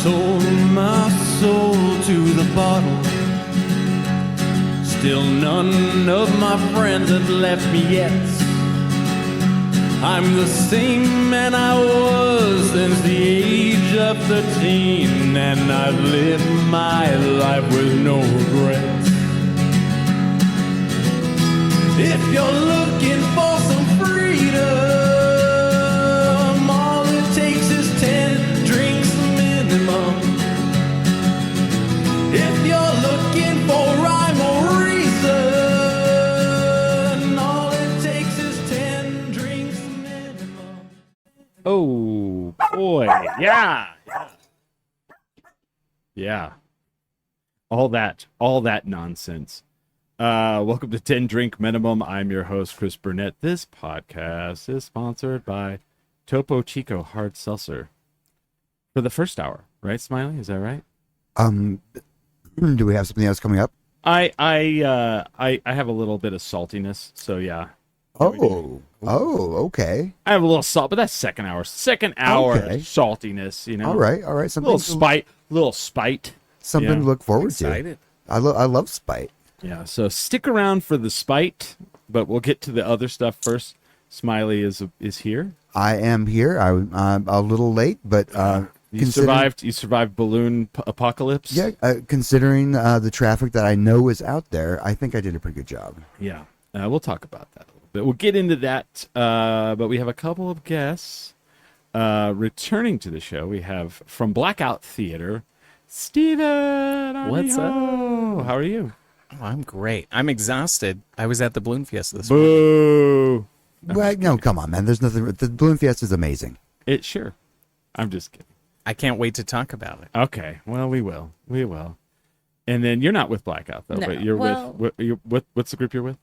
sold my soul to the bottle. Still none of my friends have left me yet. I'm the same man I was since the age of 13, and I've lived my life with no regrets. If you're looking for some freedom, all it takes is 10 drinks minimum. If you're looking for rhyme or reason, all it takes is 10 drinks minimum. Oh boy, yeah. All that nonsense. Welcome to 10 Drink Minimum. I'm your host, Chris Burnett. This podcast is sponsored by Topo Chico Hard Seltzer for the first hour, right, Smiley? Is that right? Do we have something else coming up? I have a little bit of saltiness, so yeah. Oh, okay. I have a little salt, but that's second hour. Second hour Okay. saltiness, you know. All right. Little spite. Something Yeah. to look forward Excited. to. I love spite. Yeah, so stick around for the spite, but we'll get to the other stuff first. Smiley is here. I am here. I'm a little late, but You survived balloon apocalypse. Yeah, considering the traffic that I know is out there, I think I did a pretty good job. Yeah. We'll talk about that a little bit. We'll get into that, but we have a couple of guests returning to the show. We have from Blackout Theater, Stephen Armijo. What's up? How are you? Oh, I'm great. I'm exhausted. I was at the Balloon Fiesta this morning. Boo! Well, no, come on, man. There's nothing. The Balloon Fiesta is amazing. Sure. I'm just kidding. I can't wait to talk about it. Okay. Well, we will. And then you're not with Blackout though, No, but you're what's the group you're with?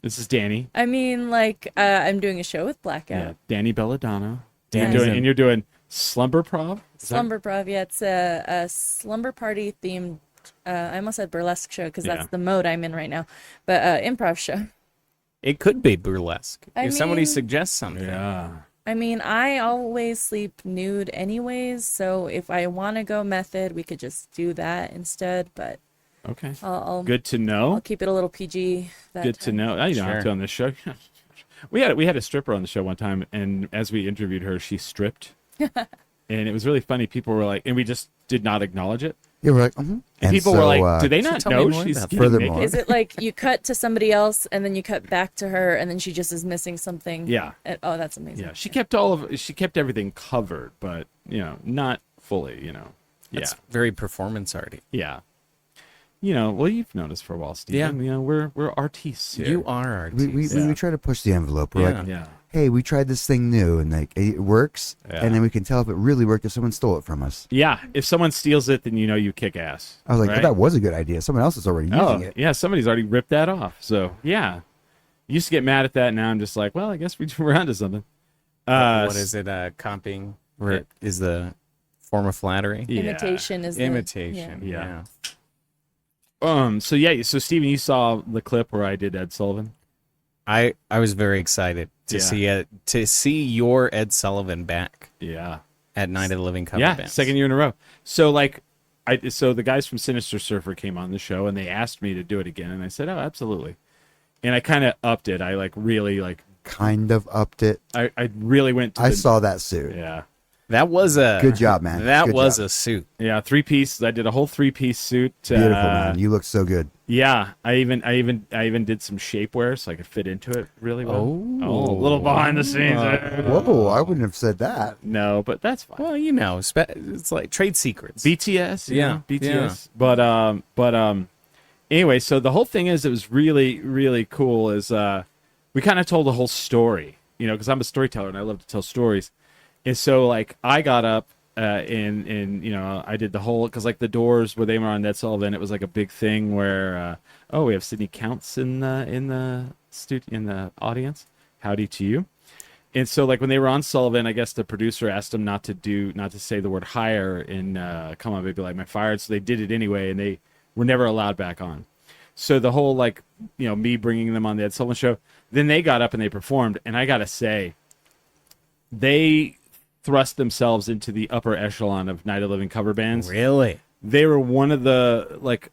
This is Dany. I mean, I'm doing a show with Blackout. Yeah, Dany Belladonna. Danny's You're doing SlumberProv? SlumberProv, yeah, it's a slumber party themed. I almost said burlesque show because that's the mode I'm in right now, but improv show. It could be burlesque. I if somebody mean- suggests something. Yeah. I mean, I always sleep nude anyways, so if I want to go method, we could just do that instead. But Okay. I'll Good to know. I'll keep it a little PG. Good to know. You don't have to on this show. We had a stripper on the show one time, and as we interviewed her, she stripped, and it was really funny. People were like, and we just did not acknowledge it. Yeah, we're like, And people were like, "Do they not tell me know more she's about getting Furthermore. naked?" Is it like you cut to somebody else and then you cut back to her and then she just is missing something? Yeah. Oh, that's amazing. Yeah, she kept everything covered, but not fully. That's very performance arty. Yeah. Well, you've noticed for a while, Stephen. Yeah. We're artists here. You are artists. we try to push the envelope. We're like, Yeah. hey, we tried this thing new, and it works, Yeah. and then we can tell if it really worked if someone stole it from us. Yeah. If someone steals it, then you kick ass. I was like, right? oh, that was a good idea. Someone else is already using it. Yeah, somebody's already ripped that off. So yeah, used to get mad at that. Now I'm just like, well, I guess we're onto something. What is it? Comping is the form of flattery. Yeah. Imitation is Imitation. Yeah. So Stephen, you saw the clip where I did Ed Sullivan. I was very excied to see it, to see your Ed Sullivan back. Yeah. At Night of the Living Cover Yeah, Bands. second year in a row. So so the guys from Sinister Surfer came on the show and they asked me to do it again, and I said, oh, absolutely. And I kind of upped it. I really Kind of upped it. I really went to I saw that suit. Yeah. That was a Good job, man. That Good was job. a suit. Yeah, 3-piece. I did a whole 3-piece suit. Beautiful, man. You look so good. Yeah, I even did some shapewear so I could fit into it really well. Oh. A little behind the scenes. Whoa, I wouldn't have said that. No, but that's fine. Well, it's like trade secrets. BTS, Yeah, BTS. But anyway, so the whole thing is, it was really, really cool. Is we kind of told the whole story, because I'm a storyteller and I love to tell stories. And so I got up and I did the whole, because the Doors, where they were on Ed Sullivan, it was like a big thing where we have Sydney Counts in the audience. Howdy to you. And so when they were on Sullivan, I guess the producer asked them not to say the word hire in Come On Baby Light My Fire, so they did it anyway, and they were never allowed back on. So the whole me bringing them on the Ed Sullivan show, then they got up and they performed, and I gotta say, they thrust themselves into the upper echelon of Night of the Living cover bands. Really? They were one of the like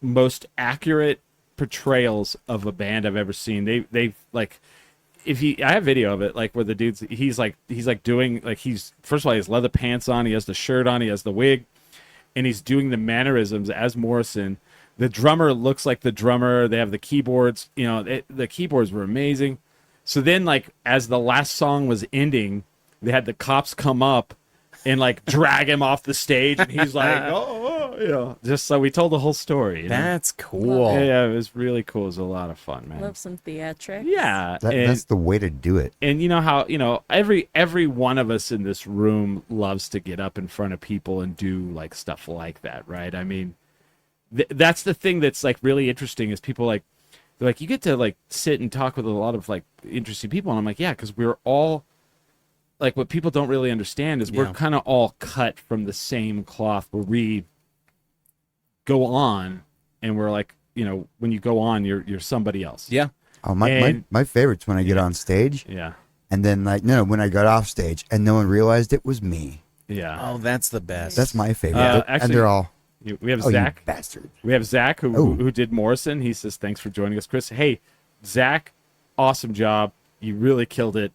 most accurate portrayals of a band I've ever seen. They like, I have video of it, like where the dude's he's like doing like he's first of all he has leather pants on, he has the shirt on, he has the wig, and he's doing the mannerisms as Morrison. The drummer looks like the drummer. They have the keyboards. You know, the keyboards were amazing. So then, like, as the last song was ending, they had the cops come up and, like, drag him off the stage. And he's like, oh, you know, just so we told the whole story. You know? That's cool. Yeah, it was really cool. It was a lot of fun, man. Love some theatrics. Yeah. That's the way to do it. And you know how, you know, every one of us in this room loves to get up in front of people and do, like, stuff like that, right? I mean, that's the thing that's, like, really interesting is people, like, they're like, you get to, like, sit and talk with a lot of, like, interesting people. And I'm like, yeah, because we're all, like, what people don't really understand is we're kind of all cut from the same cloth where we go on and we're like, you know, when you go on, you're somebody else. Yeah. Oh, my favorite's when I get on stage. Yeah. And then, like, no, when I got off stage and no one realized it was me. Yeah. Oh, that's the best. That's my favorite. Actually, and they're all, we have oh, Zach. you bastard. We have Zach who did Morrison. He says, thanks for joining us, Chris. Hey, Zach, awesome job. You really killed it.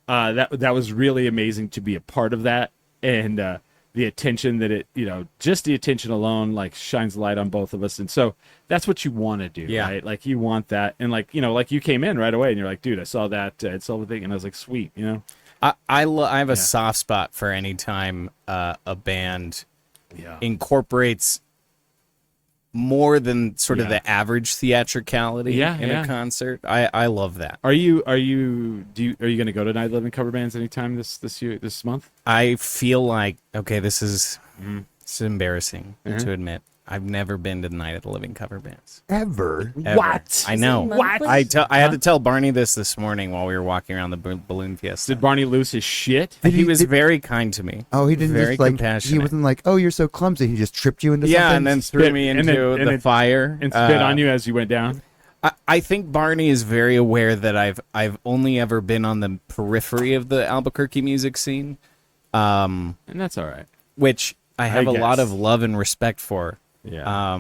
That was really amazing to be a part of that. And the attention that it, you know, just the attention alone, like, shines light on both of us. And so that's what you want to do, right? Like, you want that. And, like, you know, like, you came in right away and you're like, dude, I saw that Ed Sullivan thing. And I was like, sweet, you know? I have a soft spot for any time a band incorporates more than sort of the average theatricality in a concert. I love that. Are you going to go to Night of the Living cover bands anytime this month? I feel like, okay, this is embarrassing to admit. I've never been to the Night of the Living cover bands. Ever. What? I know. What? I had to tell Barney this morning while we were walking around the balloon fiesta. Did Barney lose his shit? He was very kind to me. Oh, he didn't very just, like, compassionate. he wasn't like, oh, you're so clumsy. He just tripped you into something. And then threw me into the fire And spit on you as you went down? I think Barney is very aware that I've only ever been on the periphery of the Albuquerque music scene, And that's all right. which I have a lot guess. of love and respect for. Yeah.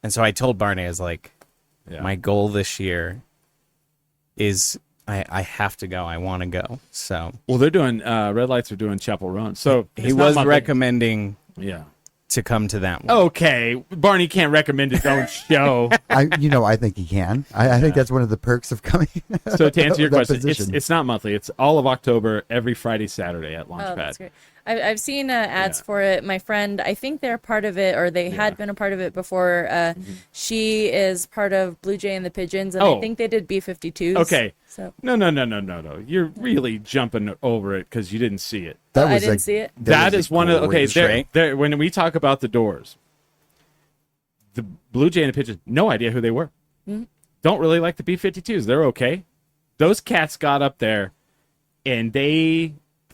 And so I told Barney, I was like, my goal this year is I have to go. I want to go. So Well, they're doing Red Lights are doing Chapel Run. So he was recommending to come to that one. Okay, Barney can't recommend his own show. I think he can. I think that's one of the perks of coming. So to answer your that question, position. it's not monthly. It's all of October, every Friday, Saturday at Launchpad. Oh, that's great. I've seen ads for it. My friend, I think they're part of it, or they had been a part of it before. She is part of Blue Jay and the Pigeons, and I think they did B-52s. Okay. So No. You're really jumping over it because you didn't see it. I didn't see it. That is one of when we talk about the Doors, the Blue Jay and the Pigeons, no idea who they were. Don't really like the B-52s. They're okay. Those cats got up there and they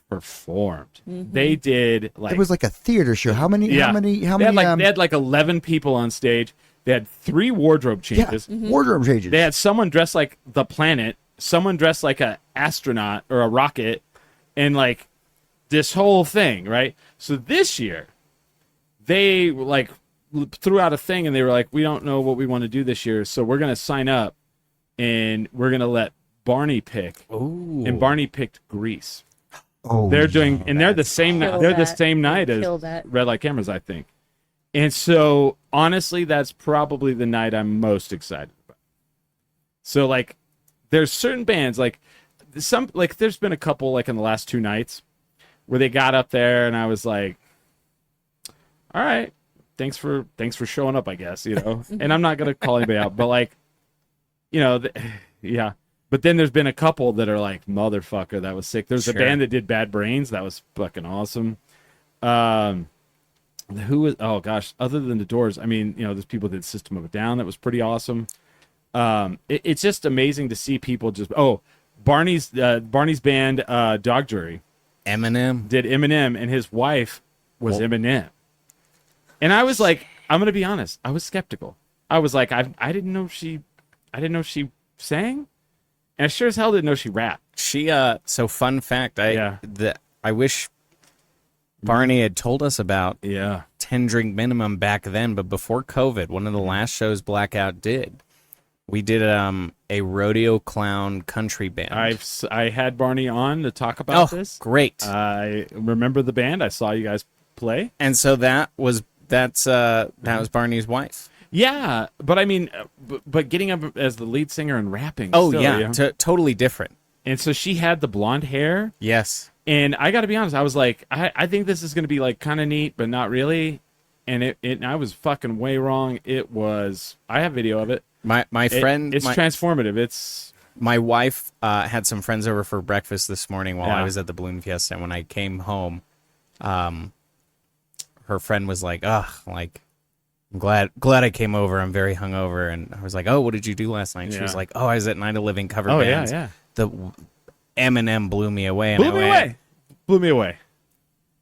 performed. They did like it was like a theater show. How many? They had like 11 people on stage. They had 3 wardrobe changes. Wardrobe changes. They had someone dressed like the planet, someone dressed like a astronaut or a rocket, and like this whole thing, right? So this year, they like threw out a thing and they were like, we don't know what we want to do this year, so we're going to sign up and we're going to let Barney pick. Ooh. And Barney picked Grease. Oh, They're doing, and they're the same. They're the same night as that. Red Light Cameras, I think. And so, honestly, that's probably the night I'm most excited about. So, like, there's certain bands, like there's been a couple, like in the last 2 nights, where they got up there, and I was like, all right, thanks for showing up, I guess, you know. And I'm not gonna call anybody out, but like, you know, yeah. But then there's been a couple that are like, motherfucker, that was sick. There's a band that did Bad Brains. That was fucking awesome. Who was, oh gosh, other than the Doors, I mean, you know, there's people that did System of a Down. That was pretty awesome. It's just amazing to see people just, Barney's band, Dog Jury. Eminem. Did Eminem, and his wife was Eminem. And I was like, I'm going to be honest. I was skeptical. I was like, I didn't know she sang. And I sure as hell didn't know she rapped. So fun fact, I wish Barney had told us about Yeah. 10 drink minimum back then, but before COVID, one of the last shows Blackout did, we did a rodeo clown country band. I had Barney on to talk about this. Great. I remember the band. I saw you guys play. And so that was Barney's wife. Yeah, but I mean, but getting up as the lead singer and rapping. Oh, still, yeah, totally different. And so she had the blonde hair. Yes. And I got to be honest, I was like, I think this is going to be like kind of neat, but not really. And I was fucking way wrong. It was. I have video of it. My friend, it's transformative. It's. My wife had some friends over for breakfast this morning while I was at the Balloon Fiesta. And when I came home, her friend was like, "Ugh, like, I'm glad I came over. I'm very hungover." And I was like, "Oh, what did you do last night?" She was like, "Oh, I was at Night of Living cover bands. Yeah. The Eminem blew me away." And Blew me away.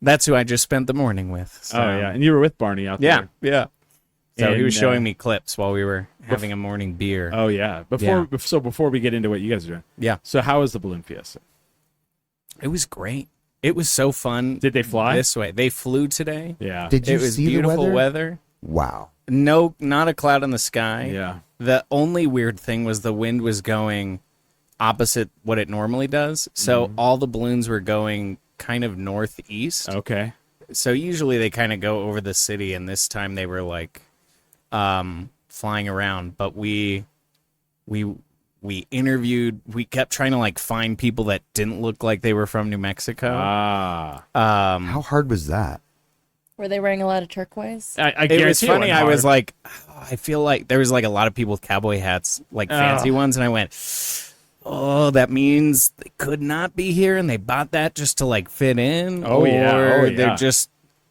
That's who I just spent the morning with. So. Oh yeah, and you were with Barney out there. Yeah. So he was And, showing me clips while we were having a morning beer. Oh yeah. Before we get into what you guys are doing. Yeah. So how was the Balloon Fiesta? It was great. It was so fun. Did they fly? This way. They flew today. Yeah. Did you It was see beautiful the weather. Wow. No, not a cloud in the sky. Yeah. The only weird thing was the wind was going opposite what it normally does. So all the balloons were going kind of northeast. Okay. So usually they kind of go over the city, and this time they were like flying around. But we interviewed. We kept trying to like find people that didn't look like they were from New Mexico. How hard was that? Were they wearing a lot of turquoise? I It was guarantee funny. I was hard. like, I feel like there was like a lot of people with cowboy hats, like fancy ones, and I went, "Oh, that means they could not be here, and they bought that just to like fit in." Oh, yeah. Or Oh, yeah. they're just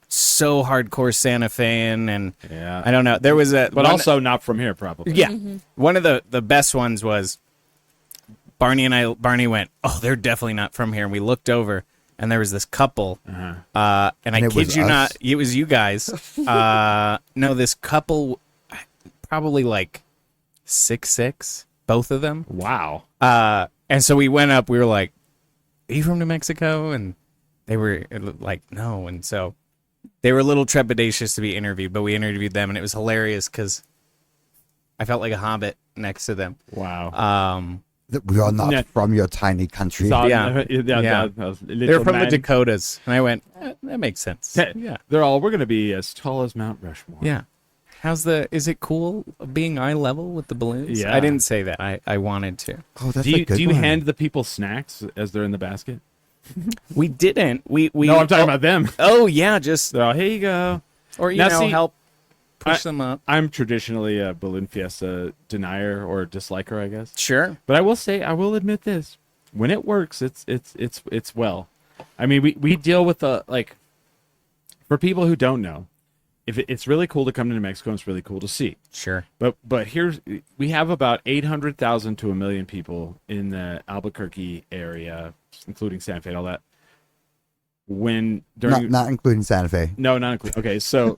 so hardcore Santa Fean, and Yeah. I don't know. There was But also not from here, probably. yeah, one of the best ones was Barney went, "Oh, they're definitely not from here," and we looked over. And there was this couple, and I it kid was you us? not, it was you guys. No, this couple, probably like 6'6", both of them. Wow. And so we went up. We were like, "Are you from New Mexico?" And they were like, "No." And so they were a little trepidatious to be interviewed, but we interviewed them, and it was hilarious because I felt like a hobbit next to them. Wow. We are not Yeah. from your tiny country. Yeah. Yeah. They're from the Dakotas, and I went, "That makes sense." Yeah. We're going to be as tall as Mount Rushmore. Yeah. Is it cool being eye level with the balloons? Yeah. I didn't say that. I wanted to. Oh, that's Do a you, good do you one. hand the people snacks as they're in the basket? We didn't. We No, I'm talking about them. Oh yeah, just So here you go. or you Now, know see, help push them up. I'm traditionally a Balloon Fiesta denier or disliker, I guess. Sure. But I will admit this: when it works, it's well. I mean, we deal with for people who don't know, it's really cool to come to New Mexico. And it's really cool to see. Sure. But we have about 800,000 to 1 million people in the Albuquerque area, including Santa Fe and all that. Not including Santa Fe. No, not including. Okay, so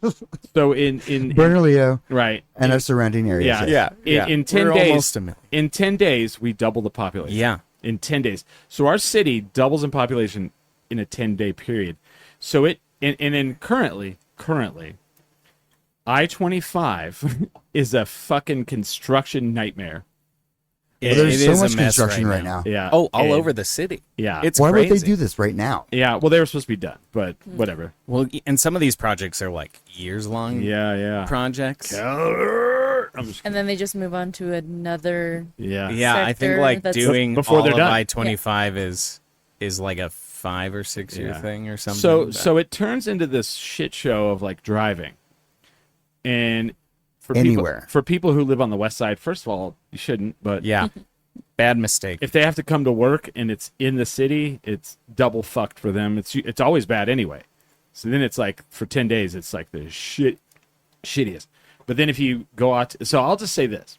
in Bernalillo right and our surrounding areas. yeah. yes. In 10 We're days, almost a million. in 10 days, we double the population. Yeah. In 10 days. So our city doubles in population in a 10-day period. So then currently, I-25 is a fucking construction nightmare. Well, there's so is a much mess construction right now. Yeah. Oh, all And- over the city. Yeah. It's Why crazy. would they do this right now? Yeah. Well, they were supposed to be done, but whatever. Well, and some of these projects are like years long Yeah. projects. I'm just, And then they just move on to another. yeah. Yeah, I think sector like that's- doing Before all they're of done. I-25 is like a 5 or 6 year Yeah. thing or something. So it turns into this shit show of like driving, and for Anywhere. for people who live on the west side, first of all, you shouldn't. But yeah, bad mistake. if they have to come to work and it's in the city, it's double fucked for them. It's always bad anyway. So then it's like for 10 days, it's like the shittiest. But then if you go out, so I'll just say this: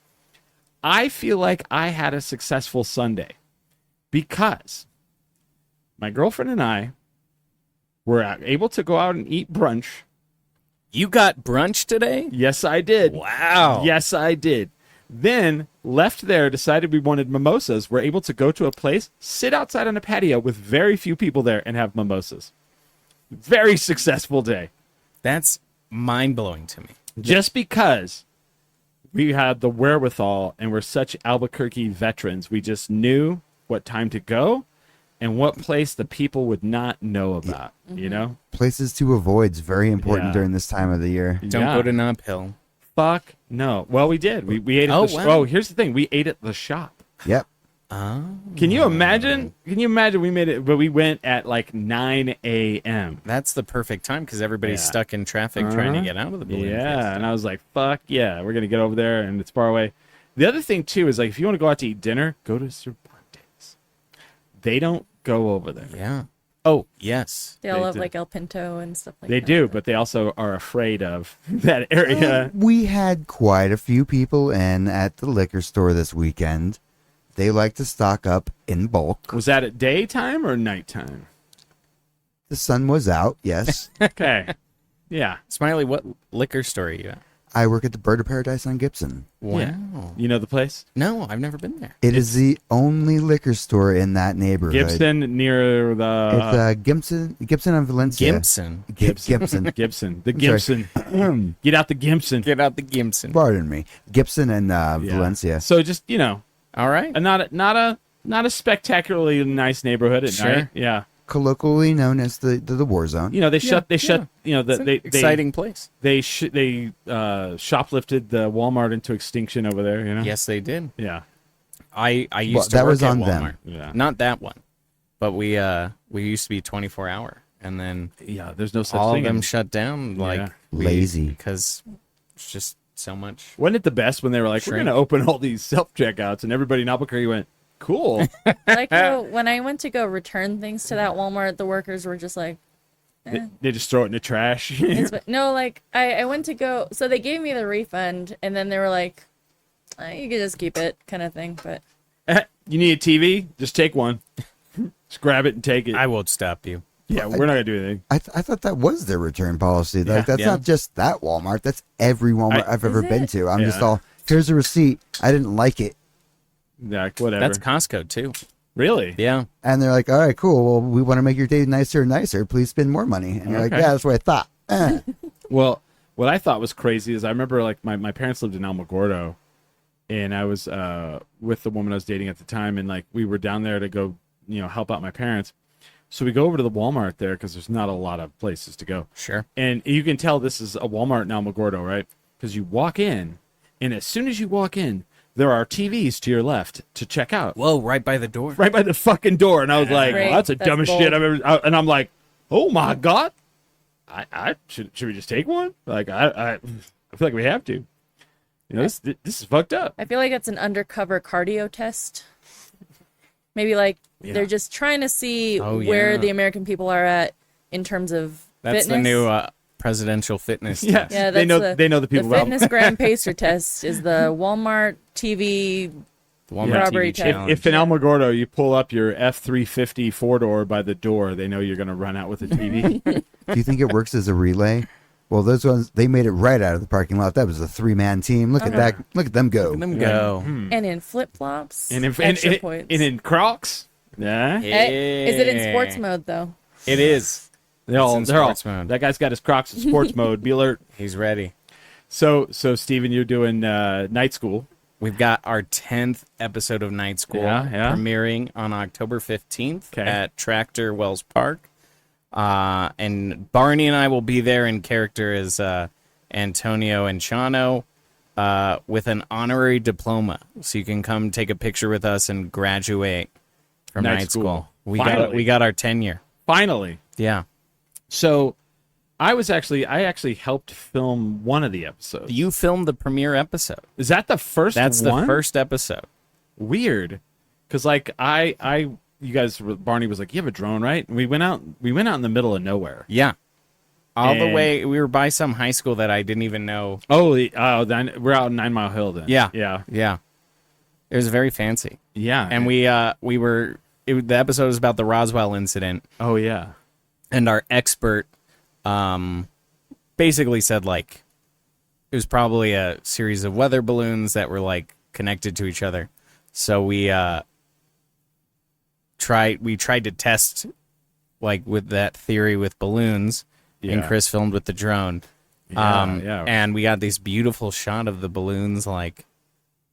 I feel like I had a successful Sunday because my girlfriend and I were able to go out and eat brunch. You got brunch today? Yes, I did. Wow. Yes, I did. Then left there, decided we wanted mimosas. We're able to go to a place, sit outside on a patio with very few people there, and have mimosas. Very successful day. That's mind-blowing to me. Just because we had the wherewithal and we're such Albuquerque veterans, we just knew what time to go and what place the people would not know about, you know? Places to avoid is very important during this time of the year. Don't go to Nob Hill. Fuck no. Well, we did. We ate at here's the thing. We ate at the shop. Yep. Oh. Can you imagine? We made it, but we went at like 9 a.m. That's the perfect time because everybody's stuck in traffic trying to get out of the balloon. Yeah, and I was like, fuck yeah, we're going to get over there, and it's far away. The other thing, too, is like if you want to go out to eat dinner, go to Cervantes. They don't go over there. Yeah. Oh, yes. They all have like El Pinto and stuff like that. They do, but they also are afraid of that area. We had quite a few people in at the liquor store this weekend. They like to stock up in bulk. Was that at daytime or nighttime? The sun was out, yes. Okay. Yeah. Smiley, what liquor store are you at? I work at the Bird of Paradise on Gibson. Wow. Yeah. You know the place? No, I've never been there. It is the only liquor store in that neighborhood. Gibson near the... It's Gibson and Valencia. Gibson. Gibson. Gibson. The Gibson. Get out the Gibson. Get out the Gibson. Pardon me. Gibson and Valencia. So just, you know... All right. Not a spectacularly nice neighborhood at night. Yeah. Colloquially known as the war zone. You know, they shut, you know, exciting place. They shoplifted the Walmart into extinction over there, you know? Yes, they did. Yeah. I used to that work was at on Walmart. them. Yeah. Not that one. But we used to be 24 hour and then Yeah, there's no such all thing. of them shut down Lazy. because it's just so much. Wasn't it the best when they were like, we're going to open all these self-checkouts, and everybody in Albuquerque went, cool. Like when I went to go return things to that Walmart, the workers were just like, They just throw it in the trash. no, like I went to go, so they gave me the refund, and then they were like, you can just keep it, kind of thing. But You need a TV? Just take one. Just grab it and take it. I won't stop you. Yeah, we're not going to do anything. I thought that was their return policy. Like, that's not just that Walmart. That's every Walmart I've ever been to. I'm just all, here's a receipt. I didn't like it. Yeah, whatever. That's Costco too. Really? Yeah. And they're like, all right, cool. Well, we want to make your day nicer and nicer. Please spend more money. And you're like, yeah, that's what I thought. Well, what I thought was crazy is I remember like my parents lived in Alamogordo, and I was with the woman I was dating at the time, and like we were down there to go, help out my parents. So we go over to the Walmart there because there's not a lot of places to go. Sure. And you can tell this is a Walmart in Alamogordo, right? Because you walk in, and as soon as you walk in, there are TVs to your left to check out. Whoa, right by the door. Right by the fucking door. And I was like, Great. well, that's the dumbest bold. shit I've ever... And I'm like, oh my God. I should we just take one? Like, I feel like we have to. This is fucked up. I feel like it's an undercover cardio test. Maybe like they're just trying to see where the American people are at in terms of That's fitness. the new presidential fitness Yeah, test. Yeah, they know the people. The fitness Grand Pacer test is the Walmart TV The Walmart robbery TV test. challenge. If in Alamogordo you pull up your F-350 four-door by the door, they know you're going to run out with a TV. Do you think it works as a relay? Well, those ones, they made it right out of the parking lot. That was a 3-man team. Look at that. Look at them go. Let them go. And in flip-flops, and extra points. and in Crocs. Yeah. Is it in sports mode, though? It is. They're all sports mode. That guy's got his Crocs in sports mode. Be alert. He's ready. So Steven, you're doing night school. We've got our 10th episode of Night School premiering on October 15th at Tractor Wells Park. And Barney and I will be there in character as Antonio and Chano with an honorary diploma. So you can come take a picture with us and graduate from night school. We got our tenure. Finally. Yeah. So I actually helped film one of the episodes. You filmed the premiere episode. Is that the first one? That's the first episode. Weird. Because like you guys, Barney was like, you have a drone, right? And we went out in the middle of nowhere. Yeah. All the way, we were by some high school that I didn't even know. Then we're out in 9 Mile Hill then. Yeah. Yeah. Yeah. It was very fancy. Yeah. And the episode was about the Roswell incident. Oh, yeah. And our expert basically said, like, it was probably a series of weather balloons that were, like, connected to each other. So we tried to test like with that theory with balloons, and Chris filmed with the drone. And we got this beautiful shot of the balloons like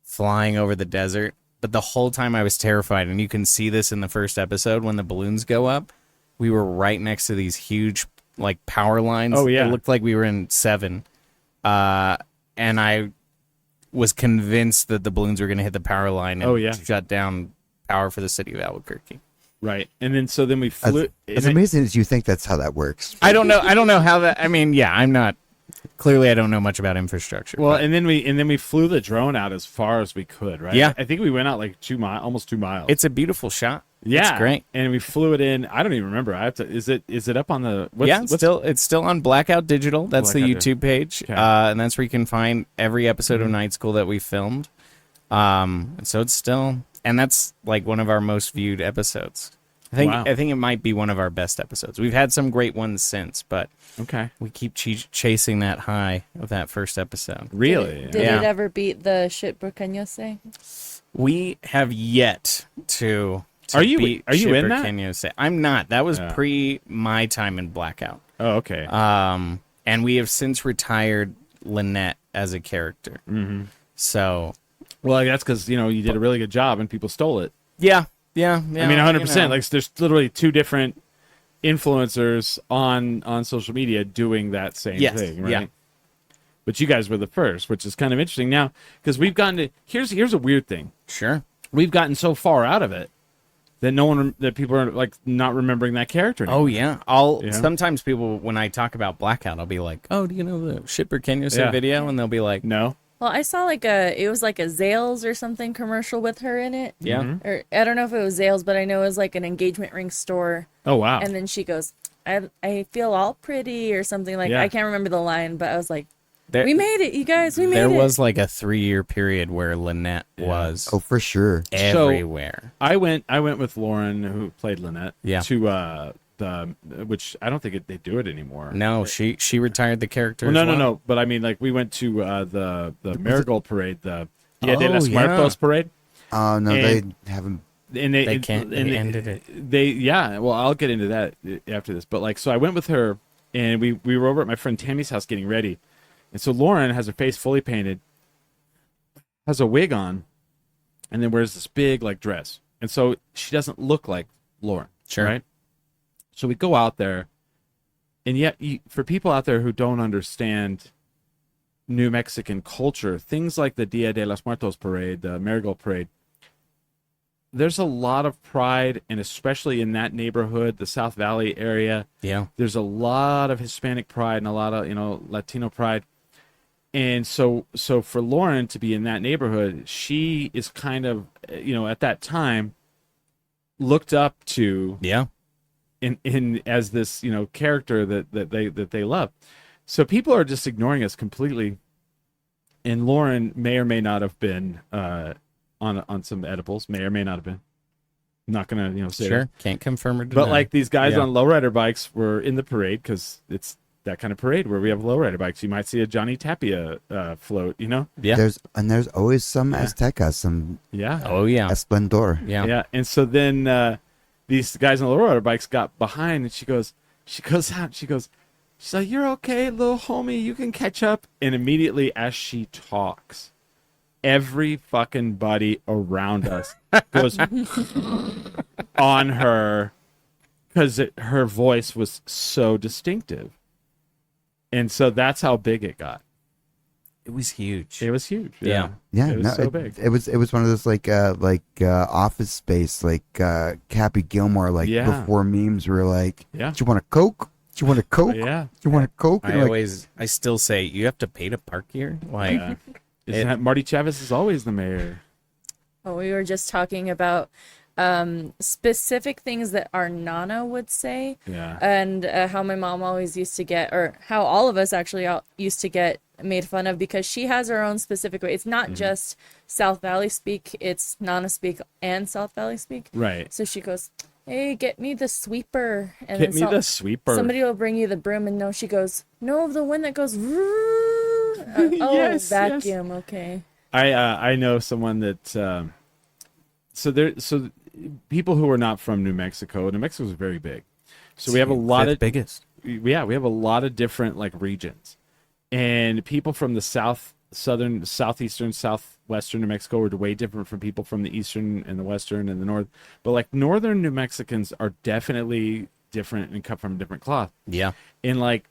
flying over the desert. But the whole time I was terrified, and you can see this in the first episode when the balloons go up. We were right next to these huge like power lines. Oh yeah, it looked like we were in Seven. And I was convinced that the balloons were going to hit the power line and shut down power for the city of Albuquerque. Right, and then we flew. As amazing as you think that's how that works. I don't know how that. I mean, yeah, I'm not. Clearly, I don't know much about infrastructure. Well, but. and then we flew the drone out as far as we could. Right. Yeah, I think we went out like almost 2 miles. It's a beautiful shot. Yeah, it's great. And we flew it in. I don't even remember. I have to. Is it up on the? It's still on Blackout Digital. That's the YouTube page, okay. And that's where you can find every episode of Night School that we filmed. So it's still, and that's like one of our most viewed episodes. I think it might be one of our best episodes. We've had some great ones since, but we keep chasing that high of that first episode. Really? Did it ever beat the shit Burqueño say? We have yet to are you beat in that? Burqueño say. I'm not. That was pre my time in Blackout. Oh, okay. And we have since retired Lynette as a character. Mm-hmm. So, well, that's because you did a really good job and people stole it. Yeah. I mean, 100%. Like, there's literally two different influencers on social media doing that same thing, right? Yeah. But you guys were the first, which is kind of interesting now because we've gotten to here's a weird thing. Sure, we've gotten so far out of it that people are like not remembering that character anymore. Oh yeah, sometimes people when I talk about Blackout, I'll be like, "Oh, do you know the shit Burqueño say video?" And they'll be like, "No." Well, I saw it was like a Zales or something commercial with her in it. Yeah. Mm-hmm. Or I don't know if it was Zales, but I know it was like an engagement ring store. Oh, wow. And then she goes, I feel all pretty or something like I can't remember the line, but I was like, we made it, you guys, we made it. There was like a 3-year period where Lynette was for sure everywhere. So I went with Lauren, who played Lynette, to which I don't think they do it anymore. No, she retired the character. Well, no. But I mean, like we went to the Marigold Parade, the Dia de los Muertos parade. Oh no, they haven't. And they ended it. Well, I'll get into that after this. But like, so I went with her, and we were over at my friend Tammy's house getting ready, and so Lauren has her face fully painted, has a wig on, and then wears this big like dress, and so she doesn't look like Lauren. Sure. Right. So we go out there, and yet for people out there who don't understand New Mexican culture, things like the Dia de los Muertos parade, the Marigold parade, there's a lot of pride, and especially in that neighborhood, the South Valley area, there's a lot of Hispanic pride and a lot of Latino pride. And so for Lauren to be in that neighborhood, she is kind of at that time looked up to in as this character that they love. So people are just ignoring us completely, and Lauren may or may not have been on some edibles, may or may not have been. I'm not gonna say sure that. Can't confirm or deny. But like these guys on lowrider bikes were in the parade because it's that kind of parade where we have lowrider bikes. You might see a Johnny Tapia float, There's always some Azteca, some Esplendor. And so then these guys on the lowrider bikes got behind, and she goes out, she's like, "You're okay, little homie, you can catch up." And immediately as she talks, every fucking buddy around us goes on her because her voice was so distinctive. And so that's how big it got. It was huge. It was huge. Yeah. It was so big. It was one of those like Office Space, like Happy Gilmore, like before memes were like, "Do you want a Coke? Do you want a Coke? Yeah. Do you want a Coke?" I still say, you have to pay to park here? Like, isn't that Marty Chavez is always the mayor? Oh, we were just talking about specific things that our Nana would say. Yeah. And how my mom always used to get, or how all of us actually used to get made fun of, because she has her own specific way. It's not just South Valley speak, it's Nana speak and South Valley speak. Right. So she goes, "Hey, get me the sweeper." And get me the sweeper. Somebody will bring you the broom, and no, she goes, "No, the one that goes, vacuum, okay." I know someone that so people who are not from New Mexico is very big. So we have a lot of biggest. Yeah, we have a lot of different like regions, and people from the southern, southeastern, southwestern New Mexico are way different from people from the eastern and the western and the north. But like northern New Mexicans are definitely different and cut from a different cloth. Yeah, and like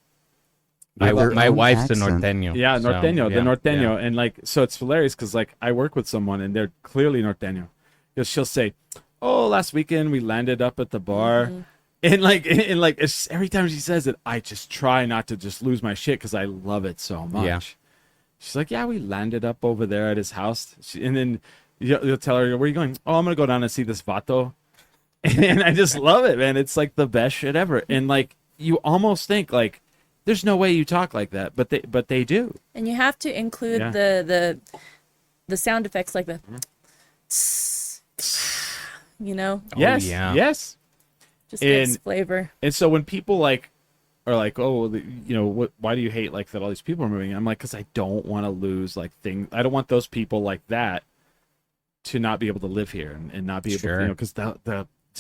my wife's a accent. norteño. Yeah, norteño, the norteño, yeah. and like so it's hilarious because like I work with someone and they're clearly norteño. Because she'll say, "Oh, last weekend we landed up at the bar." And like it's, every time she says it, I just try not to just lose my shit because I love it so much. Yeah. She's like, "Yeah, we landed up over there at his house." And then you'll tell her, "Where are you going?" "Oh, I'm gonna go down and see this vato." And I just love it, man. It's like the best shit ever. And like you almost think like, there's no way you talk like that, but they do. And you have to include the sound effects like the, you know. Yes. yeah. Yes. Just gets flavor. And so when people like are like, "Oh, you know, why do you hate like that all these people are moving?" I'm like, because I don't want to lose like things. I don't want those people like that to not be able to live here and not be able to, you know, because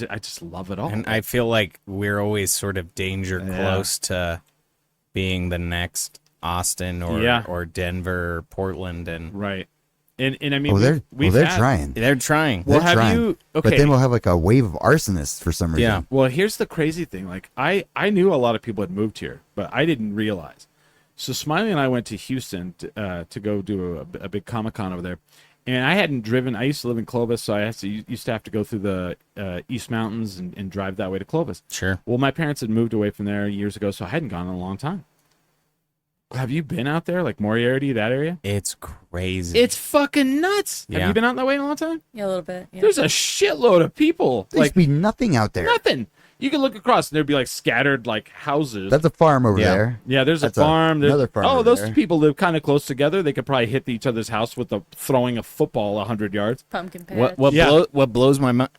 I just love it all. And I feel like we're always sort of danger close to being the next Austin or Denver or Portland. And right. And I mean, they're trying. They're trying. Well, they're have trying. you? Okay. But then we'll have like a wave of arsonists for some reason. Yeah. Well, here's the crazy thing. Like I knew a lot of people had moved here, but I didn't realize. So Smiley and I went to Houston to go do a big Comic-Con over there. And I hadn't driven. I used to live in Clovis, so I used to have to go through the East Mountains and drive that way to Clovis. Sure. Well, my parents had moved away from there years ago, so I hadn't gone in a long time. Have you been out there, like Moriarty, that area? It's crazy. It's fucking nuts. Yeah. Have you been out that way in a long time? Yeah, a little bit. Yeah. There's a shitload of people. There used to be nothing out there. Nothing. You can look across and there'd be like scattered like houses. That's a farm over there. Yeah, there's That's a farm. another farm over those there. people live kind of close together. They could probably hit each other's house with throwing a football 100 yards. Pumpkin patch. What blows my mind?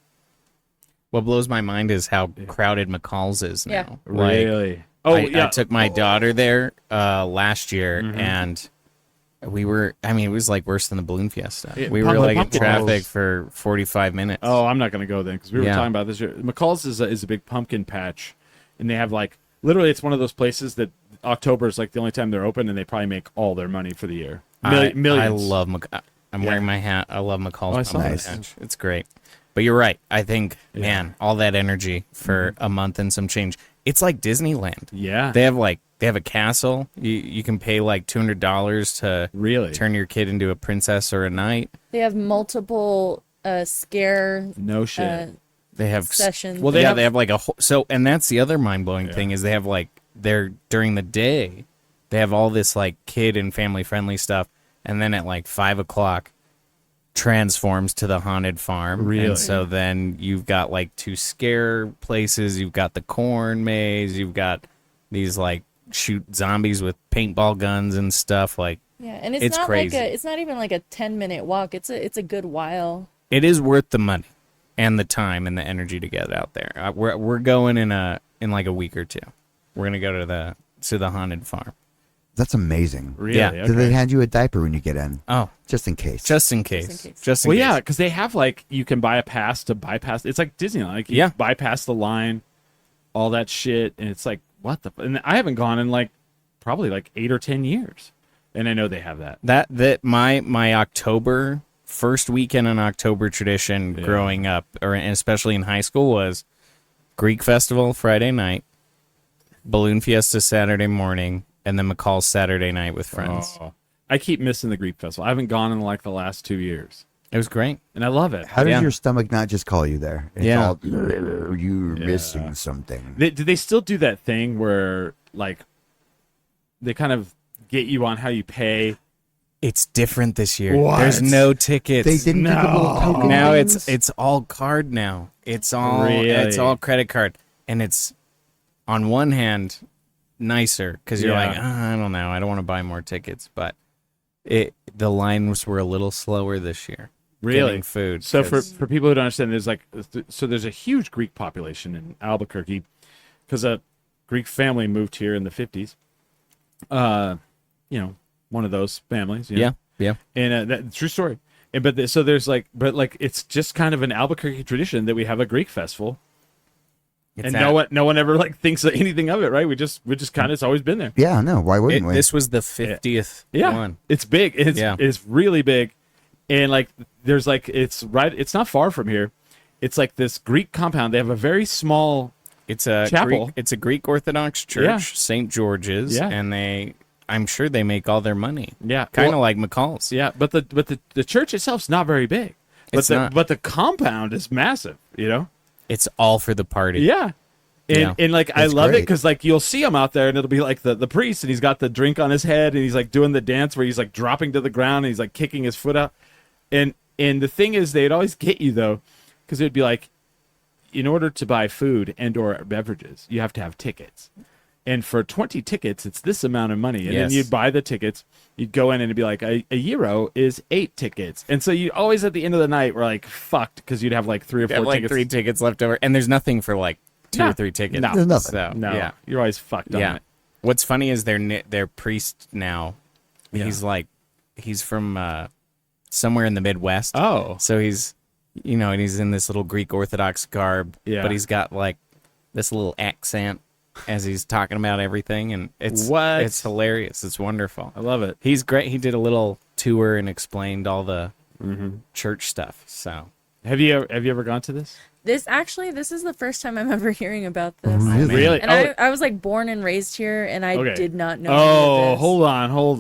What blows my mind is how crowded McCall's is now. Yeah. Like, Really? I took my daughter there last year, and we were. I mean, it was like worse than the Balloon Fiesta. We were like in pumpkin traffic balls. for 45 minutes. Oh, I'm not going to go then because we were Yeah. talking about this. McCall's is a big pumpkin patch, and they have like literally it's one of those places that October is like the only time they're open, and they probably make all their money for the year. Millions. I love. I'm wearing my hat. I love McCall's pumpkin Nice. patch. It's great. But you're right. I think, man, all that energy for a month and some change. It's like Disneyland. Yeah. They have a castle. You can pay like $200 to Really? turn your kid into a princess or a knight. They have multiple scare No shit. They have sessions. Well, they they have like a whole, so, and that's the other mind blowing thing is they have like during the day, they have all this like kid and family friendly stuff, and then at like 5:00 transforms to the haunted farm. Really? And so then you've got like 2 scare places. You've got the corn maze. You've got these like shoot zombies with paintball guns and stuff. Like, yeah, and it's it's not crazy. like it's not even like a 10-minute walk. It's a good while. it is worth the money and the time and the energy to get out there. We're going in like a week or two. We're gonna go to the haunted farm. That's amazing. Really? Yeah. Okay. Do they hand you a diaper when you get in? Oh, Just in case. just in case. Well, yeah, because they have like you can buy a pass to bypass. It's like Disneyland. Like you bypass the line, all that shit, and it's like what the. And I haven't gone in like probably like 8 or 10 years, and I know they have that. That my October first weekend in October tradition growing up, and especially in high school, was Greek Festival Friday night, Balloon Fiesta Saturday morning, and then McCall's Saturday night with friends. Oh, I keep missing the Greek Festival. I haven't gone in like the last 2 years, It was great. and I love it. How does Yeah. your stomach not just call you there? It's Yeah. all, you're missing something. Do they still do that thing where like they kind of get you on how you pay? It's different this year. What? There's no tickets. They didn't do the little token Now things? it's all card now. It's all Really? credit card, and it's on one hand nicer because you're Yeah. like, I don't know, I don't want to buy more tickets, but the lines were a little slower this year. Really? Getting food. So for 'cause- people who don't understand, there's a huge Greek population in Albuquerque because a Greek family moved here in the 50s. One of those families. You know? yeah. And that's true story. And so there's like, it's just kind of an Albuquerque tradition that we have a Greek festival And no one ever like thinks anything of it, right? We just kind of, it's always been there. Yeah, no, why wouldn't we? This was the 50th one. It's big. It's really big. And like there's like it's not far from here. It's like this Greek compound. They have a very small chapel. It's a Greek Orthodox church, St. George's, and I'm sure they make all their money. Yeah. Kind of like McCall's. Yeah, but the church itself's not very big. But the compound is massive, you know? It's all for the party. Yeah. And like That's I love great. it because like you'll see him out there and it'll be like the priest and he's got the drink on his head and he's like doing the dance where he's like dropping to the ground and he's like kicking his foot out. And the thing is they'd always get you though because it'd be like in order to buy food and or beverages you have to have tickets. And for 20 tickets, it's this amount of money. And then you'd buy the tickets. You'd go in and it'd be like, a euro is 8 tickets. And so you always, at the end of the night, were like, fucked, because you'd have like 3 or 4 tickets. 3 tickets left over. And there's nothing for like 2 or 3 tickets. No. There's nothing. So, No, you're always fucked on it. What's funny is their priest now, he's from somewhere in the Midwest. Oh. So he's, and he's in this little Greek Orthodox garb. Yeah. But he's got like this little accent as he's talking about everything, and it's hilarious. It's wonderful. I love it. He's great. He did a little tour and explained all the church stuff. So, have you ever gone to this? This is the first time I'm ever hearing about this. Really? And I was like born and raised here, and I did not know. Oh, hold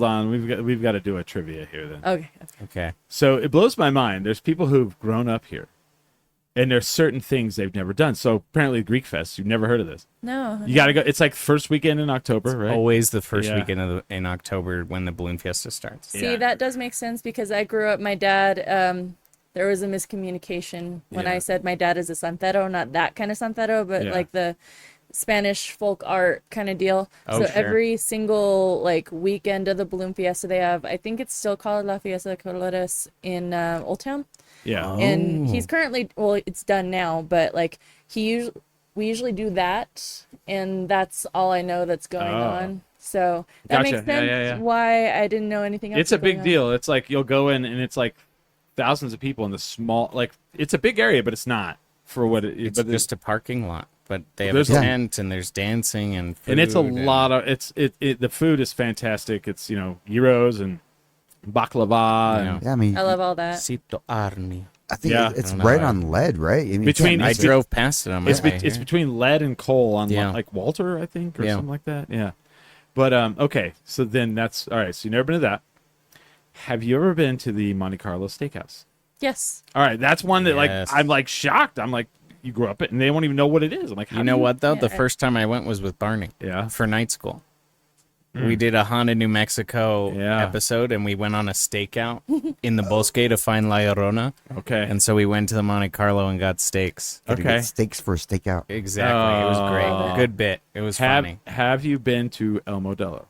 on. We've got to do a trivia here then. Okay. So it blows my mind. There's people who've grown up here, and there's certain things they've never done. So apparently Greek Fest, you've never heard of this. No. You got to go. It's like first weekend in October, right? Always the first weekend in October when the Balloon Fiesta starts. See, that does make sense because I grew up, my dad, there was a miscommunication when I said my dad is a santero, not that kind of santero, but like the Spanish folk art kind of deal. Oh, so sure. every single like weekend of the Balloon Fiesta they have, I think it's still called La Fiesta de Colores in Old Town. Yeah. And he's currently, it's done now, but like we usually do that, and that's all I know that's going on. So that makes sense why I didn't know anything else. It's a big deal. It's like you'll go in and it's like thousands of people in the small, like it's a big area, but it's not for what it is. It's just a parking lot, but they have There's a tent and there's dancing and food. And it's a lot of, the food is fantastic. It's, gyros and baklava. I mean, I love all that. Sito Arni. I think it's right on lead, right? I mean, I drove past it on my way It's here. between lead and coal on like Walter, I think, or something like that. Yeah. But, okay. So then that's, all right. So you've never been to that. Have you ever been to the Monte Carlo Steakhouse? Yes. All right. That's one that like, I'm like shocked. I'm like, you grew up it and they won't even know what it is. I'm like, you know what though? The first time I went was with Barney. Yeah. For night school. We did a Honda, New Mexico episode, and we went on a stakeout in the Bosque to find La Llorona. Okay. And so we went to the Monte Carlo and got steaks. Okay. Steaks for a stakeout. Exactly. It was great. Good bit. It was funny. Have you been to El Modelo?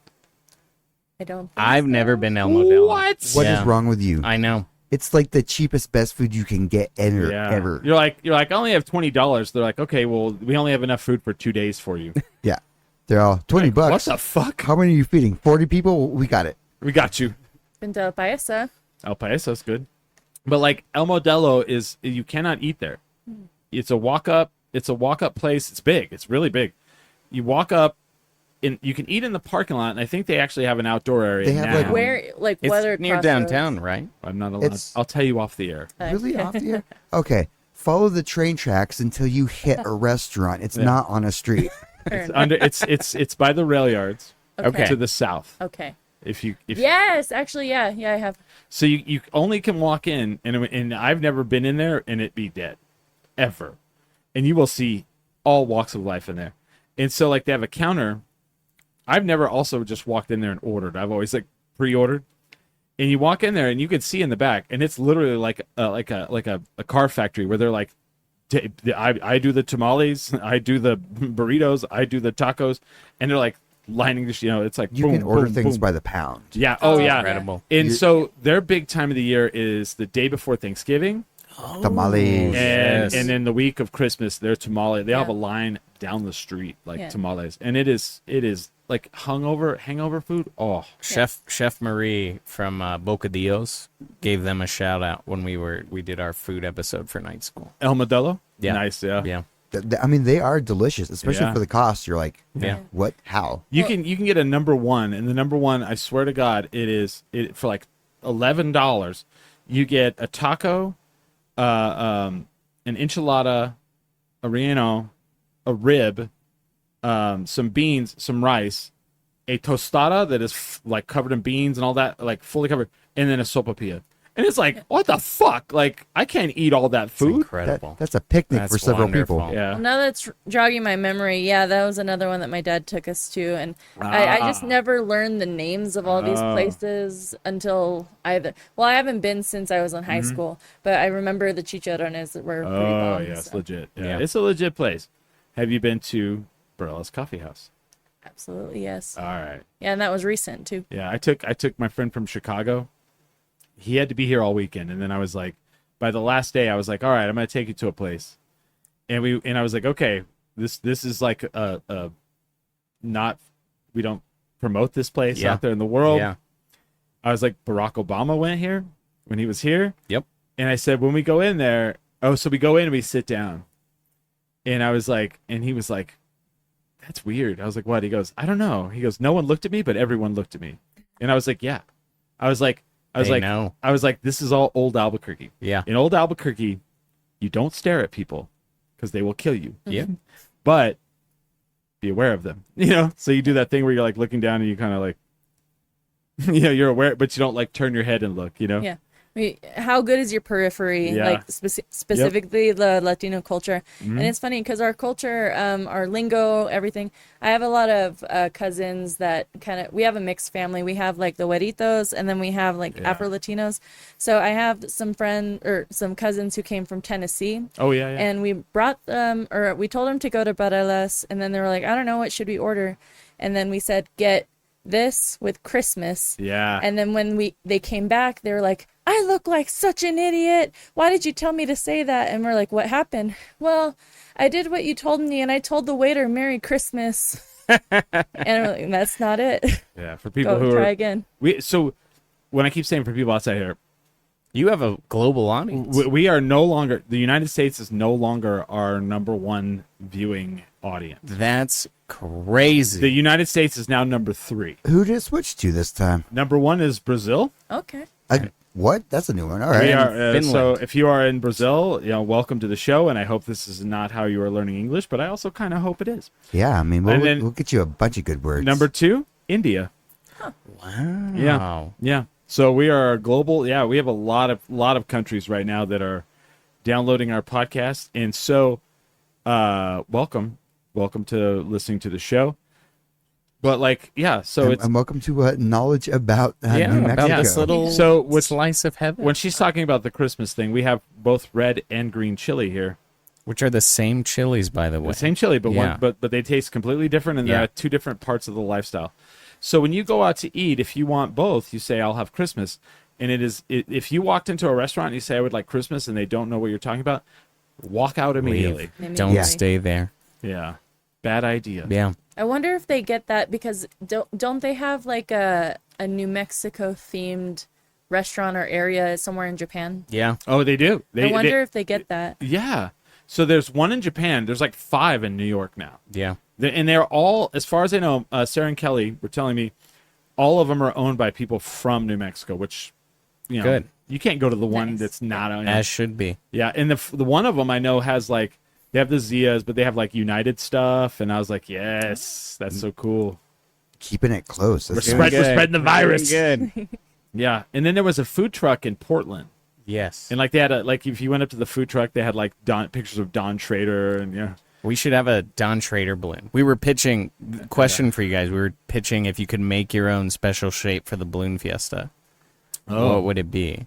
I don't think I've so. never been El Modelo. What? What is wrong with you? I know. It's like the cheapest, best food you can get ever. You're like, I only have $20. They're like, okay, well, we only have enough food for 2 days for you. Yeah. They're all $20. What the fuck? How many are you feeding? 40 people? We got it. We got you. Been to El Paisa. El Paiso's good. But like El Modelo is, you cannot eat there. It's a walk up place. It's big. It's really big. You walk up and you can eat in the parking lot. And I think they actually have an outdoor area. They have, now. like, Where, like, It's weather near crossroads. downtown, right? I'm not allowed. I'll tell you off the air. Really off the air? Okay. Follow the train tracks until you hit a restaurant. It's not on a street. It's by the rail yards. Okay. To the south. Okay. If Yes, actually, yeah, I have. So you only can walk in, and I've never been in there, and it be dead, ever. And you will see all walks of life in there. And so like they have a counter. I've never also just walked in there and ordered. I've always like pre-ordered. And you walk in there, and you can see in the back, and it's literally like a car factory where they're like, I do the tamales, I do the burritos, I do the tacos, and they're like lining this. It's like You boom, can order boom, things boom. by the pound. Yeah. Oh, yeah. Incredible. And so their big time of the year is the day before Thanksgiving, Tamales. and then the week of Christmas. Their tamale. They have a line down the street like tamales, and it is like hangover food. Oh, Chef Marie from Boca Dios gave them a shout out when we did our food episode for night school. El Modelo. Yeah. Nice. Yeah. Yeah. I mean, they are delicious, especially for the cost. You're like, what? How? You can get a number one, and the number one, I swear to God, it for like $11. You get a taco, an enchilada, a relleno, a rib, some beans, some rice, a tostada that is like covered in beans and all that, like fully covered, and then a sopapilla. And it's like, what the fuck? Like, I can't eat all that food. It's incredible. That's a picnic for several people. Yeah. Well, now that's jogging my memory. Yeah, that was another one that my dad took us to, and I just never learned the names of all these places until I haven't been since I was in high school, but I remember the chicharrones that were pretty bomb. Yeah, it's so. legit. Yeah, it's a legit place. Have you been to Barella's Coffee House? Absolutely, yes. All right. Yeah, and that was recent too. Yeah, I took my friend from Chicago. He had to be here all weekend, and then I was like, by the last day, I was like, all right, I'm gonna take you to a place, and I was like, okay, this is like a not, we don't promote this place out there in the world. Yeah. I was like, Barack Obama went here when he was here. Yep. And I said, when we go in there, so we go in and we sit down, and I was like, and he was like, that's weird. I was like, what? He goes, I don't know. He goes, no one looked at me, but everyone looked at me, and I was like, yeah. I was like, this is all old Albuquerque. Yeah. In old Albuquerque, you don't stare at people because they will kill you. Yeah. But be aware of them, you know? So you do that thing where you're like looking down and you kind of like, you know, you're aware, but you don't like turn your head and look, you know? Yeah. I mean, how good is your periphery, like specifically the Latino culture? And it's funny because our culture, our lingo, everything. I have a lot of cousins that we have a mixed family. We have like the güeritos, and then we have like Afro-Latinos. So I have some cousins who came from Tennessee. Oh, yeah. And we brought them, or we told them to go to Barelas, and then they were like, I don't know, what should we order? And then we said, get this with Christmas. Yeah. And then when they came back, they were like, I look like such an idiot. Why did you tell me to say that? And we're like, what happened? Well, I did what you told me, and I told the waiter, Merry Christmas. And we're like, that's not it. Yeah, for people who try again. So when I keep saying for people outside here, you have a global audience. We are no longer, the United States is no longer our number one viewing audience. That's crazy. The United States is now number 3. Who did it switch to this time? Number 1 is Brazil. Okay. What? That's a new one. All right. We are, so if you are in Brazil, you know, welcome to the show, and I hope this is not how you are learning English, but I also kind of hope it is. Yeah, I mean, we'll get you a bunch of good words. Number 2, India. Huh. Wow. Yeah. So we are global. Yeah, we have a lot of countries right now that are downloading our podcast, and so welcome to listening to the show. But like, yeah, so and welcome to knowledge about New Mexico. About this little slice of heaven. When she's talking about the Christmas thing, we have both red and green chili here, which are the same chilies, by the way. The same chili, but but they taste completely different, and they're at 2 different parts of the lifestyle. So when you go out to eat, if you want both, you say, I'll have Christmas. And if you walked into a restaurant and you say, I would like Christmas, and they don't know what you're talking about, walk out immediately. Don't stay there. Yeah. Bad idea. Yeah. I wonder if they get that because don't they have like a New Mexico themed restaurant or area somewhere in Japan? Yeah. Oh, they do. I wonder if they get that. Yeah. So there's one in Japan. There's like 5 in New York now. Yeah. And they're all, as far as I know, Sarah and Kelly were telling me, all of them are owned by people from New Mexico, which, you know, good. You can't go to the one that's not owned. As should be. Yeah. And the one of them I know has like, they have the Zias, but they have like United stuff. And I was like, yes, that's so cool. Keeping it close. We're spreading the virus. Good. Yeah. And then there was a food truck in Portland. Yes. And like they had if you went up to the food truck, they had like pictures of Don Trader and yeah. We should have a Don Trader balloon. We were pitching, question for you guys. We were pitching if you could make your own special shape for the balloon fiesta. Oh. What would it be?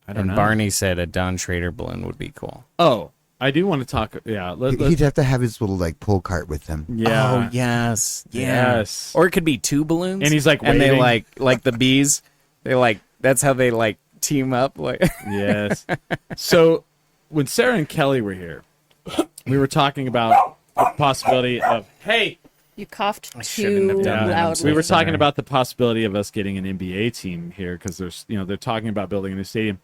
I don't know. Barney said a Don Trader balloon would be cool. Oh, I do want to talk. Yeah. He'd have to have his little like pull cart with him. Yeah. Oh, yes. Yes. Or it could be 2 balloons. And he's like waiting. And they like the bees. They that's how they like team up. Like. Yes. So when Sarah and Kelly were here, we were talking about the possibility of, hey. You coughed too loudly. We were talking about the possibility of us getting an NBA team here because they're talking about building a new stadium.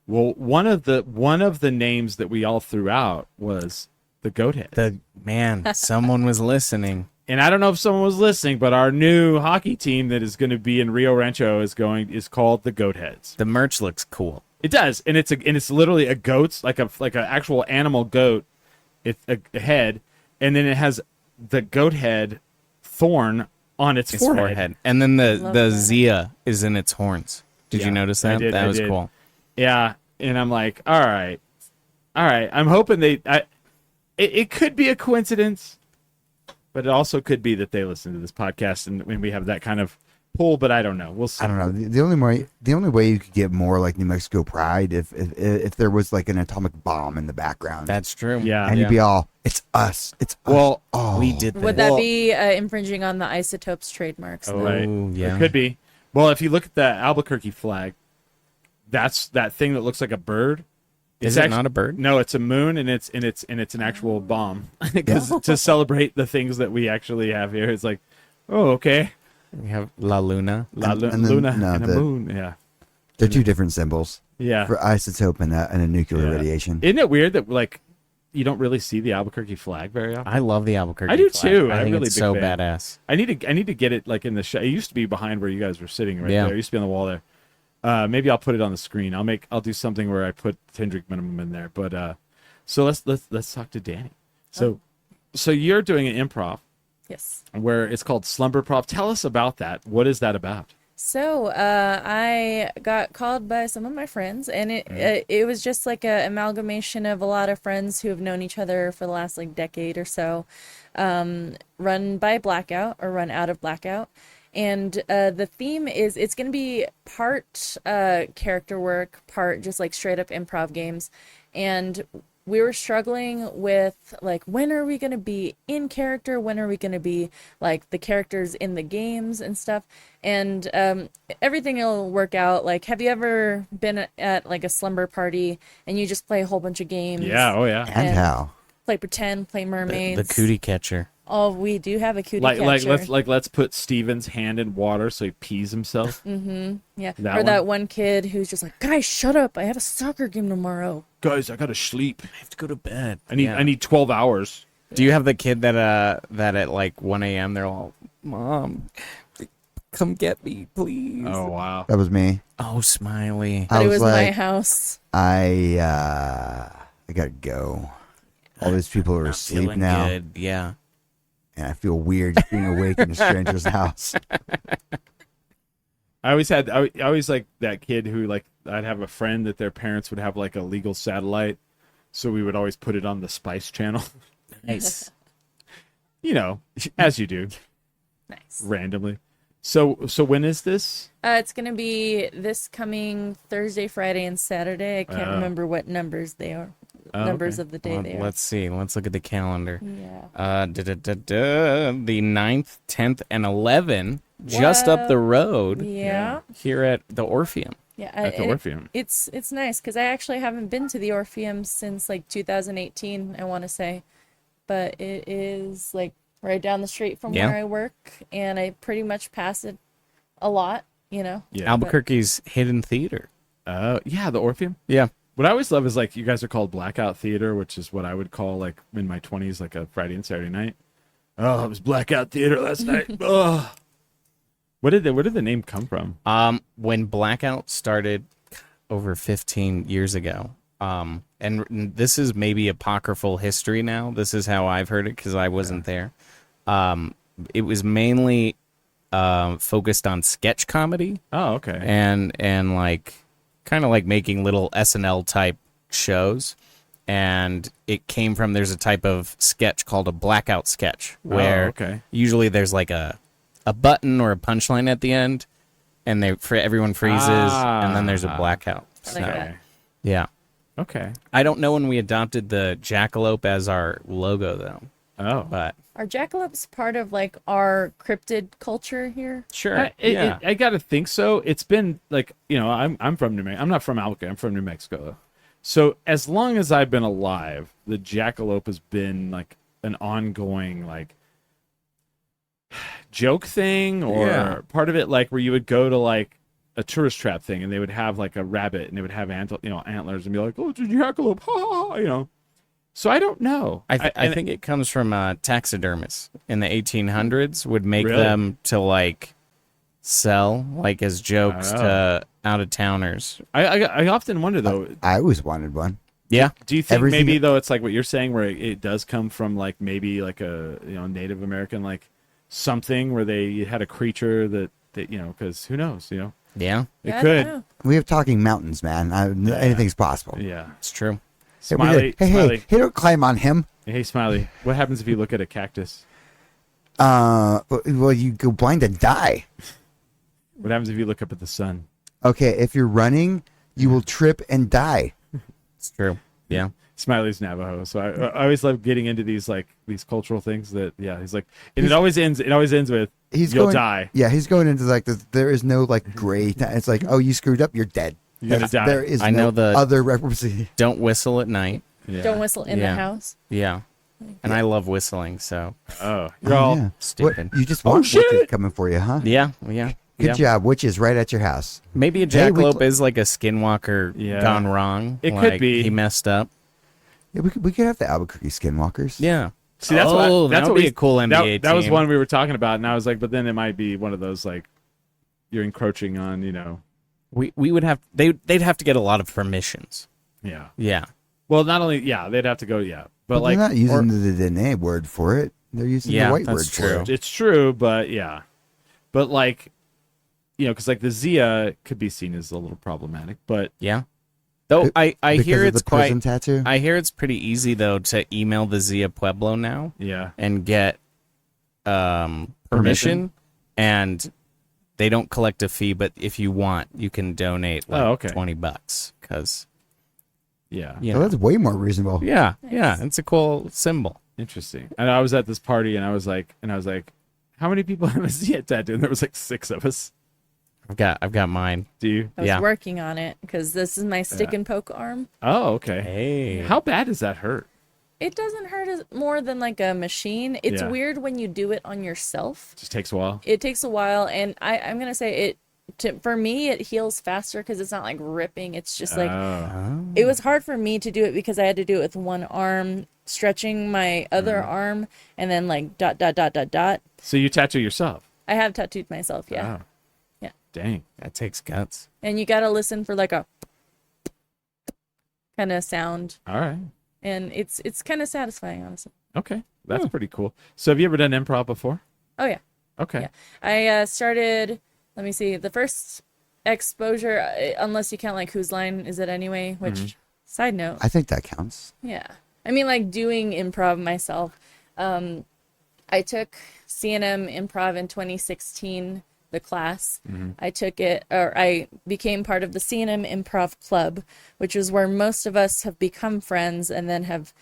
Well, one of the names that we all threw out was the goat heads. Someone was listening. And I don't know if someone was listening, but our new hockey team that is going to be in Rio Rancho is called the Goat Heads. The merch looks cool. It does, and it's literally a goat's like an actual animal goat. It's a head, and then it has the goat head thorn on its forehead. And then the Zia is in its horns. Did you notice that? That was cool. Yeah, and I'm like, all right. I'm hoping it could be a coincidence. But it also could be that they listen to this podcast and we have that kind of pull, but I don't know. We'll see. I don't know. The only way you could get more like New Mexico pride if there was like an atomic bomb in the background. That's true. Yeah. And you'd be all, it's us. It's well, us. We did that. Would that be infringing on the isotopes trademarks? Oh, right. Yeah. It could be. Well, if you look at the Albuquerque flag, that's that thing that looks like a bird. Is it not a bird? No, it's a moon, and it's an actual bomb. Because to celebrate the things that we actually have here, it's like, oh, okay. We have La Luna. Luna and a moon. Yeah, they're two different symbols. Yeah, for isotope and a nuclear radiation. Isn't it weird that like you don't really see the Albuquerque flag very often? I love the Albuquerque. I do flag. too. I think really it's so fan. badass. I need to get it like in the show. It used to be behind where you guys were sitting right there. It used to be on the wall there. Maybe I'll put it on the screen. I'll do something where I put 10 drink minimum in there. But so let's talk to Dany. So you're doing an improv. Yes. Where it's called SlumberProv. Tell us about that. What is that about? So I got called by some of my friends, and it was just like a amalgamation of a lot of friends who have known each other for the last like decade or so, run by Blackout or run out of Blackout. And the theme is it's going to be part character work, part just like straight up improv games. And we were struggling with like, when are we going to be in character? When are we going to be like the characters in the games and stuff? And everything will work out. Like, have you ever been at like a slumber party and you just play a whole bunch of games? Yeah. Oh yeah. And how? Play pretend, play mermaids. The cootie catcher. Oh, we do have a cootie catcher. Let's put Steven's hand in water so he pees himself. Mm-hmm. Yeah. That one kid who's just like, guys, shut up! I have a soccer game tomorrow. Guys, I gotta sleep. I have to go to bed. I need 12 hours. Do you have the kid that at like 1 a.m. they're all, Mom, come get me, please? Oh wow. That was me. Oh, Smiley. But it was like, my house. I gotta go. All these people are asleep now. Good. Yeah. And I feel weird just being awake in a stranger's house. I always like that kid who like I'd have a friend that their parents would have like a legal satellite, so we would always put it on the Spice Channel. Nice. You know, as you do. Nice. Randomly. So when is this? It's gonna be this coming Thursday, Friday, and Saturday. I can't remember what numbers they are. Numbers of the day they are. Let's see. Let's look at the calendar. Yeah. The 9th, 10th, and 11th, just up the road. Yeah. Here at the Orpheum. Yeah. At the Orpheum. It's nice because I actually haven't been to the Orpheum since like 2018. I want to say, but it is like right down the street from where I work, and I pretty much pass it a lot. You know. Yeah. Albuquerque's hidden theater. Yeah, the Orpheum. Yeah. What I always love is like you guys are called Blackout Theater, which is what I would call like in my 20s, like a Friday and Saturday night. Oh, it was Blackout Theater last night. Oh. Where did the name come from? When Blackout started over 15 years ago, and this is maybe apocryphal history now. This is how I've heard it because I wasn't there. It was mainly focused on sketch comedy. Oh, okay. And like kind of like making little SNL type shows. And it came from, there's a type of sketch called a blackout sketch where usually there's like a button or a punchline at the end, and everyone freezes, and then there's a blackout. I like that. Yeah. Okay. I don't know when we adopted the jackalope as our logo though. Oh. But Are jackalopes part of like our cryptid culture here? sure. I gotta think so. It's been like, you know, I'm from New Mexico. I'm not from Albuquerque. I'm from New Mexico. So as long as I've been alive, the jackalope has been like an ongoing like joke thing or part of it, like where you would go to like a tourist trap thing and they would have like a rabbit and they would have antlers and be like, oh, it's a jackalope, ha, ha, ha, you know. So I don't know. I think it comes from taxidermists in the 1800s would make Really? them to like sell like as jokes to out of towners. I often wonder though. I always wanted one. Yeah. Do you think Everything- maybe though it's like what you're saying, where it does come from like maybe like a Native American like something where they had a creature that because who knows Yeah. it Yeah, I could don't know. We have talking mountains, man. Anything's possible. yeah. It's true. Smiley, Hey, Smiley. hey, don't climb on him. Hey, Smiley. What happens if you look at a cactus? Well, you go blind and die. What happens if you look up at the sun? Okay, if you're running, you will trip and die. It's true. Yeah. Smiley's Navajo, so I always love getting into these cultural things that he's like, and it always ends with you'll die. Yeah, he's going into like there is no like gray. It's like, oh, you screwed up, you're dead. You're gonna die. There is I no know the- other representation. Don't whistle at night. Yeah. Don't whistle in Yeah. the house. Yeah. And I love whistling, so Oh, you're all Yeah. stupid. You just want shit! witches coming for you, huh? Yeah. Good job, witches right at your house. Maybe a Hey, we jackalope is like a skinwalker Yeah. gone wrong. It could Like, be. He messed up. Yeah, we could have the Albuquerque Skinwalkers. Yeah. See, that's that what would be a cool NBA that was team. one we were talking about, and I was like, but then it might be one of those like you're encroaching on, We would have they'd have to get a lot of permissions. yeah. Yeah. Well, not only they'd have to go but But like they're not using the Dany word for it. They're using Yeah, the white that's word true. for it. it's true, but but like because like the Zia could be seen as a little problematic, but Yeah. Though I Because hear of it's the prison quite tattoo. I hear it's pretty easy though to email the Zia Pueblo now yeah, and get permission, and they don't collect a fee, but if you want, you can donate like Oh, okay. $20 because yeah, you Oh, know. that's way more reasonable. Yeah, it's a cool symbol. interesting. And I was at this party, and I was like, how many people have a Zia tattoo? And there was like 6 of us. I've got mine. Do you? I was Yeah. working on it because this is my stick and poke arm. Oh, okay. Hey. How bad does that hurt? It doesn't hurt as more than like a machine. It's Yeah. weird when you do it on yourself. Just takes a while. It takes a while, and I'm gonna say for me, it heals faster because it's not like ripping. It's just like it was hard for me to do it because I had to do it with one arm, stretching my other arm, and then like dot dot dot dot dot. So you tattoo yourself? I have tattooed myself, yeah. Oh. Yeah. Dang. That takes guts. And you gotta listen for like a kind of sound, All right. and it's kind of satisfying, honestly. Okay. That's pretty cool. So have you ever done improv before? Oh yeah. Okay. Yeah. I started, let me see, the first exposure, unless you count like Whose Line Is It Anyway, which, side note, I think that counts. yeah. I mean, like doing improv myself. I took C&M Improv in 2016, the class. I took it, or I became part of the C&M Improv Club, which is where most of us have become friends and then have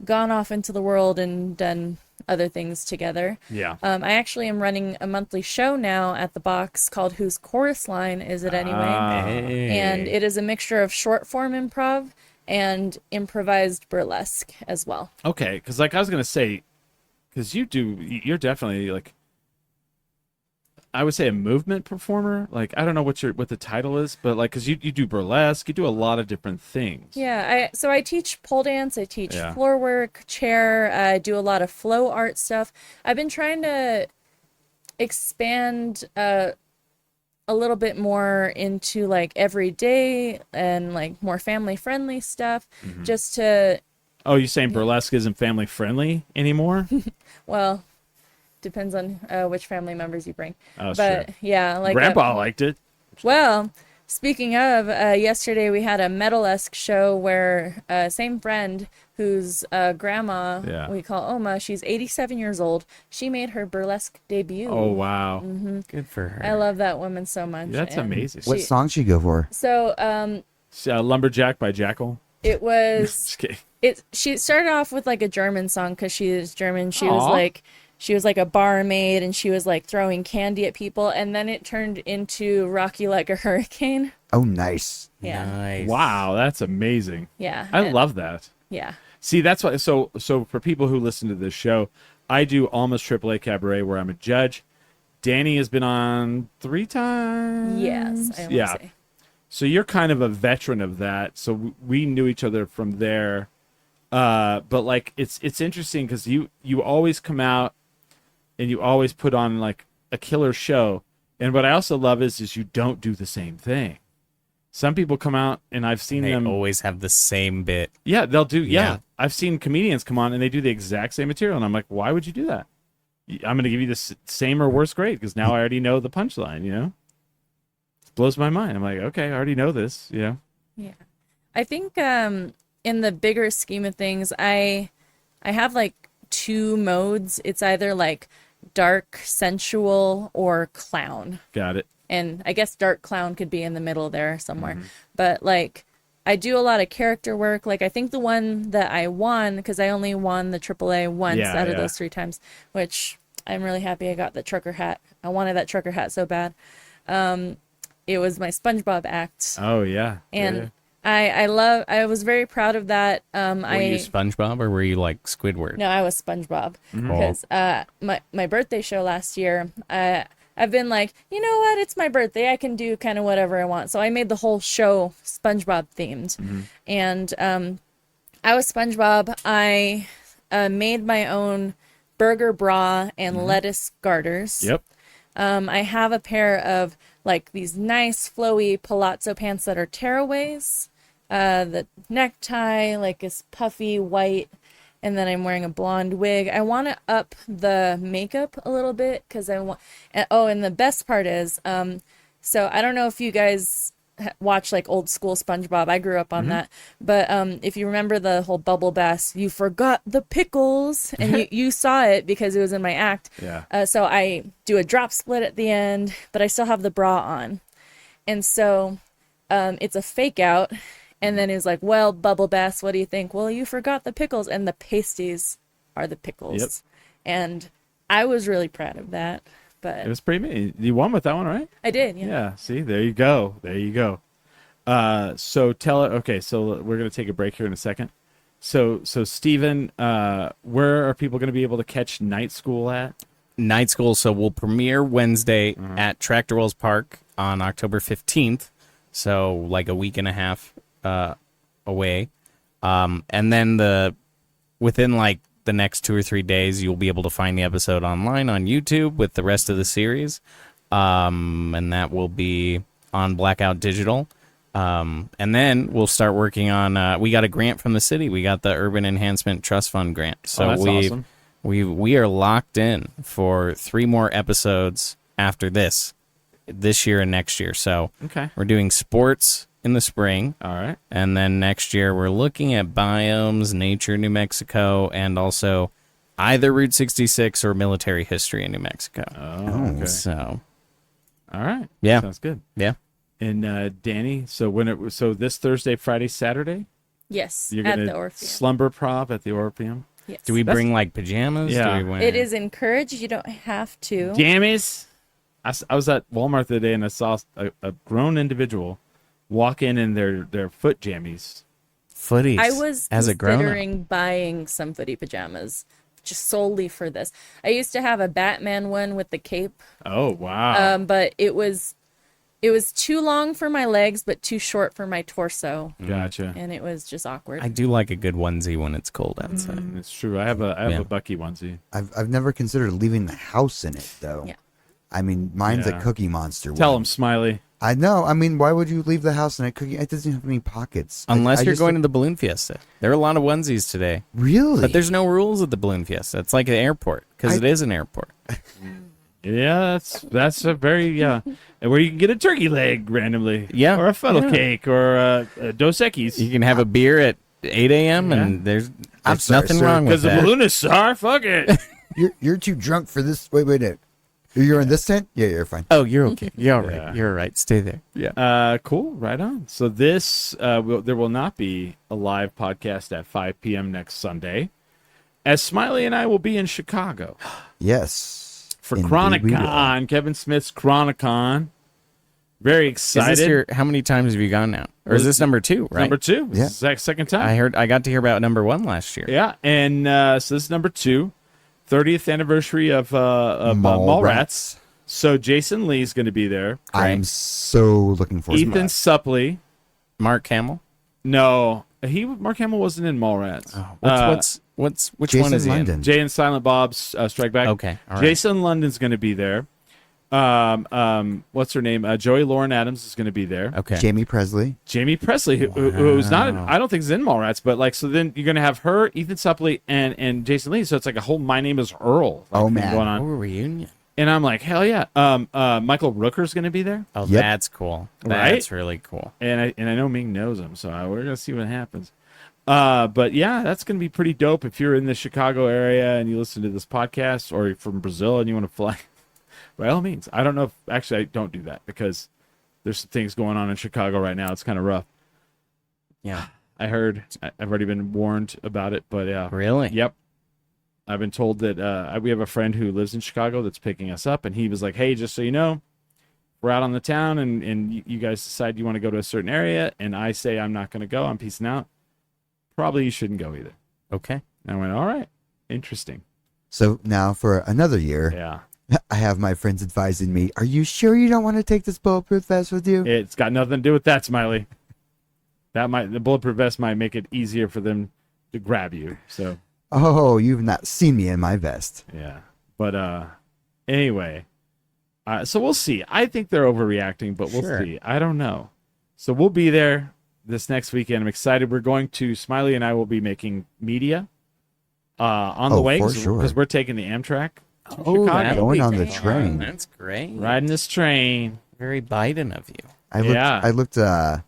gone off into the world and done other things together. Yeah. I actually am running a monthly show now at the Box called Whose Chorus Line Is It Anyway? And it is a mixture of short form improv and improvised burlesque as well. Okay. Because like I was gonna say, because you're definitely like, I would say a movement performer. Like I don't know what the title is, but like because you do burlesque, you do a lot of different things. Yeah, I teach pole dance, I teach Yeah. floor work, chair, I do a lot of flow art stuff. I've been trying to expand a little bit more into like everyday and like more family friendly stuff, just to, Oh, you saying burlesque isn't family friendly anymore? well, depends on which family members you bring. Oh, But sure. yeah, like Grandpa liked it. well, speaking of, yesterday we had a metal-esque show where same friend whose grandma Yeah. we call Oma, she's 87 years old. She made her burlesque debut. Oh wow, Good for her. I love that woman so much. that's and amazing. What song should you go for? So Lumberjack by Jackal. it was Just kidding. she started off with like a German song because she is German. She was Aw. like a barmaid and she was like throwing candy at people, and then it turned into Rock You Like a Hurricane. Oh, nice. Yeah. Nice. Wow, that's amazing. Yeah. I love that. Yeah. See, that's why. So for people who listen to this show, I do Almost AAA Cabaret, where I'm a judge. Dany has been on 3 times. Yes, I want Yeah. to say. So you're kind of a veteran of that. So we knew each other from there, But like it's interesting because you always come out and you always put on like a killer show. And what I also love is you don't do the same thing. Some people come out and I've seen them always have the same bit. Yeah, they'll do. Yeah. I've seen comedians come on and they do the exact same material, and I'm like, why would you do that? I'm going to give you the same or worse grade because now I already know the punchline. It blows my mind. I'm like, okay, I already know this. Yeah. I think in the bigger scheme of things, I have like 2 modes. It's either like dark sensual or clown. Got it. And I guess dark clown could be in the middle there somewhere. But like I do a lot of character work. Like I think the one that I won, because I only won the AAA once out of those 3 times, which I'm really happy I got the trucker hat. I wanted that trucker hat so bad. It was my SpongeBob act. Oh yeah. And I was very proud of that. Were you SpongeBob or were you like Squidward? No, I was SpongeBob because my birthday show last year, I've been like, you know what? It's my birthday. I can do kind of whatever I want. So I made the whole show SpongeBob themed. And I was SpongeBob. I made my own burger bra and lettuce garters. Yep. I have a pair of like these nice flowy palazzo pants that are tearaways. The necktie like is puffy white. And then I'm wearing a blonde wig. I want to up the makeup a little bit because I want. And the best part is, so I don't know if you guys watch like old school SpongeBob. I grew up on that. But if you remember the whole bubble bath, you forgot the pickles, and you saw it because it was in my act. Yeah. So I do a drop split at the end, but I still have the bra on, and so it's a fake out. And then he's like, well, Bubble Bass, what do you think? Well, you forgot the pickles, and the pasties are the pickles. Yep. And I was really proud of that. But it was pretty neat. You won with that one, right? I did, yeah. Yeah, see, there you go. So we're going to take a break here in a second. So Stephen, where are people going to be able to catch Night School at? Night School, so we'll premiere Wednesday at Tractor Wells Park on October 15th. So like a week and a half away, and then within like the next 2 or 3 days, you'll be able to find the episode online on YouTube with the rest of the series, and that will be on Blackout Digital. And then we'll start working on. We got a grant from the city. We got the Urban Enhancement Trust Fund grant. So that's awesome. We are locked in for 3 more episodes after this year and next year. So we're doing sports in the spring. All right. And then next year we're looking at biomes, nature, New Mexico, and also either Route 66 or military history in New Mexico. Oh, okay. So, all right. Yeah. Sounds good. Yeah. And Dany, so this Thursday, Friday, Saturday? Yes, You're at gonna the Orpheum. SlumberProv at the Orpheum? Yes. Do we bring like pajamas? Yeah. Do we wear... It is encouraged. You don't have to. Jammies? I was at Walmart the other day and I saw a grown individual walk in their foot jammies. Footies. I was as a grown-up. considering buying some footy pajamas just solely for this. I used to have a Batman one with the cape. Oh, wow. But it was too long for my legs, but too short for my torso. Gotcha. And it was just awkward. I do like a good onesie when it's cold outside. It's true. I have a Bucky onesie. I've never considered leaving the house in it though. Yeah. I mean, mine's a Cookie Monster. Tell one. him, Smiley. I know. I mean, why would you leave the house in a cookie? It doesn't have any pockets. Unless you're going to the Balloon Fiesta. There are a lot of onesies today. Really? But there's no rules at the Balloon Fiesta. It's like an airport because it is an airport. Yeah, that's a very and where you can get a turkey leg randomly. Yeah. Or a funnel cake or a Dos Equis. You can have a beer at 8 a.m. and there's sorry, nothing sir, wrong with Because the that. balloonists are, fuck it. You're too drunk for this. Wait. You're in this tent? Yeah, you're fine. Oh, you're okay. You're all right. Yeah. You're all right. Stay there. Yeah. Cool. Right on. So this, there will not be a live podcast at 5 p.m. next Sunday, as Smiley and I will be in Chicago Yes. for Indeed we Chronicon, Kevin Smith's Chronicon. Very excited. Is this how many times have you gone now? Or is this number 2, right? Number 2. Yeah. This is second time. I got to hear about number 1 last year. Yeah, and so this is number 2, 30th anniversary of Mallrats. So Jason Lee's going to be there. I'm so looking forward to Ethan that. Suppley. Mark Hamill? No, Mark Hamill wasn't in Mallrats. Which Jason one is he in? London. Jay and Silent Bob's Strike Back. Okay, all right. Jason London's going to be there. What's her name? Joey Lauren Adams is going to be there. Okay. Jamie Presley. Jamie Presley, who's not, I don't think is in Mallrats, but like, so then you're going to have her, Ethan Suplee, and Jason Lee. So it's like a whole My Name is Earl thing Man. going on. Oh, reunion. And I'm like, hell yeah. Michael Rooker's going to be there. Oh, Yep. that's cool. Right? That's really cool. And I know Ming knows him, so we're going to see what happens. But yeah, that's going to be pretty dope if you're in the Chicago area and you listen to this podcast, or you're from Brazil and you want to fly. By all means. I don't know if actually I don't do that because there's some things going on in Chicago right now. It's kind of rough. Yeah. I heard. I've already been warned about it, but yeah. Really? Yep. I've been told that we have a friend who lives in Chicago that's picking us up, and he was like, hey, just so you know, we're out on the town, and you guys decide you want to go to a certain area, and I say I'm not going to go. I'm peacing out. Probably you shouldn't go either. Okay. And I went, all right. Interesting. So now for another year, Yeah. I have my friends advising me, are you sure you don't want to take this bulletproof vest with you? It's got nothing to do with that, Smiley. The bulletproof vest might make it easier for them to grab you. So Oh, you've not seen me in my vest. yeah, but anyway, so we'll see. I think they're overreacting, but we'll Sure. see. I don't know. So we'll be there this next weekend. I'm excited. We're going to Smiley and I will be making media on the way for because sure. we're taking the Amtrak to Oh, Chicago. that'll Going be on the fun. train. That's great. Riding this train. Very Biden of you. I looked, Yeah.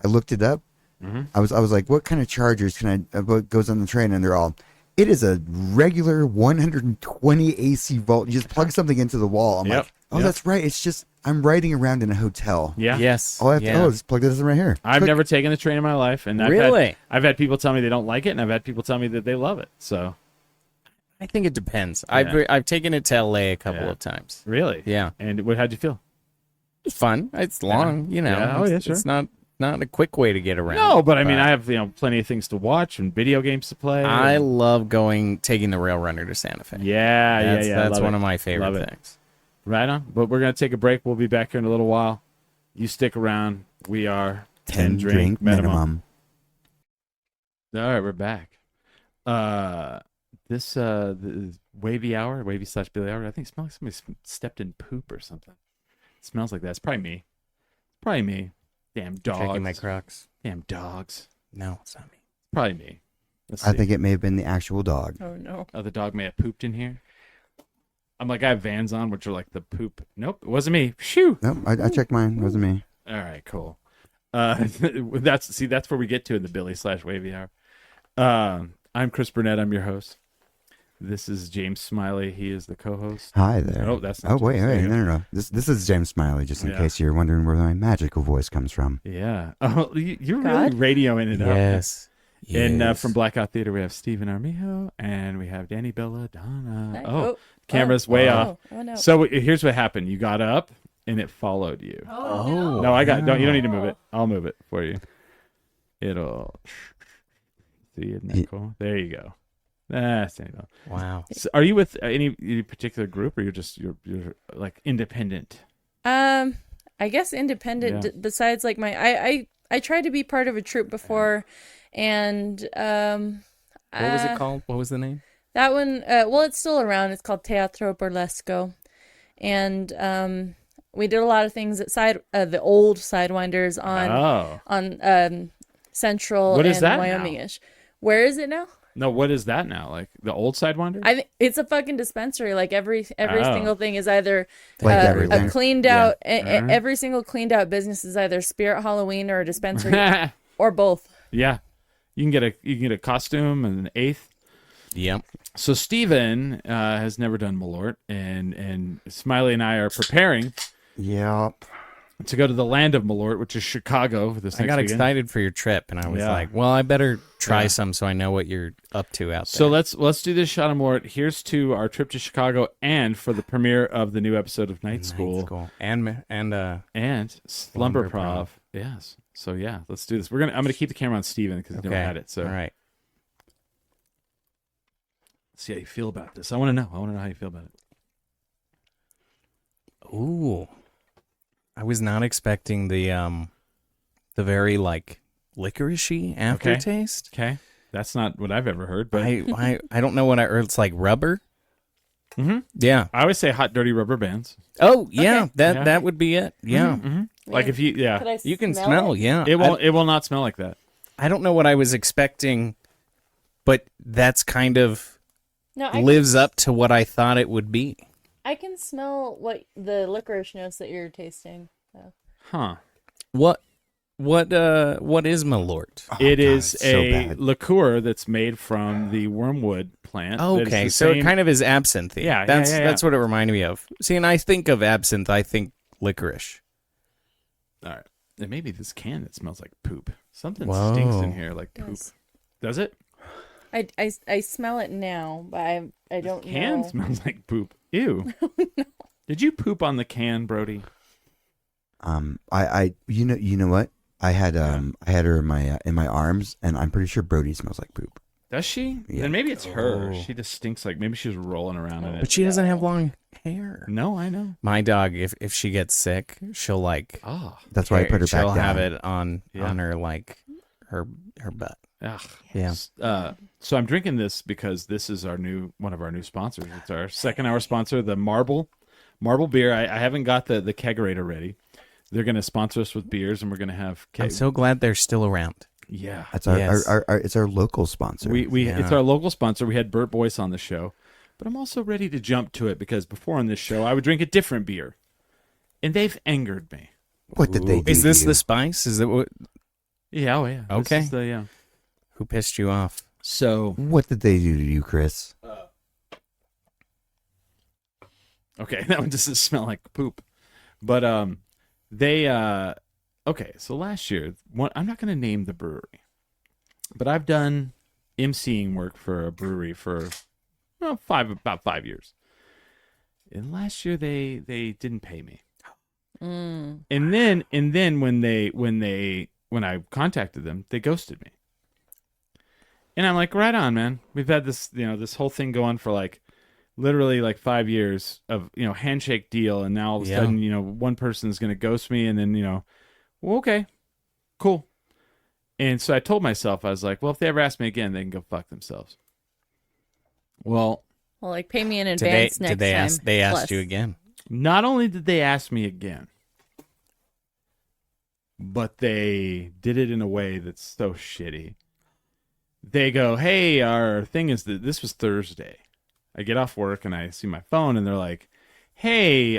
I looked it up. Mhm. I was like, what kind of chargers can what goes on the train? And they're all, it is a regular 120 AC volt. You just plug something into the wall. I'm Yep. like, oh, Yep. that's right. It's just, I'm riding around in a hotel. Yeah. Yes. All I have yeah. to, just plug this in right here. I've Click. never taken the train in my life, and Really? I've had people tell me they don't like it, and I've had people tell me that they love it. So I think it depends. Yeah. I've taken it to LA a couple Yeah. of times. really, Yeah. And how'd you feel? It's fun. It's long, you know. Yeah. Oh, yeah, sure. It's not a quick way to get around. No, but I mean, I have plenty of things to watch and video games to play. I love taking the rail runner to Santa Fe. yeah. That's love one it. of my Love favorite it. things. Right on. But we're gonna take a break. We'll be back here in a little while. You stick around. We are 10 drink minimum. All right, we're back. This the wavy hour, wavy/Billy hour. I think it smells like somebody stepped in poop or something. It smells like that. It's probably me. Damn dogs. Checking my Crocs. Damn dogs. No, it's not me. Probably me. Let's I see. think it may have been the actual dog. Oh no. Oh, the dog may have pooped in here. I'm like, I have Vans on, which are like the poop. Nope, it wasn't me. Shoo. Nope, I checked mine. It wasn't me. All right, cool. That's where we get to in the Billy/Wavy hour. I'm Chris Burnett. I'm your host. This is James Smiley. He is the co-host. Hi there. Oh, that's not Oh, wait, James. wait. There you go. No. This is James Smiley, just in Yeah. case you're wondering where my magical voice comes from. Yeah. Oh, you're God? really radioing it up. Yes. And Yes. from Blackout Theater, we have Stephen Armijo, and we have Dany Belladonna. Nice. Oh, camera's way off. Oh no. So here's what happened. You got up, and it followed you. Oh. No, you don't need to move it. I'll move it for you. It'll see, isn't that cool? There you go. That's Daniel. Wow. So are you with any particular group, or you're like independent? I guess independent. Yeah. Besides, like I tried to be part of a troupe before, and What was it called? What was the name? That one, well, it's still around. It's called Teatro Burlesco, and we did a lot of things at the old Sidewinders on Central What is and that now? Wyoming-ish. Where is it now? No, what is that now? Like the old Sidewinder? I think it's a fucking dispensary. Like every Oh. single thing is either Like everything. a cleaned out. Every single cleaned out business is either Spirit Halloween or a dispensary or both. Yeah, you can get a costume and an eighth. Yep. So Steven has never done Malort, and Smiley and I are preparing Yep. to go to the land of Malort, which is Chicago. This I next got weekend. excited for your trip, and I was Yeah. like, well, I better try Yeah. some so I know what you're up to out there. So let's do this shot of Malort. Here's to our trip to Chicago and for the premiere of the new episode of Night School and SlumberProv. Yes. So yeah, let's do this. I'm gonna keep the camera on Steven because he never had it. So all right. let's see how you feel about this. I want to know how you feel about it. Ooh, I was not expecting the very like licoricey aftertaste. Okay. That's not what I've ever heard, but I don't know what I heard. It's like rubber. Mm-hmm. Yeah. I always say hot, dirty rubber bands. Oh, yeah. Okay. That would be it. Yeah. Mm-hmm. Like if you, Could I You can smell, it? yeah. it will not smell like that. I don't know what I was expecting, but that's kind of No, lives up to what I thought it would be. I can smell what the licorice notes that you're tasting. So. Huh. What is Malort? Oh, It God, is it's so a bad. liqueur that's made from the wormwood plant. Oh, that is okay, the so it same- kind of is absinthe. Yeah, That's what it reminded me of. See, and I think of absinthe, I think licorice. All right. And maybe this can that smells like poop. Something Whoa. stinks in here like poop. Does it? I smell it now, but I don't Can know. smells like poop. Ew. No. Did you poop on the can, Brody? You know what? I had her in my arms, and I'm pretty sure Brody smells like poop. Does she? Yeah. Then maybe it's her. Oh. She just stinks like maybe she was rolling around in it. But she doesn't have long hair. No, I know. My dog, if she gets sick, she'll like. Oh. That's why I put her back She'll down. have it on Yeah. her like her butt. Ugh. Yeah. So I'm drinking this because this is one of our new sponsors. It's our second hour sponsor, the Marble beer. I haven't got the kegerator ready. They're going to sponsor us with beers, and we're going to have. I'm so glad they're still around. Yeah, That's Yes. our it's our local sponsor. It's our local sponsor. We had Burt Boyce on the show, but I'm also ready to jump to it because before on this show I would drink a different beer, and they've angered me. What did they do? Is this to the you? spice? Is it what? Yeah, oh yeah. Okay. This is the. Who pissed you off? So What did they do to you, Chris? okay, that one doesn't smell like poop, but okay. So last year, I'm not going to name the brewery, but I've done emceeing work for a brewery for about 5 years, and last year they didn't pay me, and then when I contacted them, they ghosted me. And I'm like, right on, man. We've had this, this whole thing go on for like literally like 5 years of, handshake deal. And now all of a sudden, one person's going to ghost me. And then, well, okay, cool. And so I told myself, I was like, well, if they ever ask me again, they can go fuck themselves. Well, like pay me in advance next did they time. ask? They asked plus. you again. not only did they ask me again, but they did it in a way that's so shitty. They go, hey, our thing is that this was Thursday. I get off work and I see my phone and they're like, hey,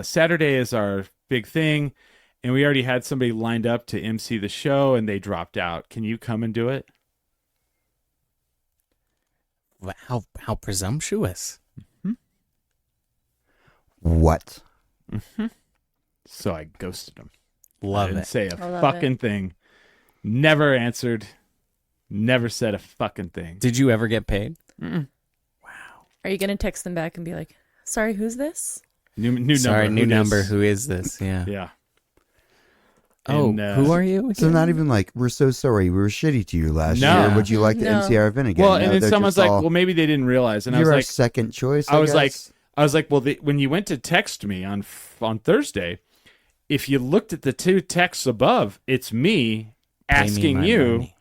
Saturday is our big thing. And we already had somebody lined up to MC the show and they dropped out. Can you come and do it? How presumptuous. Mm-hmm. What? Mm-hmm. So I ghosted them. Love I didn't it. say a fucking thing. Never answered. Never said a fucking thing. Did you ever get paid? Mm-mm. Are you gonna text them back and be like, "Sorry, who's this?" New Sorry, number. new Who number. dis? Who is this? Yeah. Yeah. Oh, And, who are you? So again? not even like, we're so sorry, we were shitty to you last No. year. Would you like to No. MC our event again? Well, No, and then they're someone's just like, all, well, maybe they didn't realize. And I you're was our like, second choice. I was guess. like, well, when you went to text me on Thursday, if you looked at the two texts above, it's me Pay me asking my you money.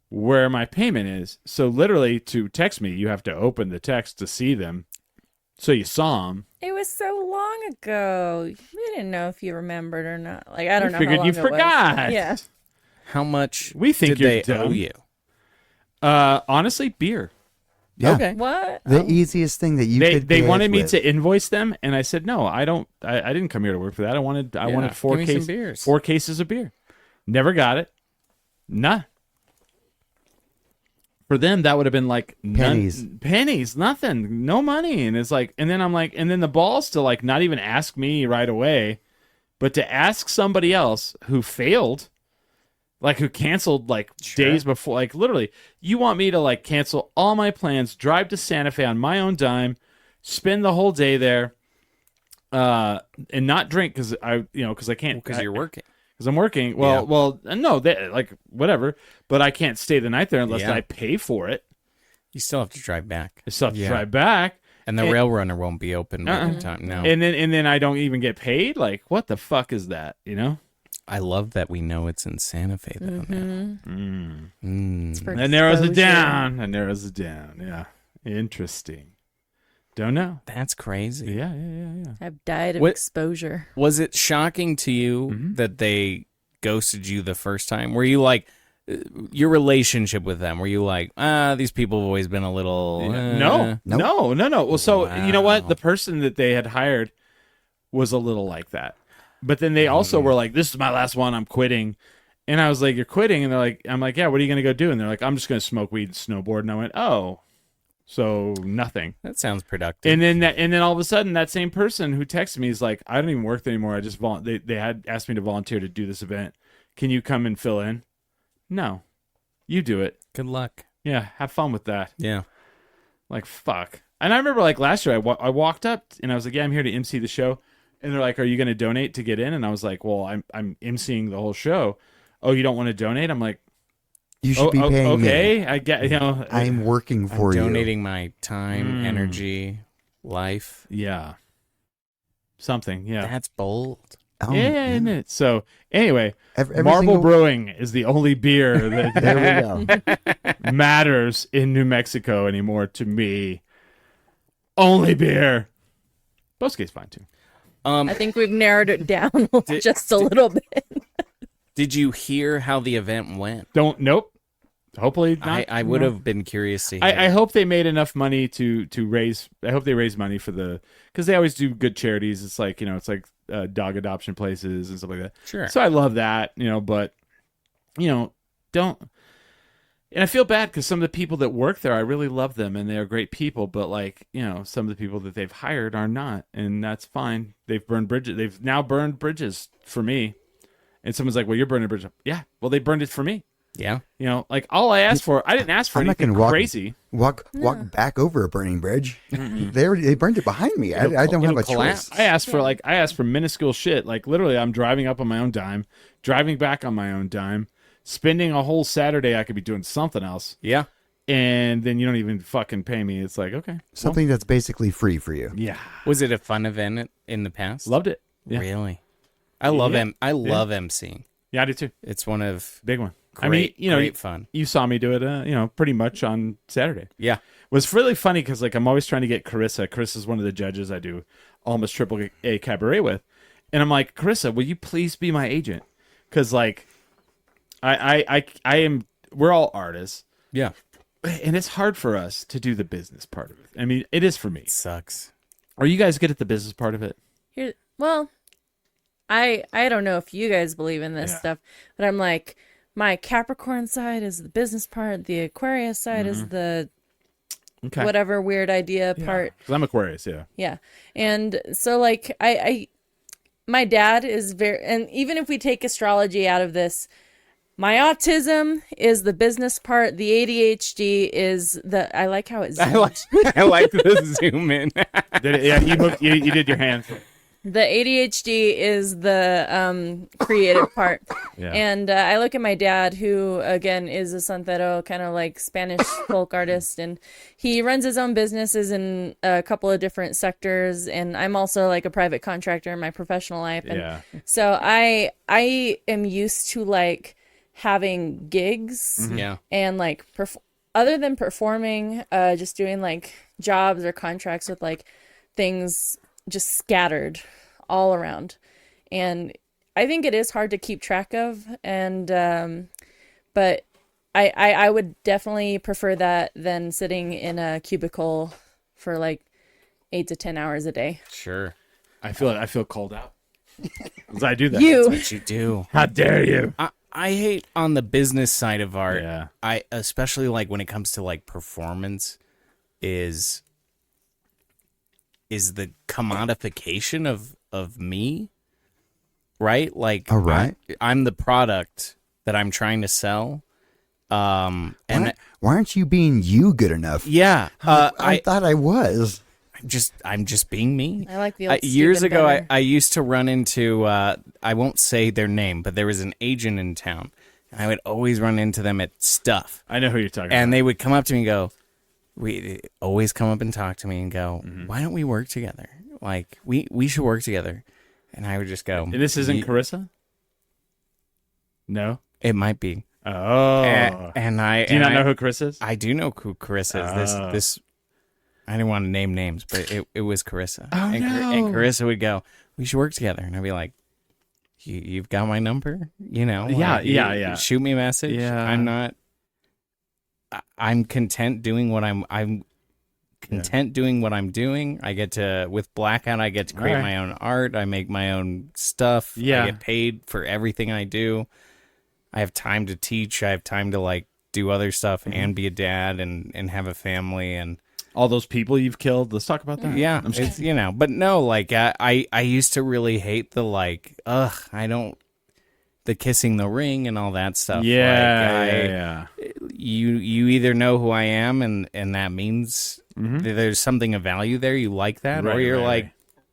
where my payment is. So literally, to text me, you have to open the text to see them. So you saw them. It was so long ago. We didn't know if you remembered or not. Like I don't know. Figured how long you it was. forgot. Yeah. How much We think did you're they dumb. owe you? Honestly, beer. yeah, Okay. What? the easiest thing that you could They get wanted me with. to invoice them, and I said no. I don't. I didn't come here to work for that. I wanted give me some beers. 4 cases of beer. Never got it. Nah. For them, that would have been like pennies, nothing, no money, and it's like, and then I'm like, and then the balls to like not even ask me right away, but to ask somebody else who failed, like who canceled like days before, like literally, you want me to like cancel all my plans, drive to Santa Fe on my own dime, spend the whole day there, and not drink because I can't Because you're working. because I'm working. Well, no, like whatever. But I can't stay the night there unless Yeah. I pay for it. You still have to drive back. I still have to Yeah. drive back, And the rail runner won't be open by the time. No. and then I don't even get paid. Like, what the fuck is that? You know? I love that we know it's in Santa Fe though. That narrows it down. Yeah, interesting. Don't know. That's crazy. Yeah. I've died of exposure. Was it shocking to you that they ghosted you the first time? Were you like, your relationship with them, were you like, these people have always been a little... No. Well, so, you know what? The person that they had hired was a little like that. But then they also were like, this is my last one, I'm quitting. And I was like, you're quitting? And they're like, I'm like, yeah, what are you going to go do? And they're like, I'm just going to smoke weed and snowboard. And I went, oh, so nothing. That sounds productive. And then all of a sudden, that same person who texted me is like, I don't even work there anymore. I just they had asked me to volunteer to do this event. Can you come and fill in? No, you do it. Good luck. Yeah, have fun with that. Yeah. Like, fuck. And I remember, like, last year, I walked up, and I was like, yeah, I'm here to MC the show. And they're like, are you going to donate to get in? And I was like, well, I'm MCing the whole show. Oh, you don't want to donate? I'm like, you should be paying me. Okay, I get, I'm working for you. Donating my time, energy, life. Yeah. Something, yeah. That's bold. Yeah, isn't it? So, anyway, Marble Brewing is the only beer that there we go. matters in New Mexico anymore to me. Only beer. Bosuke's fine, too. I think we've narrowed it down just a little bit. Did you hear how the event went? Nope. Hopefully not. I would have been curious to hear. I hope they made enough money to raise. I hope they raise money for because they always do good charities. It's like, it's like dog adoption places and stuff like that. Sure. So I love that, but, don't. And I feel bad because some of the people that work there, I really love them and they're great people. But like, some of the people that they've hired are not, and that's fine. They've burned bridges. They've now burned bridges for me. And someone's like, well, you're burning a bridge. Yeah. Well, they burned it for me. Yeah. Like all I asked for, I didn't ask for anything crazy. Walk back over a burning bridge. They burned it behind me. I don't have a choice. I asked for minuscule shit. Like literally, I'm driving up on my own dime, driving back on my own dime, spending a whole Saturday. I could be doing something else. Yeah. And then you don't even fucking pay me. It's like, okay. Something that's basically free for you. Yeah. Was it a fun event in the past? Loved it. Yeah. Really? I love emceeing. Yeah, I do too. It's one of big one. Great fun. You saw me do it, pretty much on Saturday. Yeah. It was really funny because, like, I'm always trying to get Carissa. Carissa's one of the judges I do almost triple A cabaret with. And I'm like, Carissa, will you please be my agent? Because, like, I am, we're all artists. Yeah. And it's hard for us to do the business part of it. I mean, it is for me. It sucks. Are you guys good at the business part of it? Well, I don't know if you guys believe in this stuff, but I'm like, my Capricorn side is the business part. The Aquarius side is the whatever weird idea part. Because I'm Aquarius, yeah. Yeah. And so, like, my dad is and even if we take astrology out of this, my autism is the business part. The ADHD is I like how it's I like the zoom in. You did your hands. The ADHD is the creative part. Yeah. And I look at my dad, who, again, is a Santero, kind of like Spanish folk artist. And he runs his own businesses in a couple of different sectors. And I'm also like a private contractor in my professional life. And so I am used to like having gigs. Yeah. And like, other than performing, just doing like jobs or contracts with like things just scattered all around. And I think it is hard to keep track of, and but I would definitely prefer that than sitting in a cubicle for like 8 to 10 hours a day. Sure. I feel called out because I do that. That's what you do. How dare you? I hate on the business side of art. Yeah. I especially like when it comes to like performance is the commodification of me, right? Like, all right. I'm the product that I'm trying to sell. And why aren't you being you good enough? Yeah, I thought I was. I'm just being me. I like the old years ago. better. I used to run into I won't say their name, but there was an agent in town, and I would always run into them at stuff. I know who you're talking about. And they would come up to me and go. We always come up and talk to me and go, why don't we work together? Like, we should work together. And I would just go. And this isn't Carissa? No? It might be. Oh. And I do you not know who Chris is? I do know who Chris is. This I didn't want to name names, but it was Carissa. Oh, and, no. And Carissa would go, "We should work together," and I'd be like, "You've got my number, you know? Yeah. Shoot me a message. Yeah. I'm content doing what I'm content doing what I'm doing. I get to with Blackout. I get to create my own art. I make my own stuff. Yeah. I get paid for everything I do. I have time to teach. I have time to like do other stuff and be a dad and have a family and all those people you've killed. Let's talk about that. Yeah, it's, but no, like I used to really hate the the kissing the ring and all that stuff. Yeah. You either know who I am and that means there's something of value there. You like that, or you're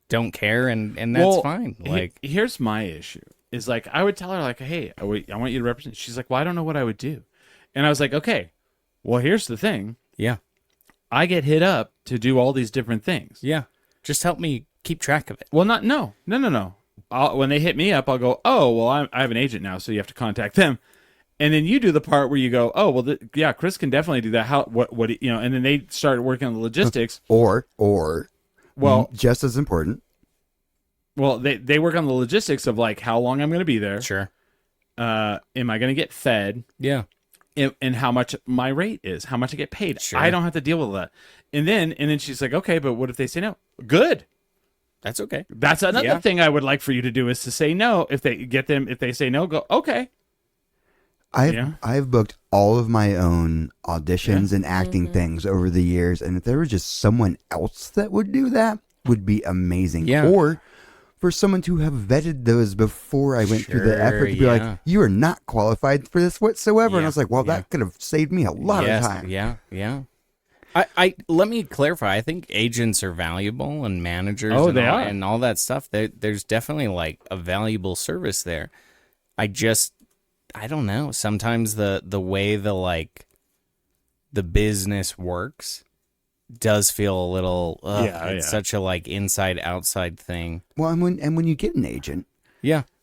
don't care and that's fine. Like here's my issue is like I would tell her like, hey, I want you to represent. She's like, well, I don't know what I would do, and I was like, okay, well, here's the thing. Yeah. I get hit up to do all these different things. Yeah. Just help me keep track of it. Well, no. When they hit me up, I'll go, oh, well, I have an agent now, so you have to contact them. And then you do the part where you go, oh, well, Chris can definitely do that. How, what, and then they start working on the logistics. Or, well, just as important. Well, they work on the logistics of like how long I'm going to be there. Sure. Am I going to get fed? Yeah. And how much my rate is, how much I get paid. Sure. I don't have to deal with that. And then she's like, okay, but what if they say no? Good. That's okay. That's another thing I would like for you to do is to say no. If they say no, go, okay. I've booked all of my own auditions and acting things over the years, and if there was just someone else that would do that, would be amazing. Yeah. Or for someone to have vetted those before I went through the effort to be like, you are not qualified for this whatsoever. And I was like, well, that could have saved me a lot of time. Yeah. I let me clarify. I think agents are valuable and managers and all that stuff. There's definitely like a valuable service there. I don't know. Sometimes the way the business works does feel a little it's such a like inside outside thing. Well, and when you get an agent,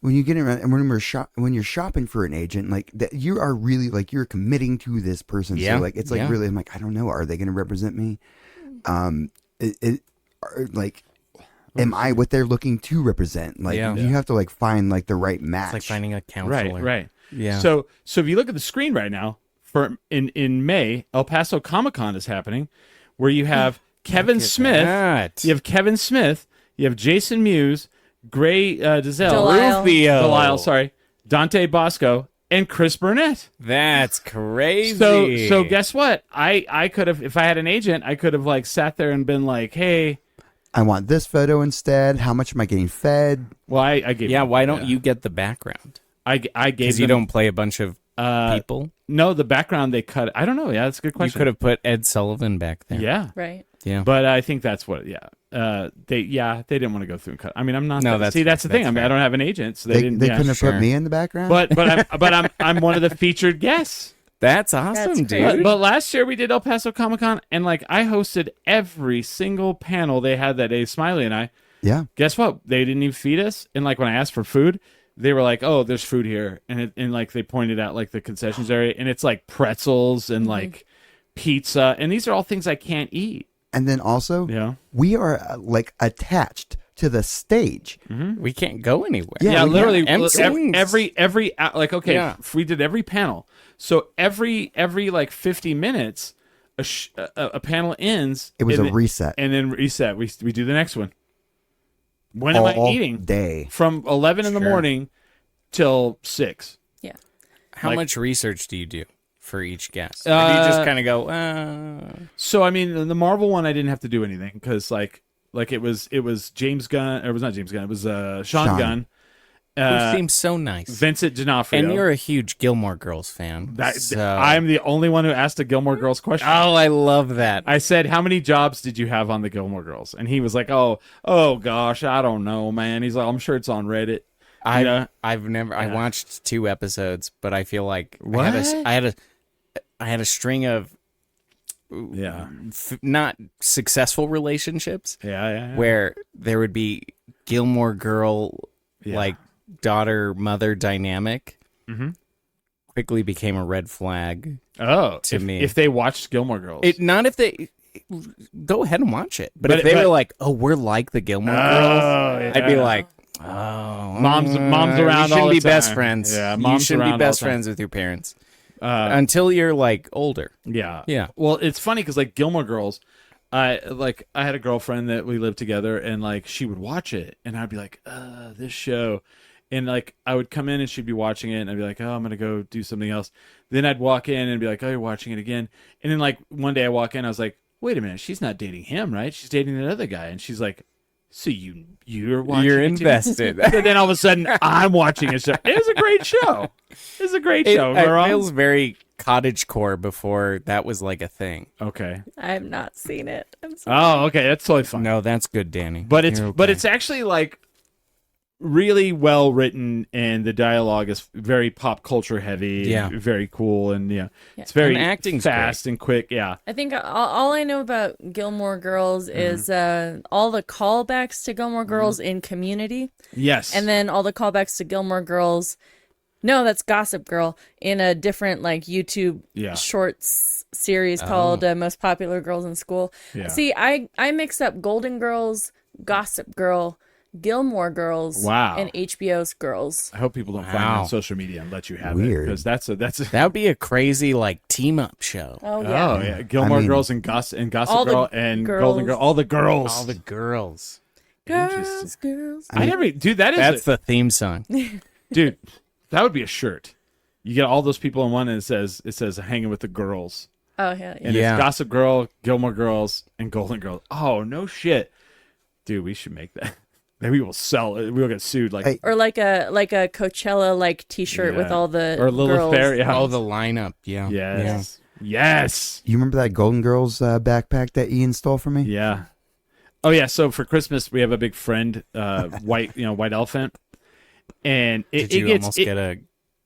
when you get around and when you're shopping for an agent, like that, you are really like you're committing to this person. So like it's like really, I'm like, I don't know, are they going to represent me? Am I what they're looking to represent? Like you have to like find like the right match. It's like finding a counselor. Right. Yeah. So if you look at the screen right now, for in May, El Paso Comic-Con is happening, where you have Kevin Smith. You have Kevin Smith. You have Jason Mewes, Gray Delisle, sorry, Dante Bosco, and Chris Burnett. That's crazy. So guess what? I could have, if I had an agent, I could have like sat there and been like, hey, I want this photo instead. How much am I getting fed? Well, I gave. Yeah, why don't you get the background? I gave. Because you don't play a bunch of people. No, the background they cut. I don't know. Yeah, that's a good question. You could have put Ed Sullivan back there. Yeah. Right. Yeah. But I think that's what. Yeah. They didn't want to go through and cut. I mean, I'm not. No, that's the thing. I mean, I don't have an agent, so they didn't. They couldn't have put me in the background. But I'm one of the featured guests. That's awesome, dude. But last year we did El Paso Comic-Con, and like I hosted every single panel they had that day. Smiley and I. Yeah. Guess what? They didn't even feed us. And like when I asked for food, they were like, "Oh, there's food here," and like they pointed out like the concessions area, and it's like pretzels and like pizza, and these are all things I can't eat. And then also, we are like attached to the stage. Mm-hmm. We can't go anywhere. Yeah, literally every like if we did every panel, so every like 50 minutes, a panel ends. It was a reset, and then reset. We do the next one. When am I eating? Day from 11 in the morning till 6. Yeah. How much research do you do for each guest? Or do you just kind of go? So I mean, the Marvel one, I didn't have to do anything because like it was James Gunn, or it was not James Gunn. It was Sean Gunn. Who seems so nice. Vincent D'Onofrio. And you're a huge Gilmore Girls fan. I'm the only one who asked a Gilmore Girls question. Oh, I love that. I said, how many jobs did you have on the Gilmore Girls? And he was like, oh gosh, I don't know, man. He's like, I'm sure it's on Reddit. I watched 2 episodes, but I feel like what? I had a string of not successful relationships. Where there would be Gilmore Girl like daughter mother dynamic, quickly became a red flag. Oh, to me, if they watched Gilmore Girls, not if they go ahead and watch it, but if they were like, "Oh, we're like the Gilmore Girls," yeah. I'd be like, "Oh, mom's around. You shouldn't all be the time. best friends. Yeah, you mom's shouldn't be around all best the time. friends with your parents until you're like older." Yeah, yeah. Well, it's funny because like Gilmore Girls, I had a girlfriend that we lived together, and like she would watch it, and I'd be like, this show. And like I would come in and she'd be watching it, and I'd be like, oh, I'm gonna go do something else. Then I'd walk in and be like, oh, you're watching it again. And then like one day I walk in, I was like, wait a minute, she's not dating him, right? She's dating that other guy. And she's like, so you're watching? You're it too? invested. And then all of a sudden I'm watching a show. It was a great show. It's a great show. It feels very cottagecore before that was like a thing. Okay. I have not seen it. I'm sorry. Oh, okay, that's totally fine. No, that's good, Danny. But it's You're okay. but it's actually like really well written, and the dialogue is very pop culture heavy. Yeah. And very cool, and it's very And acting's fast and quick. Yeah. I think all I know about Gilmore Girls is all the callbacks to Gilmore Girls in Community, Yes. and then all the callbacks to Gilmore Girls. No, that's Gossip Girl in a different like YouTube shorts series called Most Popular Girls in School. Yeah. See, I mix up Golden Girls, Gossip Girl, Gilmore Girls, Wow. and HBO's Girls. I hope people don't find it Wow. on social media and let you have Weird. it, because that's a that would be a crazy like team up show. Oh yeah. oh yeah, Gilmore I mean- Girls and Gossip All the Girl and girls. Golden Girl, all the girls. All the girls. Girls, girls. I never, dude. That is That's the theme song. dude. That would be a shirt. You get all those people in one, and it says hanging with the girls. Oh yeah. And Yeah. it's Gossip Girl, Gilmore Girls, and Golden Girls. Oh no shit, dude. We should make that. Then we will sell it. We will get sued. Like Hey. Or like a Coachella like T-shirt with Yeah. all the or Lilith girls. Fair. Yeah. Oh, the lineup. Yeah. Yes. Yes. You remember that Golden Girls backpack that Ian stole from me? Yeah. Oh yeah. So for Christmas we have a big friend, white elephant, and Did you almost get a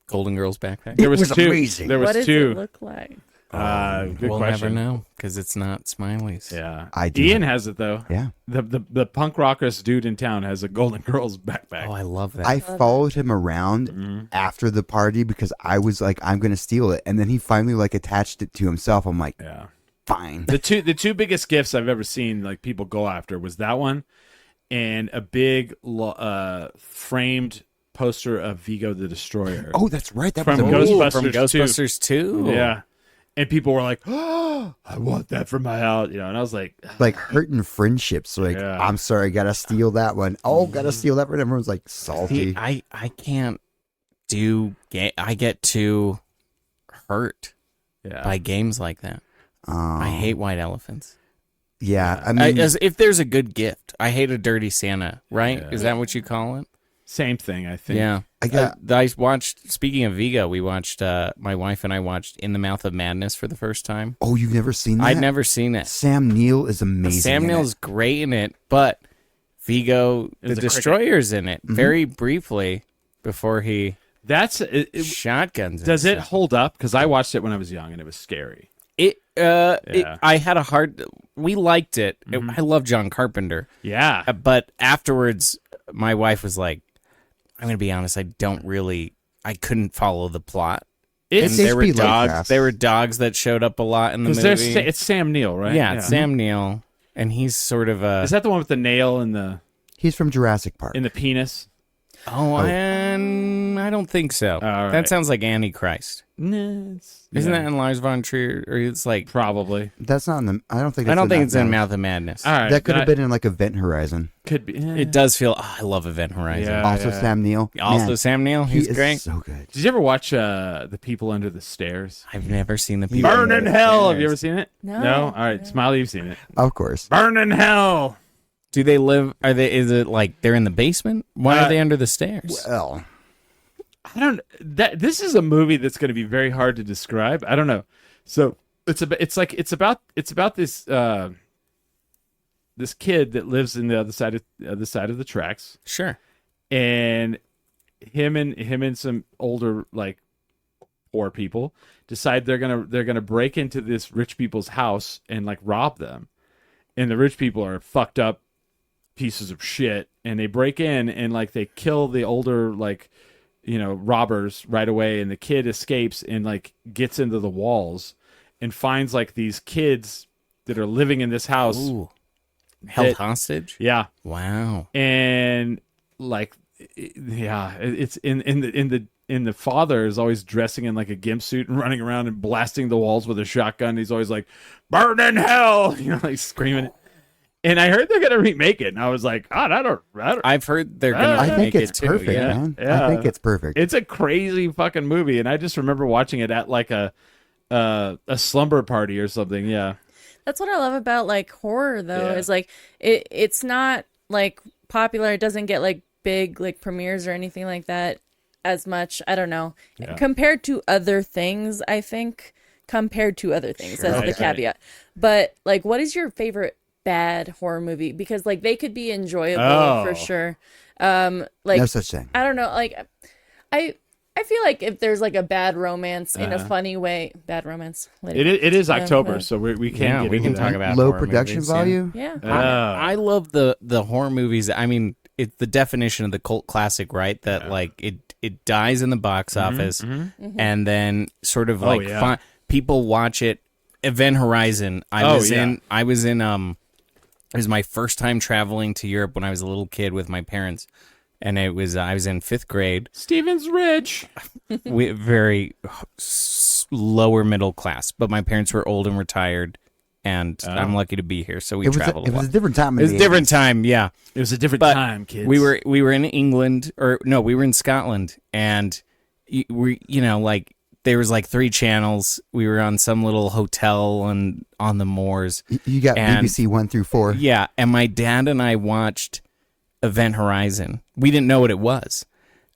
Golden Girls backpack? There was was two. amazing. There was What does two. it look like? Good We'll question. never know because it's not Smiley's. Yeah. I do Ian have- has it though. Yeah. The punk rockers dude in town has a Golden Girls backpack. Oh, I love that. I followed him around after the party because I was like, I'm going to steal it. And then he finally like attached it to himself. I'm like, Yeah. fine. The two biggest gifts I've ever seen like people go after was that one, and a big framed poster of Vigo the Destroyer. Oh, that's right. That From was amazing. Ghostbusters from 2. Ghostbusters 2. Yeah. And people were like, "Oh, I want that for my house," and I was like, Like hurting friendships. Like, Yeah. I'm sorry, I got to steal that one. Oh, got to steal that one. Everyone's like salty. See, I can't do I get too hurt "Yeah, by games like that. I hate white elephants. Yeah. I mean, As if there's a good gift. I hate a dirty Santa, right? Yeah. Is that what you call it? same thing." I think. Yeah. I got- I watched, speaking of Vigo, we watched, my wife and I watched In the Mouth of Madness for the first time. oh, you've never seen that? I'd never seen it. Sam Neill is amazing. Sam in it. Neill's great in it, but Vigo, the Is a cricket. Destroyer's in it very briefly before he That's shotguns. does and it stuff. hold up? Because I watched it when I was young and it was scary. I had a hard. We liked it. I love John Carpenter. Yeah. But afterwards, my wife was like, "I'm gonna be honest. I couldn't follow the plot. It's And there were H.P. dogs. Lovecraft. There were dogs that showed up a lot in the because movie. it's Sam Neill, right? yeah, it's Sam Neill, and he's sort of a. Is that the one with the nail in the He's from Jurassic Park. penis? I don't think so. All right. That sounds like Antichrist. No, Isn't that in Lars von Trier? Or it's like probably? That's not in the. I don't think. I don't think it's in Mouth. Mouth of Madness. All right, That could then have been in like Event Horizon. Could be. It does feel. Oh, I love Event Horizon. Yeah. Also, Sam Neill. Also, Man, Sam Neill. he He's is great. so good. Did you ever watch The People Under the Stairs? I've never seen the people. Burn in Hell. Have you ever seen it? No. All right, Smiley, you've seen it. Of course. Burn in Hell. Do they live? Are they? Is it like they're in the basement? Why are they under the stairs? Well, I don't. This is a movie that's going to be very hard to describe. I don't know. So it's about this this kid that lives in the other side of the tracks, Sure. and him and some older like poor people decide they're gonna break into this rich people's house and like rob them, and the rich people are fucked up pieces of shit, and they break in and like they kill the older like robbers right away, and the kid escapes and like gets into the walls and finds like these kids that are living in this house. Ooh. Held hostage? Yeah. Wow. And like, it's in the father is always dressing in like a gimp suit and running around and blasting the walls with a shotgun. He's always like, "Burn in hell," like screaming. And I heard they're gonna remake it, and I was like, "God, I don't." I've heard they're gonna remake it too. Perfect, yeah. man. Yeah. I think it's perfect. It's a crazy fucking movie, and I just remember watching it at like a slumber party or something. Yeah. That's what I love about like horror though, is like it's not like popular. It doesn't get like big like premieres or anything like that as much. I don't know. Compared to other things, I think. Compared to other things, that's the caveat. But like, what is your favorite bad horror movie? Because like they could be enjoyable for sure. Like no such thing. I don't know. Like I feel like if there's like a bad romance in a funny way, bad romance. It is October, so we can we can talk about low horror production movies, value. Yeah. I love the horror movies. I mean, it's the definition of the cult classic, right? That like it dies in the box office, and then sort of like people watch it. Event Horizon. I was in. It was my first time traveling to Europe when I was a little kid with my parents. And I was in 5th grade. Steven's rich. Very lower middle class, but my parents were old and retired, and I'm lucky to be here. So we traveled. It was a different time. It was a different time, yeah. It was a different time, kids. We were in England, we were in Scotland, and like there was like 3 channels. We were on some little hotel and on the moors. You got BBC 1 through 4. Yeah, and my dad and I watched Event Horizon. We didn't know what it was.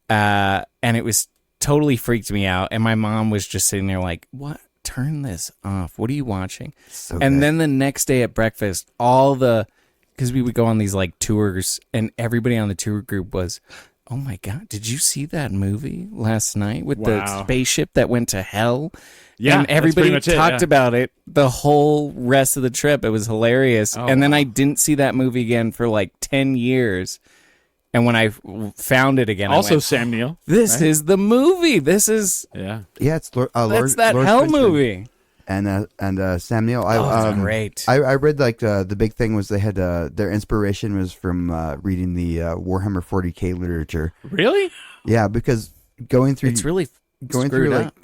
And it was totally freaked me out. And my mom was just sitting there like, "What? Turn this off. What are you watching?" And then the next day at breakfast, because we would go on these like tours, and everybody on the tour group was, "Oh my God, did you see that movie last night with the spaceship that went to hell?" Yeah, and everybody talked about it the whole rest of the trip. It was hilarious. And then I didn't see that movie again for like 10 years. And when I found it again, also I went, Sam Neill. This is the movie. This is it's that's that Lord hell Fishman. Movie. And Sam Neill. Great. I read like the big thing was they had their inspiration was from reading the Warhammer 40K literature. Really? Yeah, because going through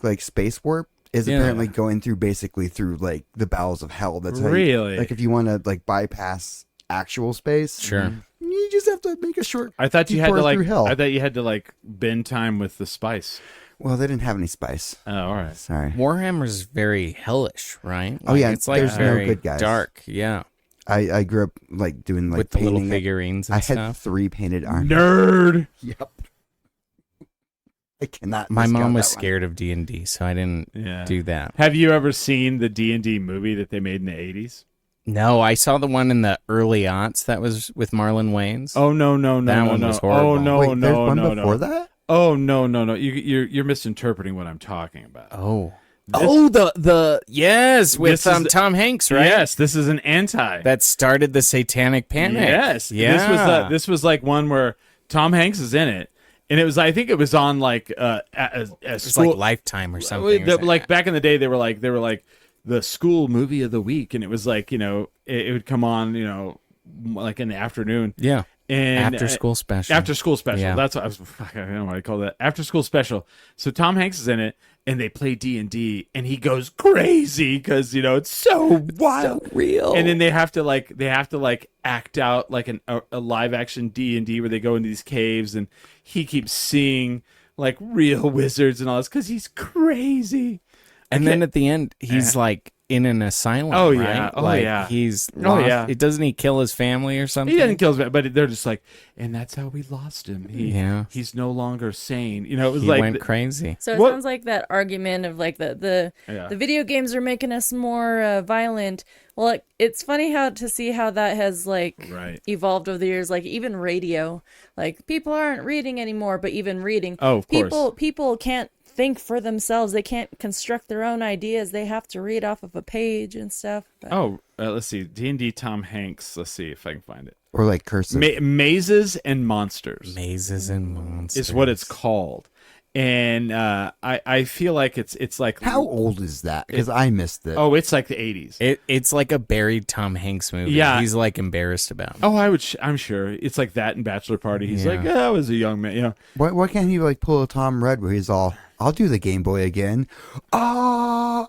like space warp is apparently going through basically through like the bowels of hell. That's how like if you want to like bypass actual space, sure, you just have to make a short. I thought you had to like. Hell. I thought you had to like bend time with the spice. Well, they didn't have any spice. Oh, all right. Sorry. Warhammer's very hellish, right? Oh yeah, it's like there's very no good guys. Dark. Yeah. I grew up like doing like with the little painting. figurines. And I stuff. had 3 painted arms. Nerd. Yep. I cannot. My mom was scared of D&D, so I didn't do that. Have you ever seen the D&D movie that they made in the 80s? No, I saw the one in the early aughts that was with Marlon Wayans. Oh no, that one was horrible. Oh no, Wait, there's no, one no, before no. that? Oh no, no, no. You're misinterpreting what I'm talking about. The yes with This is- Tom Hanks, right? Yes, this is an anti. That started the Satanic Panic. Yes, yeah. This was like one where Tom Hanks is in it, and it was I think it was on like a It's school, like Lifetime or something. like back in the day they were like the school movie of the week, and it was like it would come on like in the afternoon. Yeah. And after school special. After school special. Yeah. That's what I don't know what I call that. After school special. So Tom Hanks is in it, and they play D&D, and he goes crazy because it's so wild, so real. And then they have to act out like a live action D&D where they go into these caves, and he keeps seeing like real wizards and all this because he's crazy. And then at the end, he's like in an asylum. Oh, right? yeah. Oh, like, yeah. He's Oh, lost. yeah. Doesn't he kill his family or something? He doesn't kill his family, but they're just like, and that's how we lost him. He's no longer sane. It was he like went crazy. So it sounds like that argument of like the video games are making us more violent. Well, it's funny to see how that has like evolved over the years. Like even radio, like people aren't reading anymore, but even reading, of course, people can't think for themselves. They can't construct their own ideas. They have to read off of a page and stuff. But... let's see. D&D Tom Hanks. Let's see if I can find it. Or like cursive. Mazes and Monsters. Mazes and Monsters is what it's called. And I feel like it's like, how old is that? Because I missed it. Oh, it's like the 80s. It's like a buried Tom Hanks movie. Yeah, he's like embarrassed about. Oh, I'm sure it's like that in Bachelor Party. He's like, I was a young man. You know, why can't he like pull a Tom Red where he's all, I'll do the Game Boy again. Oh,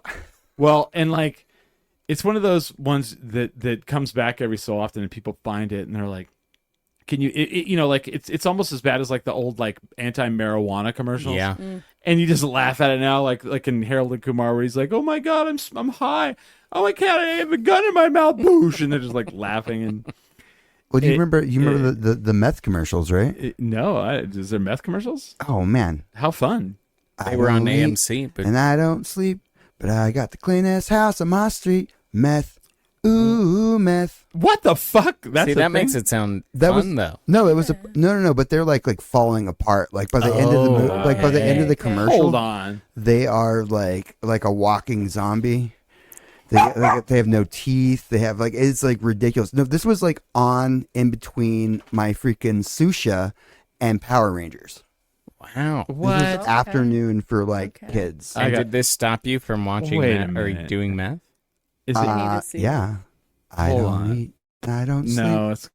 well, and like it's one of those ones that comes back every so often, and people find it and they're like, can you, you know, like it's almost as bad as like the old like anti-marijuana commercials. Yeah. And you just laugh at it now, like in Harold and Kumar, where he's like, "Oh my God, I'm high. Oh my God, I have a gun in my mouth." Boosh, and they're just like laughing. And well, do you remember the meth commercials, right? No, is there meth commercials? Oh man, how fun! They were on AMC, and I don't sleep, but I got the cleanest house on my street. Meth. Ooh, meth. What the fuck? That makes it sound fun, though. No, it was no. But they're like falling apart. Like by the end of the by the end of the commercial. Hold on. They are like a walking zombie. They have no teeth. They have like, it's like ridiculous. No, this was like on in between my freaking Susha and Power Rangers. Wow. What? This was afternoon for like kids. And did this stop you from watching meth or doing meth? Is it? Yeah. I don't eat. I don't sleep. No, it's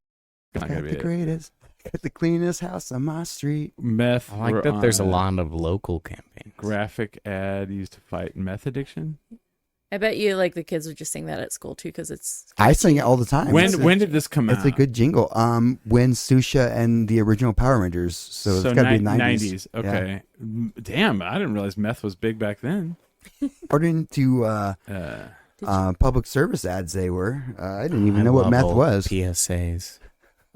not gonna be the greatest. Got the cleanest house on my street. Meth. I like that there's a lot of local campaigns. Graphic ad used to fight meth addiction. I bet you like the kids would just sing that at school too, because it's. I sing it all the time. When did this come out? It's a good jingle. When Susha and the original Power Rangers. So it's got to be 90s. Okay. Yeah. Damn, I didn't realize meth was big back then. According to public service ads, they were. I didn't even know what meth was. PSAs.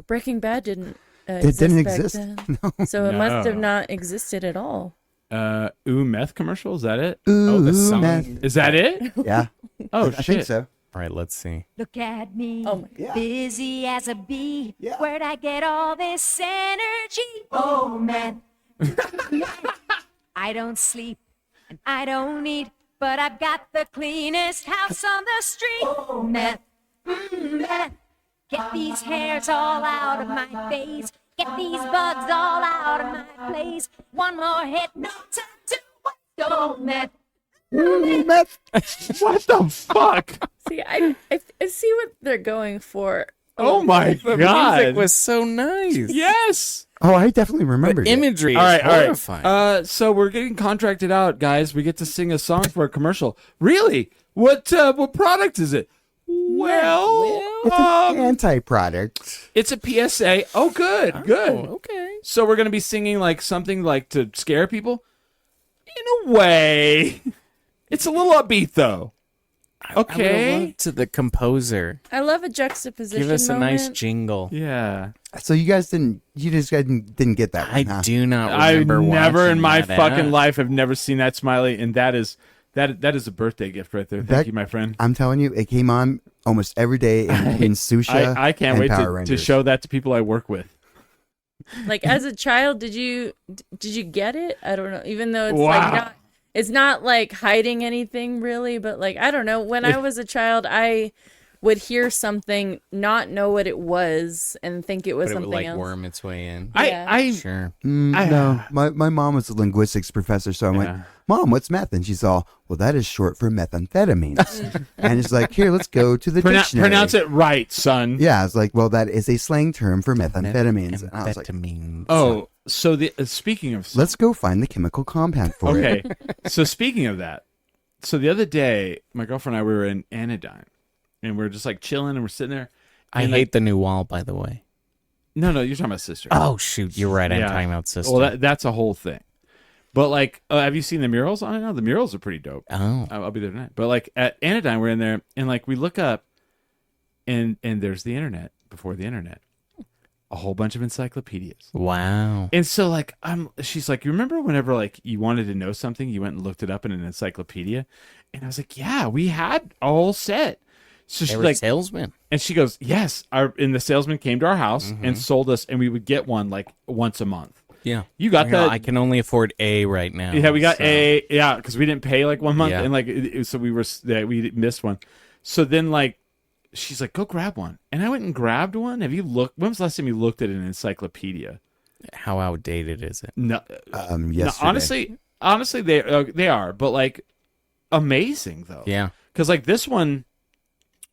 Breaking Bad didn't. It didn't exist. No. So it must have not existed at all. Ooh, meth commercial? Is that it? Ooh, the song. Meth. Is that it? Yeah. Oh, I think so. All right, let's see. Look at me, yeah. busy as a bee. Yeah. Where'd I get all this energy? Oh, man. I don't sleep and I don't eat, but I've got the cleanest house on the street. Oh, meth, meth. Get these hairs all out of my face. Get these bugs all out of my place. One more hit, no time to wait. Oh, meth. Meth. What the fuck? See, I see what they're going for. Oh my The God. music was so nice. Yes. Oh, I definitely remembered The it. imagery All is right, all right. horrifying. So we're getting contracted out, guys. We get to sing a song for a commercial. Really? What product is it? Well, It's an anti-product. it's a PSA. Oh, good. Okay. So we're gonna be singing like something like to scare people. In a way, it's a little upbeat though. Okay. I would love to the composer. I love a juxtaposition. Give us a moment. nice jingle. Yeah. So you guys didn't get that one, I huh? do not I remember never in watching my that fucking ad. life have never seen that, Smiley, and that is a birthday gift right there. Thank you, my friend. I'm telling you, it came on almost every day in Susha. I can't and wait Power to Rangers. show that to people I work with. Like as a child, did you get it? I don't know. Even though it's Wow. like it's not like hiding anything really, but like I don't know. When I was a child, I would hear something, not know what it was, and think it was But it something would like else. worm its way in. Sure. No, my mom was a linguistics professor, so I'm like, Mom, what's meth? And she's all, well, that is short for methamphetamines. And it's like, here, let's go to the dictionary. Pronounce it right, son. Yeah, I was like, well, that is a slang term for methamphetamines. And I was like, oh, so speaking of, let's go find the chemical compound for it. okay. So speaking of that, so the other day, my girlfriend and I, we were in Anodyne, and we're just like chilling, and we're sitting there. I hate the new wall, by the way. No, you're talking about Sister. Oh, shoot. You're right. I'm talking about Sister. Well, that's a whole thing. But like, have you seen the murals on it now? The murals are pretty dope. Oh. I'll be there tonight. But like at Anodyne, we're in there, and like we look up, and there's the internet before the internet, a whole bunch of encyclopedias. Wow. And so like she's like, you remember whenever like you wanted to know something, you went and looked it up in an encyclopedia, and I was like, yeah, we had a whole set. So she's like, salesman. and she goes, yes, and the salesman came to our house and sold us, and we would get one like once a month. Yeah. You got that. I can only afford A right now. Yeah, we got A. Yeah, because we didn't pay like 1 month, Yeah. and like so we missed one. So then like she's like, go grab one, and I went and grabbed one. Have you looked? When was the last time you looked at an encyclopedia? How outdated is it? No, yesterday. honestly, they are, but like amazing though. Yeah, because like this one,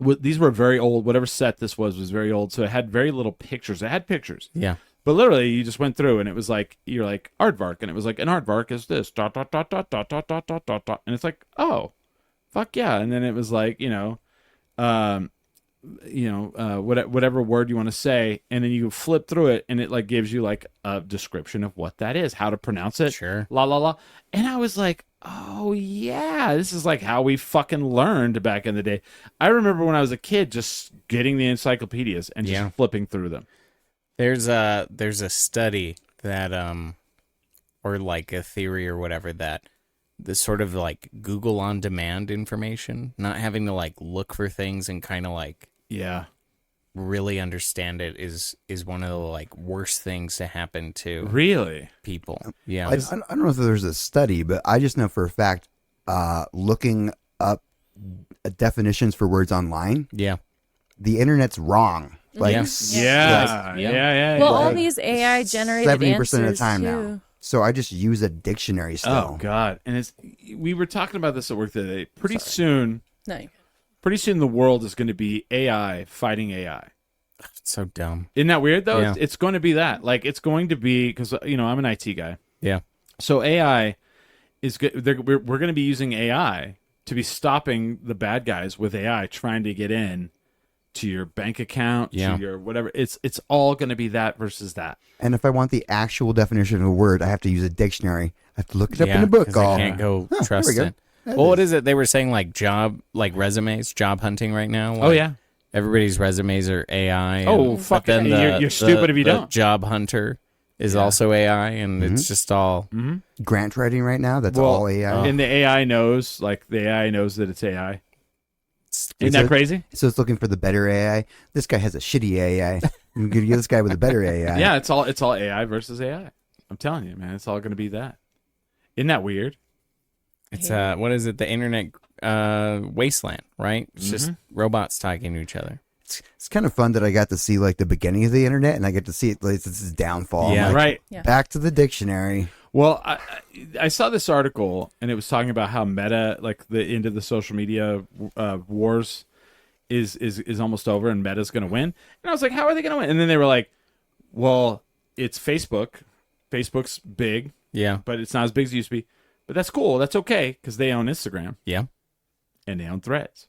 these were very old. Whatever set this was very old, so it had very little pictures. It had pictures. Yeah. But literally, you just went through, and it was like you're like aardvark, and it was like an aardvark is this ... and it's like, oh, fuck yeah, and then it was like whatever word you want to say, and then you flip through it, and it like gives you like a description of what that is, how to pronounce it, sure, la la la, and I was like, oh yeah, this is like how we fucking learned back in the day. I remember when I was a kid, just getting the encyclopedias and just flipping through them. There's a study that or like a theory or whatever that the sort of like Google on demand information, not having to like look for things and kind of like really understand it is one of the like worst things to happen to people. Yeah. I don't know if there's a study, but I just know for a fact looking up definitions for words online. Yeah. The internet's wrong. Like, yeah. Well, all these AI generated 70% of the time now. So I just use a dictionary still. Oh God! And we were talking about this at work the other day. Pretty soon, the world is going to be AI fighting AI. It's so dumb. Isn't that weird though? Yeah. It's going to be that. Like it's going to be because I'm an IT guy. Yeah. So AI is good. We're going to be using AI to be stopping the bad guys with AI trying to get in to your bank account, to your whatever. It's all going to be that versus that. And if I want the actual definition of a word, I have to use a dictionary. I have to look it up in a book. I can't go trust it. Well, what is it? They were saying like resumes, job hunting right now. Like, everybody's resumes are AI. Oh, fuck! Then you're stupid if you don't. Job hunter is also AI, and it's just all grant writing right now. That's all AI. And the AI knows that it's AI. Isn't that crazy? So it's looking for the better AI. This guy has a shitty AI. I'm gonna get this guy with a better AI. Yeah, it's all AI versus AI. I'm telling you, man, it's all going to be that. Isn't that weird? It's what is it? The internet wasteland, right? It's just robots talking to each other. It's kind of fun that I got to see like the beginning of the internet, and I get to see it. Like, it's its downfall. Yeah, like, right. Yeah. Back to the dictionary. Well, I saw this article, and it was talking about how Meta, like the end of the social media wars, is almost over, and Meta's going to win. And I was like, how are they going to win? And then they were like, well, it's Facebook. Facebook's big, but it's not as big as it used to be. But that's cool. That's okay because they own Instagram. Yeah, and they own Threads.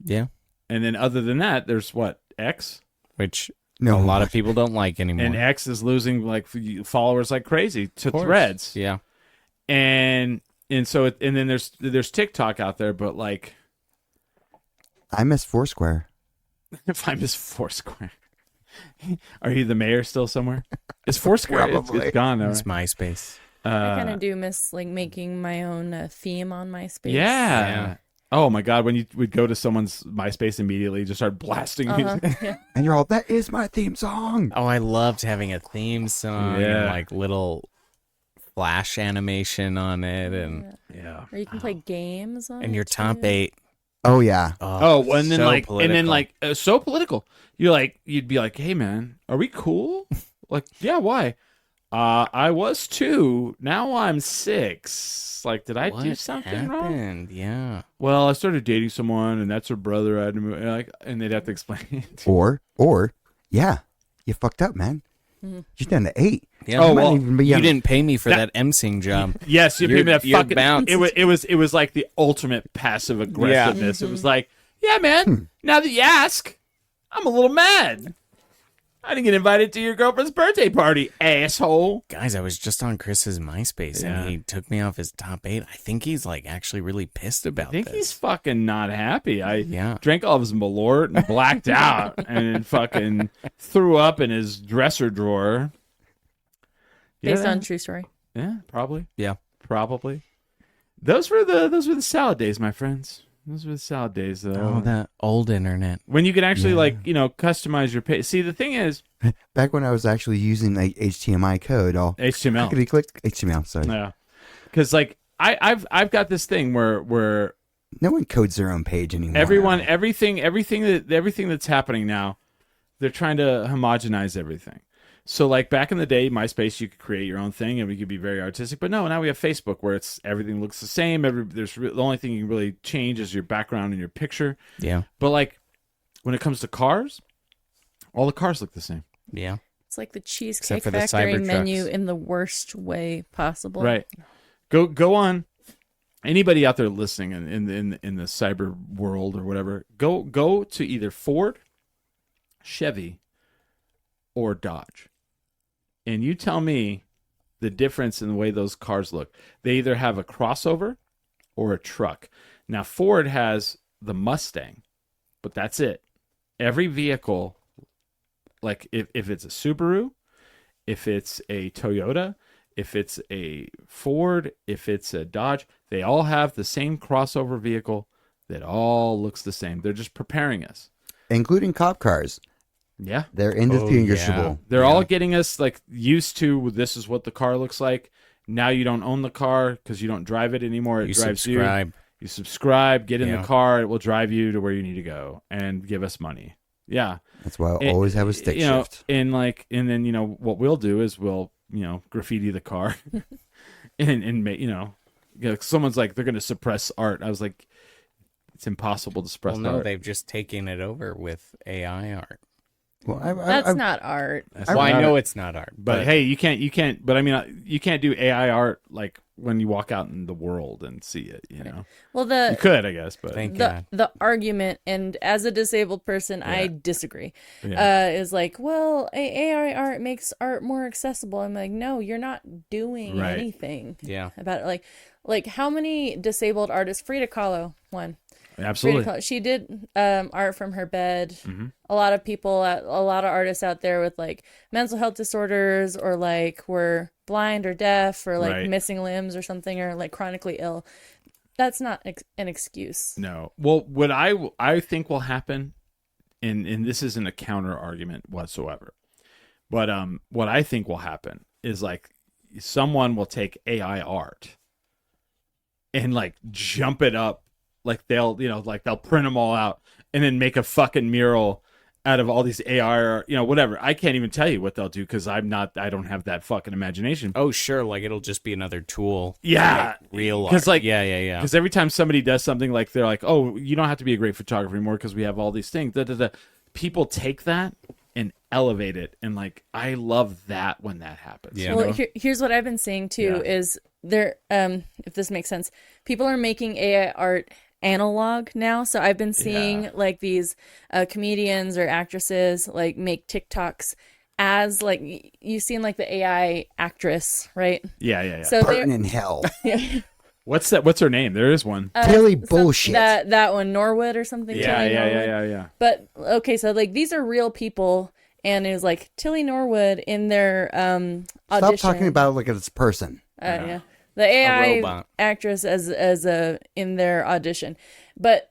Yeah, and then other than that, there's what, X, which. A lot of people don't like anymore. And X is losing like followers like crazy to Threads. Yeah. And so and then there's TikTok out there, but like I miss Foursquare. If I miss Foursquare. Are you the mayor still somewhere? Is Foursquare it's gone though. It's MySpace. I kind of do miss like making my own theme on MySpace. Yeah. Oh my God! When you would go to someone's MySpace immediately, just start blasting music, and you're all, "That is my theme song." Oh, I loved having a theme song, and like little flash animation on it, and or you can play games on. And your top too. 8. Oh yeah. Oh, and then so political. So political. You'd be like, "Hey man, are we cool?" Like, yeah, why? I was 2. Now I'm 6. Like, did I do something wrong? Yeah. Well, I started dating someone, and that's her brother. I had to move, and they'd have to explain it. Or, yeah, you fucked up, man. You're down to 8. Yeah. Oh, well, you didn't pay me for that emceeing job. Yes, you paid me that fucking bounce. It was like the ultimate passive aggressiveness. It was like, yeah, man. Now that you ask, I'm a little mad. I didn't get invited to your girlfriend's birthday party, asshole. Guys, I was just on Chris's MySpace, and he took me off his top 8. I think he's like actually really pissed about this. I think he's fucking not happy. I drank all of his Malort and blacked out and fucking threw up in his dresser drawer. Based on true story. Yeah, probably. Yeah, probably. Those were the salad days, my friends. Those were the salad days, though. Oh, that old internet. When you could actually, customize your page. See, the thing is... Back when I was actually using, like, HTML code. HTML. Click HTML, sorry. Yeah. Because, like, I've got this thing where... No one codes their own page anymore. Everything that's happening now, they're trying to homogenize everything. So like back in the day, MySpace, you could create your own thing and we could be very artistic. But no, now we have Facebook where it's everything looks the same. The only thing you can really change is your background and your picture. Yeah. But like when it comes to cars, all the cars look the same. Yeah. It's like the Cheesecake Factory menu in the worst way possible. Right. Go on. Anybody out there listening in the cyber world or whatever, go to either Ford, Chevy, or Dodge. And you tell me the difference in the way those cars look. They either have a crossover or a truck. Now, Ford has the Mustang, but that's it. Every vehicle, like if it's a Subaru, if it's a Toyota, if it's a Ford, if it's a Dodge, they all have the same crossover vehicle that all looks the same. They're just preparing us. Including cop cars. Yeah. They're indistinguishable. Yeah. They're all getting us like used to this is what the car looks like. Now you don't own the car because you don't drive it anymore. It drives subscribe. you. You subscribe, get in the car, it will drive you to where you need to go and give us money. Yeah. That's why I always have a stick shift. And then what we'll do is we'll, graffiti the car and make, someone's like they're going to suppress art. I was like, it's impossible to suppress art. They've just taken it over with AI art. Well, that's not art. I know it's not art, but hey, you can't. But I mean, you can't do AI art like when you walk out in the world and see it. Well, you could, I guess, but the argument, and as a disabled person, I disagree. Is like, well, AI art makes art more accessible. I'm like, no, you're not doing anything. About it. Like how many disabled artists? Frida Kahlo, one. Absolutely. She did art from her bed. Mm-hmm. A lot of artists out there with like mental health disorders or like were blind or deaf or like missing limbs or something or like chronically ill. That's not an excuse. No. Well, what I think will happen, and this isn't a counter argument whatsoever, but what I think will happen is like someone will take AI art and like jump it up. Like they'll print them all out and then make a fucking mural out of all these AI, whatever. I can't even tell you what they'll do because I don't have that fucking imagination. Oh, sure. Like it'll just be another tool. Yeah. Real art. Yeah. Because every time somebody does something like they're like, oh, you don't have to be a great photographer anymore because we have all these things. People take that and elevate it. And like, I love that when that happens. Yeah. Well, here's what I've been seeing too is there, if this makes sense, people are making AI art analog now. So I've been seeing like these comedians or actresses like make TikToks as like you've seen like the AI actress, right? Yeah. So Burton in hell. Yeah. What's her name? There is one. Tilly bullshit. That one, Norwood or something. Yeah. But okay, so like these are real people, and it was like Tilly Norwood in their audition. Stop talking about it like it's a person. Yeah. The AI actress as in their audition, but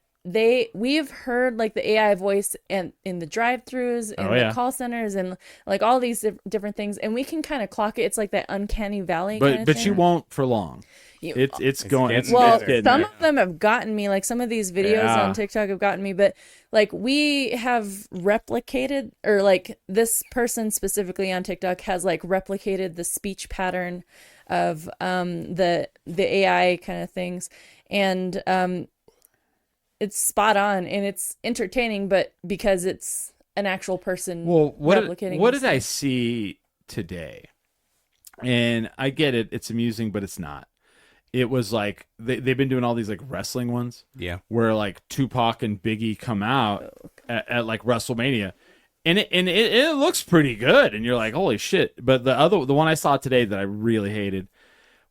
we've heard like the AI voice and in the drive-thrus and the call centers and like all these different things, and we can kind of clock it. It's like that uncanny valley. But you won't for long. It's going. Some of them have gotten me. Like some of these videos on TikTok have gotten me, but like we have replicated, or like this person specifically on TikTok has like replicated the speech pattern of the AI kind of things, and it's spot on and it's entertaining, but because it's an actual person replicating. What did I see today? And I get it, it's amusing, but it's not. It was like they've been doing all these like wrestling ones, where like Tupac and Biggie come out at like WrestleMania. And it looks pretty good, and you're like, holy shit. But the one I saw today that I really hated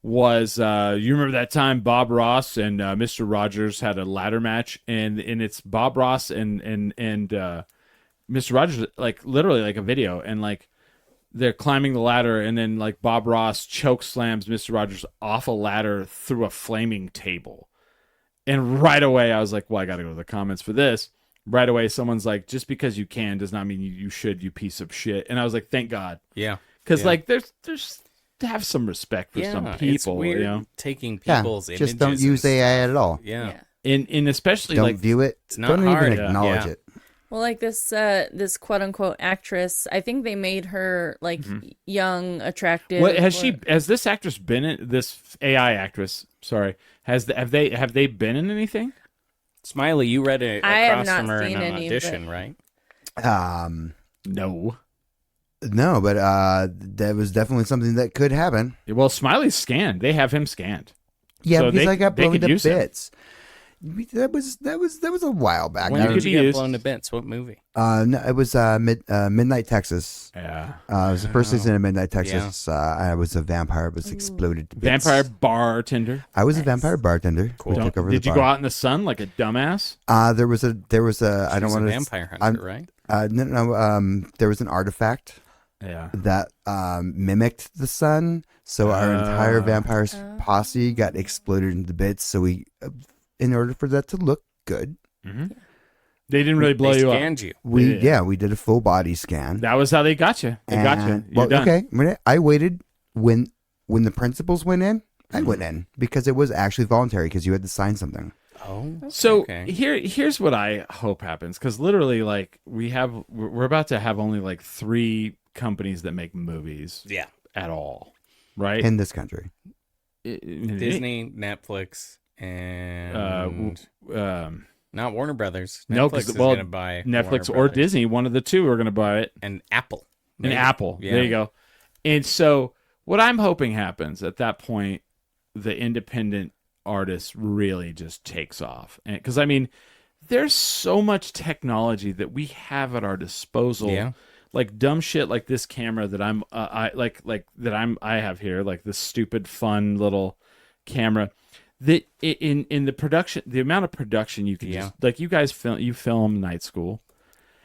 was you remember that time Bob Ross and Mr. Rogers had a ladder match, and it's Bob Ross and Mr. Rogers, like literally like a video, and like they're climbing the ladder, and then like Bob Ross choke slams Mr. Rogers off a ladder through a flaming table. And right away I was like, well, I gotta go to the comments for this. Right away, someone's like, just because you can does not mean you should, you piece of shit. And I was like, thank God. Yeah. Because like there's to have some respect for some people. It's weird taking people's images. Just don't use AI at all. Yeah. And especially don't like view it. It's not don't hard. even acknowledge it. Well, like this quote unquote actress, I think they made her like young, attractive. What has this actress been in, this AI actress? Sorry, have they been in anything? Smiley, you read it across from her in an any, audition, right? No. No, but that was definitely something that could happen. Well, Smiley's scanned. They have him scanned. Yeah, so because I got blown to bits. Him. That was a while back. When did you get blown to bits? What movie? No, it was Midnight Texas. Yeah, it was the first season of Midnight Texas. I was a vampire. Was exploded to bits. Vampire bartender. I was a vampire bartender. Cool. Did you go out in the sun like a dumbass? There was a. I don't want to. Vampire hunter, right? No. There was an artifact. Yeah. That mimicked the sun, so our entire vampire posse got exploded into bits. So we. In order for that to look good, they didn't really blow you up. Scanned you. We did a full body scan. That was how they got you. They got you. You're done. Okay. I waited when the principals went in. I went in because it was actually voluntary because you had to sign something. Oh. So here's what I hope happens, because literally, like, we're about to have only like 3 companies that make movies. Yeah. At all, right? In this country, Disney, Netflix. And not Warner Brothers. Netflix is going to buy Netflix or Disney. One of the two are going to buy it. And Apple. And Apple. Yeah. There you go. And so what I'm hoping happens at that point, the independent artist really just takes off. Because, I mean, there's so much technology that we have at our disposal. Yeah. Like dumb shit like this camera that I have here, like this stupid, fun little camera. That in the production, the amount of production you can just, like, you guys film Night School,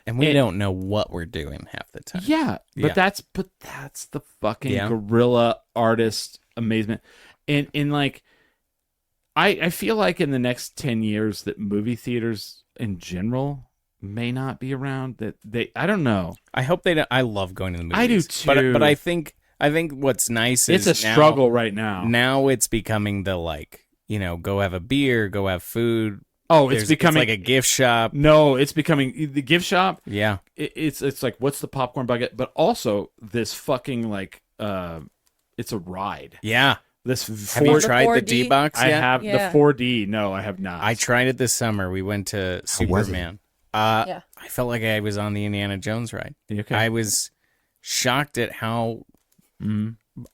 and we don't know what we're doing half the time. Yeah, but that's the fucking guerrilla artist amazement, and like, I feel like in the next 10 years that movie theaters in general may not be around. That I don't know. I hope they don't. I love going to the movies. I do too. But I think what's nice is it's a struggle right now. Now it's becoming the, like, you know, go have a beer, go have food. Oh, it's becoming like a gift shop. No, it's becoming the gift shop. Yeah, it's like, what's the popcorn bucket? But also this fucking, like, it's a ride. Yeah. Have you tried the D-Box yet? I have the 4D. No, I have not. I tried it this summer. We went to Superman. I felt like I was on the Indiana Jones ride. Okay. I was shocked at how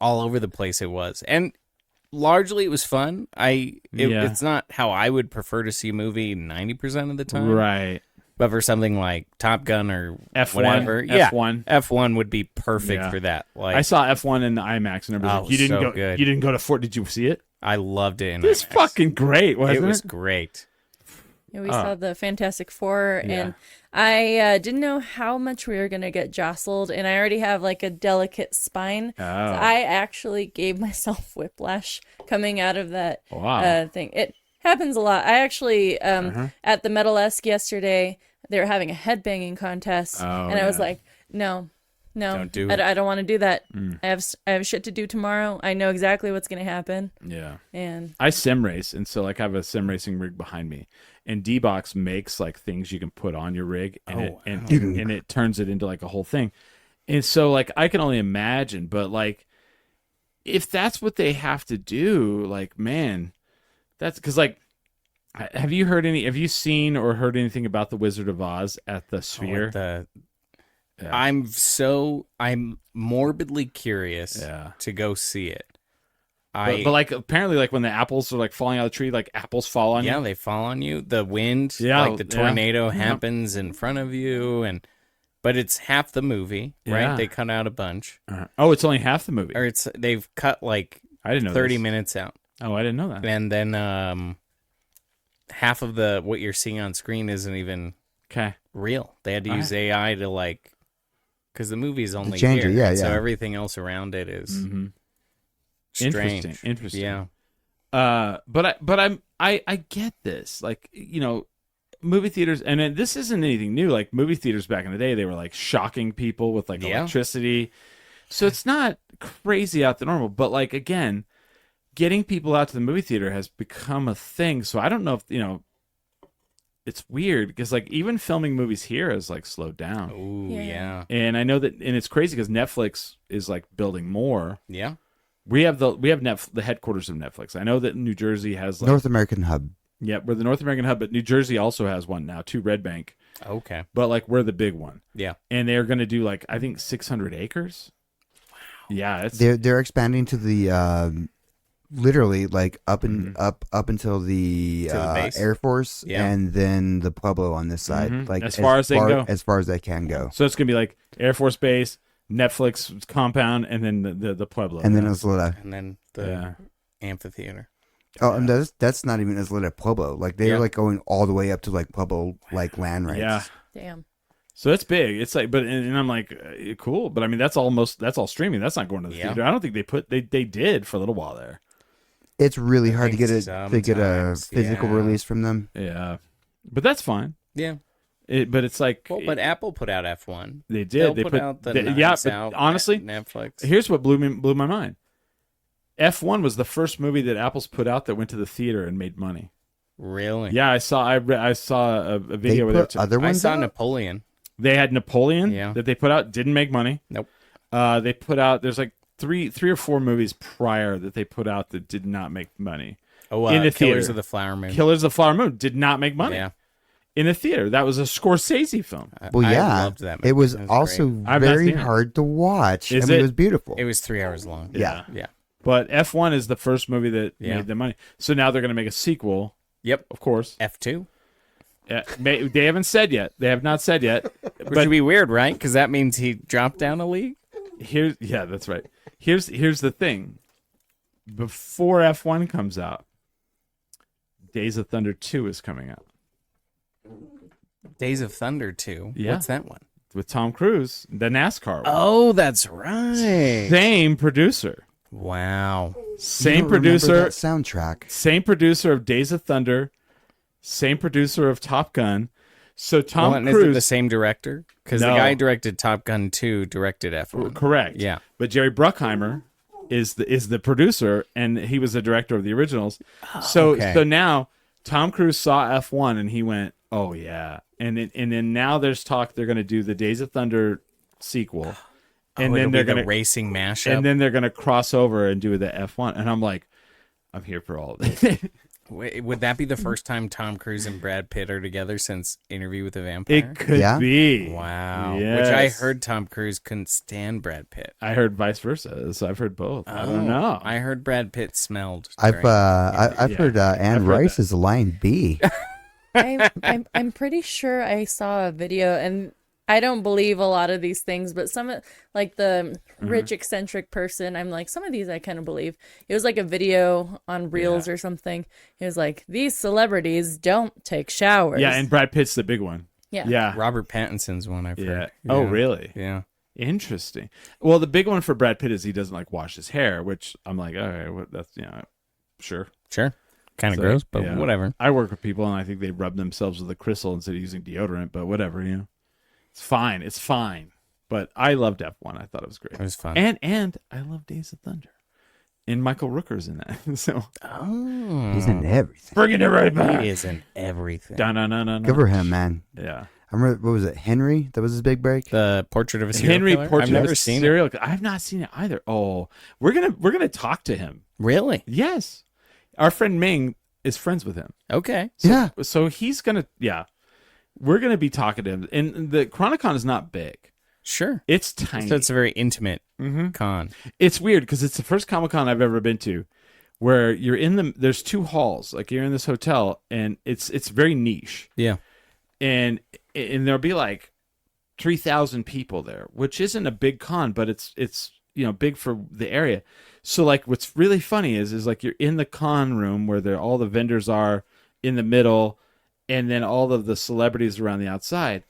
all over the place it was, and largely it was fun. It's not how I would prefer to see a movie 90% of the time, right? But for something like Top Gun or F1, whatever, F1 would be perfect for that. Like, I saw F1 in the IMAX, and everything. You didn't go. Good. You didn't go to Fort. Did you see it? I loved it. It's fucking great, wasn't it? It was great. Yeah, we saw the Fantastic Four, and I didn't know how much we were going to get jostled, and I already have, like, a delicate spine. So I actually gave myself whiplash coming out of that thing. It happens a lot. I actually, at the Metal-esque yesterday, they were having a headbanging contest, and I was like, no, don't do it. I don't want to do that. I have shit to do tomorrow. I know exactly what's going to happen. Yeah. And I sim race, and so, like, I have a sim racing rig behind me. And D-Box makes, like, things you can put on your rig, and it turns it into, like, a whole thing. And so, like, I can only imagine, but, like, if that's what they have to do, like, man, that's because, like, have you seen or heard anything about the Wizard of Oz at the Sphere? I'm morbidly curious to go see it. But like, apparently, like, when the apples are, like, falling out of the tree, like, apples fall on you. Yeah, they fall on you. The wind, like the tornado happens in front of you, but it's half the movie, right? They cut out a bunch. Oh, it's only half the movie. Or they've cut, like, I didn't know 30 minutes out. Oh, I didn't know that. And then half of what you're seeing on screen isn't even real. They had to use AI to, like, because the movie's only here, so everything else around it is strange. Interesting. Yeah. But I get this. Like, you know, movie theaters, and this isn't anything new. Like, movie theaters back in the day, they were, like, shocking people with, like, electricity. So it's not crazy out the normal. But, like, again, getting people out to the movie theater has become a thing. So I don't know if, you know, it's weird because like even filming movies here has like slowed down. Oh yeah. And I know that, and it's crazy because Netflix is like building more. Yeah. We have the headquarters of Netflix. I know that New Jersey has like, North American hub. Yeah, we're the North American hub, but New Jersey also has one now, too, Red Bank. Okay. But like we're the big one. Yeah. And they're going to do like I think 600 acres. Wow. Yeah, it's they're expanding to the literally like up until the Air Force and then the Pueblo on this side. Like as far as they can go. As far as they can go. So it's going to be like Air Force Base, Netflix compound, and then the Pueblo. And then Isleta. And then the amphitheater. Oh, and that's not even Isleta Pueblo. Like they're like going all the way up to like Pueblo like land rights. Yeah. Damn. So it's big. It's like, but and I'm like, cool. But I mean, that's all streaming. That's not going to the theater. I don't think they did for a little while there. It's really hard to get a physical release from them. Yeah, but that's fine. Yeah. But it's like, but Apple put out F1. They did. They put out the but honestly, Netflix. Here's what blew my mind. F1 was the first movie that Apple's put out that went to the theater and made money. Really? Yeah, I saw a video where other ones. I saw Napoleon. They had Napoleon that they put out, didn't make money. Nope. They put out there's like three or four movies prior that they put out that did not make money. Oh, in the Killers theater. of the Flower Moon. Killers of the Flower Moon did not make money. Yeah. In the theater, that was a Scorsese film. Well, I yeah, loved that movie. it was great. also very hard to watch. Is it it? was beautiful. It was 3 hours long. Yeah. But F1 is the first movie that made the money. So now they're going to make a sequel. Yep. Of course. F2. They haven't said yet. They have not said yet. Which would be weird, right? Because that means he dropped down a league. That's right. Here's the thing. Before F1 comes out, Days of Thunder 2 is coming out. Days of Thunder 2? Yeah. What's that one? With Tom Cruise, the NASCAR one. Oh, that's right. Same producer. Wow. Same producer. That soundtrack. Same producer of Days of Thunder. Same producer of Top Gun. So Tom Cruise. Is it the same director? Because the guy who directed Top Gun 2 directed F1. Correct. Yeah. But Jerry Bruckheimer is the producer, and he was the director of the originals. So now Tom Cruise saw F1 and he went, "Oh yeah!" And then now there's talk they're going to do the Days of Thunder sequel, and then they're going to racing mashup, and then they're going to cross over and do the F1. And I'm like, I'm here for all of this. Wait, would that be the first time Tom Cruise and Brad Pitt are together since Interview with a Vampire? It could be. Wow. Yes. Which I heard Tom Cruise couldn't stand Brad Pitt. I heard vice versa. So I've heard both. I don't know. I heard Brad Pitt smelled. I've heard Anne Rice is a Lion B. I'm pretty sure I saw a video, and I don't believe a lot of these things, but some like the rich eccentric person, I'm like, some of these I kind of believe. It was like a video on Reels or something. It was like, these celebrities don't take showers. Yeah, and Brad Pitt's the big one. Yeah. Robert Pattinson's one I've heard. Yeah. Oh, really? Yeah. Interesting. Well, the big one for Brad Pitt is he doesn't like wash his hair, which I'm like, all right, that's sure. Kind of gross, but whatever. I work with people, and I think they rub themselves with a crystal instead of using deodorant, but whatever, It's fine. It's fine. But I loved F1. I thought it was great. It was fun. And I love Days of Thunder. And Michael Rooker's in that. So he's in everything. Bringing it right back. He is in everything. Good for him, man. Yeah. I remember, what was it, Henry? That was his big break? The Portrait of a Serial Killer? Portrait I've never of a seen Serial Killer. I've not seen it either. Oh, we're gonna talk to him. Really? Yes. Our friend Ming is friends with him. Okay. So he's gonna we're gonna be talking to him. And the Chronicon is not big. Sure. It's tiny. So it's a very intimate con. It's weird because it's the first Comic-Con I've ever been to where you're there's two halls. Like you're in this hotel and it's very niche. Yeah. And there'll be like 3,000 people there, which isn't a big con, but it's big for the area. So like what's really funny is like you're in the con room where all the vendors are in the middle and then all of the celebrities around the outside.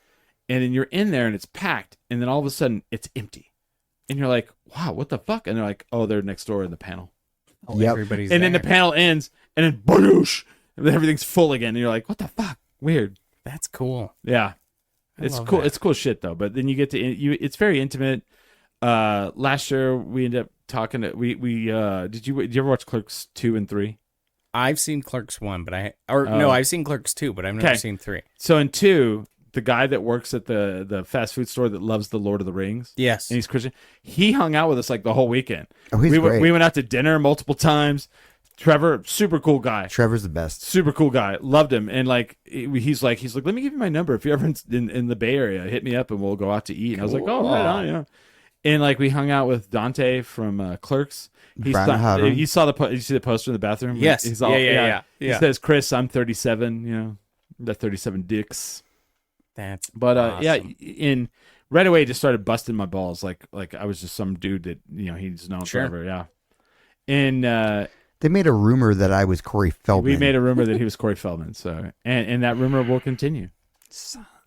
And then you're in there and it's packed. And then all of a sudden it's empty. And you're like, wow, what the fuck? And they're like, oh, they're next door in the panel. Oh, everybody's and then the panel ends and then boosh, and everything's full again. And you're like, what the fuck? Weird. That's cool. Yeah. It's cool. It's cool shit though. But then you get to it's very intimate. Last year we ended up talking to did you ever watch Clerks 2 and 3? I've seen Clerks 1, but I've seen Clerks 2, but I've never seen 3. So in 2, the guy that works at the fast food store that loves the Lord of the Rings, yes, and he's Christian, he hung out with us like the whole weekend. Oh, he's great. We went out to dinner multiple times. Trevor, super cool guy. Trevor's the best. Super cool guy. Loved him. And like he's like, let me give you my number. If you're ever in the Bay Area, hit me up and we'll go out to eat. And I was like, oh, right on, yeah. And like we hung out with Dante from Clerks. You see the poster in the bathroom? Yes. He's all, yeah. He says, Chris, I'm 37, you know, the 37 dicks. That's awesome. Yeah, in right away just started busting my balls like I was just some dude that, you know, he's known forever, yeah. And they made a rumor that I was Corey Feldman. We made a rumor that he was Corey Feldman, so and that rumor will continue.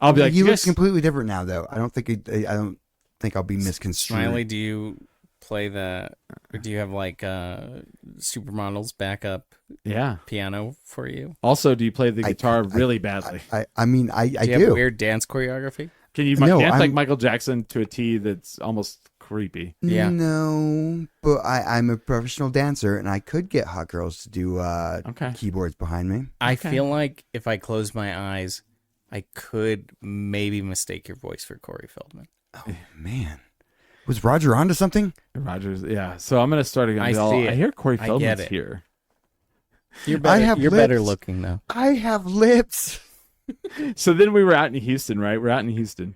I'll be like, you look completely different now, though. I don't think I'll be misconstrued. Smiley, do you play do you have like Supermodel's backup piano for you? Also, do you play the guitar really badly? I mean, I do. You have weird dance choreography? Can you dance like Michael Jackson to a T that's almost creepy? Yeah. No, but I'm a professional dancer, and I could get hot girls to do keyboards behind me. I feel like if I close my eyes, I could maybe mistake your voice for Corey Feldman. Oh, man. Was Roger onto something? Roger's, yeah. So I'm going to start again. I hear Corey Feldman's here. You're better looking, though. I have lips. So then we were out in Houston, right? We're out in Houston.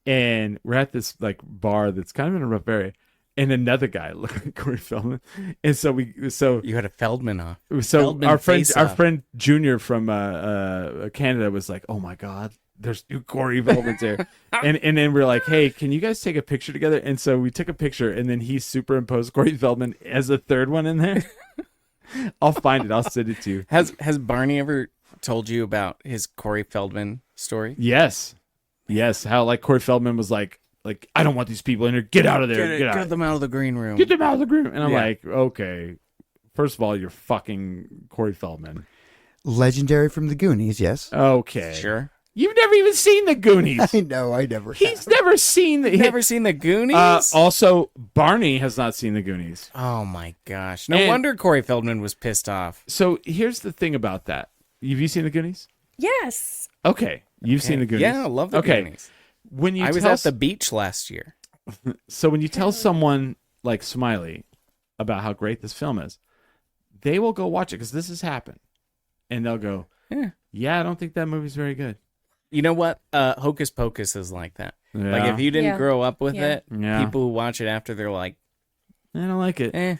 And we're at this like bar that's kind of in a rough area. And another guy looked like Corey Feldman. And so you had a Feldman on. So Feldman our friend Junior from Canada was like, oh my God, there's two Corey Feldmans there. and then we're like, hey, can you guys take a picture together? And so we took a picture, and then he superimposed Corey Feldman as a third one in there. I'll find it. I'll send it to you. Has Barney ever told you about his Corey Feldman story? Yes. How like Corey Feldman was like, I don't want these people in here. Get out of there. Get them out of the green room. Get them out of the green room. And I'm like, okay. First of all, you're fucking Corey Feldman. Legendary from the Goonies, yes. Okay. Sure. You've never even seen the Goonies. I know, I never He's never seen the... Never seen the Goonies? Also, Barney has not seen the Goonies. Oh, my gosh. No wonder Corey Feldman was pissed off. So, here's the thing about that. Have you seen the Goonies? Yes. Okay. You've seen the Goonies. Yeah, I love the Goonies. I was at the beach last year. So, when you tell someone like Smiley about how great this film is, they will go watch it because this has happened. And they'll go, yeah, I don't think that movie's very good. You know what? Hocus Pocus is like that. Yeah. Like if you didn't grow up with it, people who watch it after, they're like, I don't like it. I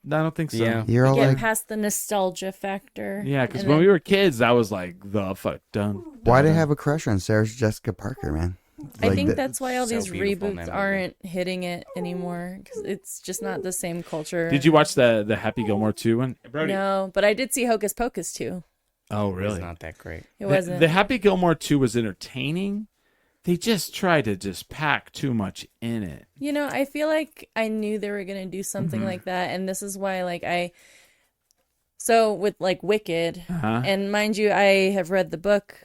don't think so. Yeah. You're all get like, past the nostalgia factor. Yeah, because when we were kids, that was like the fuck done. Why'd I have a crush on Sarah Jessica Parker, man? I think that's why all these reboots aren't hitting it anymore, because it's just not the same culture. Did you watch the Happy Gilmore 2 one? Brody? No, but I did see Hocus Pocus 2. Oh, really? It's not that great. It wasn't. The Happy Gilmore 2 was entertaining. They just tried to just pack too much in it. You know, I feel like I knew they were going to do something like that, and this is why, so with, like, Wicked, and mind you, I have read the book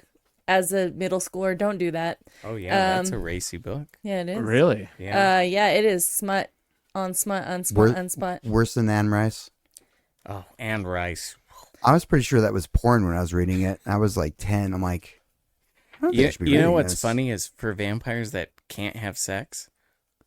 as a middle schooler. Don't do that. Oh, yeah, that's a racy book. Yeah, it is. Really? Yeah. Yeah, it is smut on smut on smut on smut. Worse than Anne Rice? Oh, Anne Rice. I was pretty sure that was porn when I was reading it. I was like 10. I'm like, you know what's funny is for vampires that can't have sex,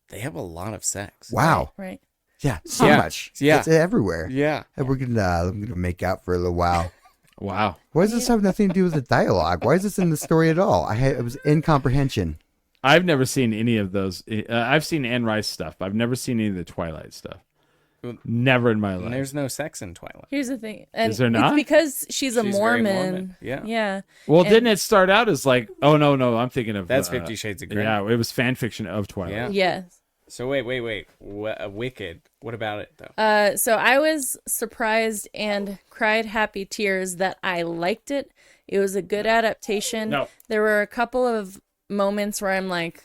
they have a lot of sex. Wow. Right. Yeah, so much. Yeah. It's everywhere. Yeah. And we're gonna make out for a little while. Wow. Why does this have nothing to do with the dialogue? Why is this in the story at all? It was incomprehension. I've never seen any of those. I've seen Anne Rice stuff, but I've never seen any of the Twilight stuff. Never in my life. And there's no sex in Twilight. Here's the thing. And is there not? It's because she's a Mormon. Yeah. Yeah. Well, didn't it start out as like, oh, no, I'm thinking of... That's 50 Shades of Grey. Yeah, it was fan fiction of Twilight. Yeah. Yes. So wait. Wicked. What about it, though? So I was surprised and cried happy tears that I liked it. It was a good adaptation. No. There were a couple of moments where I'm like,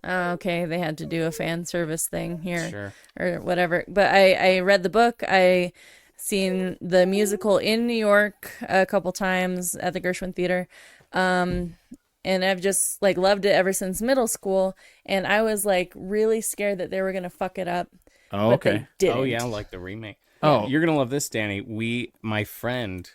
oh, okay, they had to do a fan service thing here or whatever. But I read the book. I seen the musical in New York a couple times at the Gershwin Theater. And I've just like loved it ever since middle school. And I was like really scared that they were going to fuck it up. Oh, okay. They didn't. Oh, yeah, like the remake. Oh, you're gonna love this, Danny. My friend,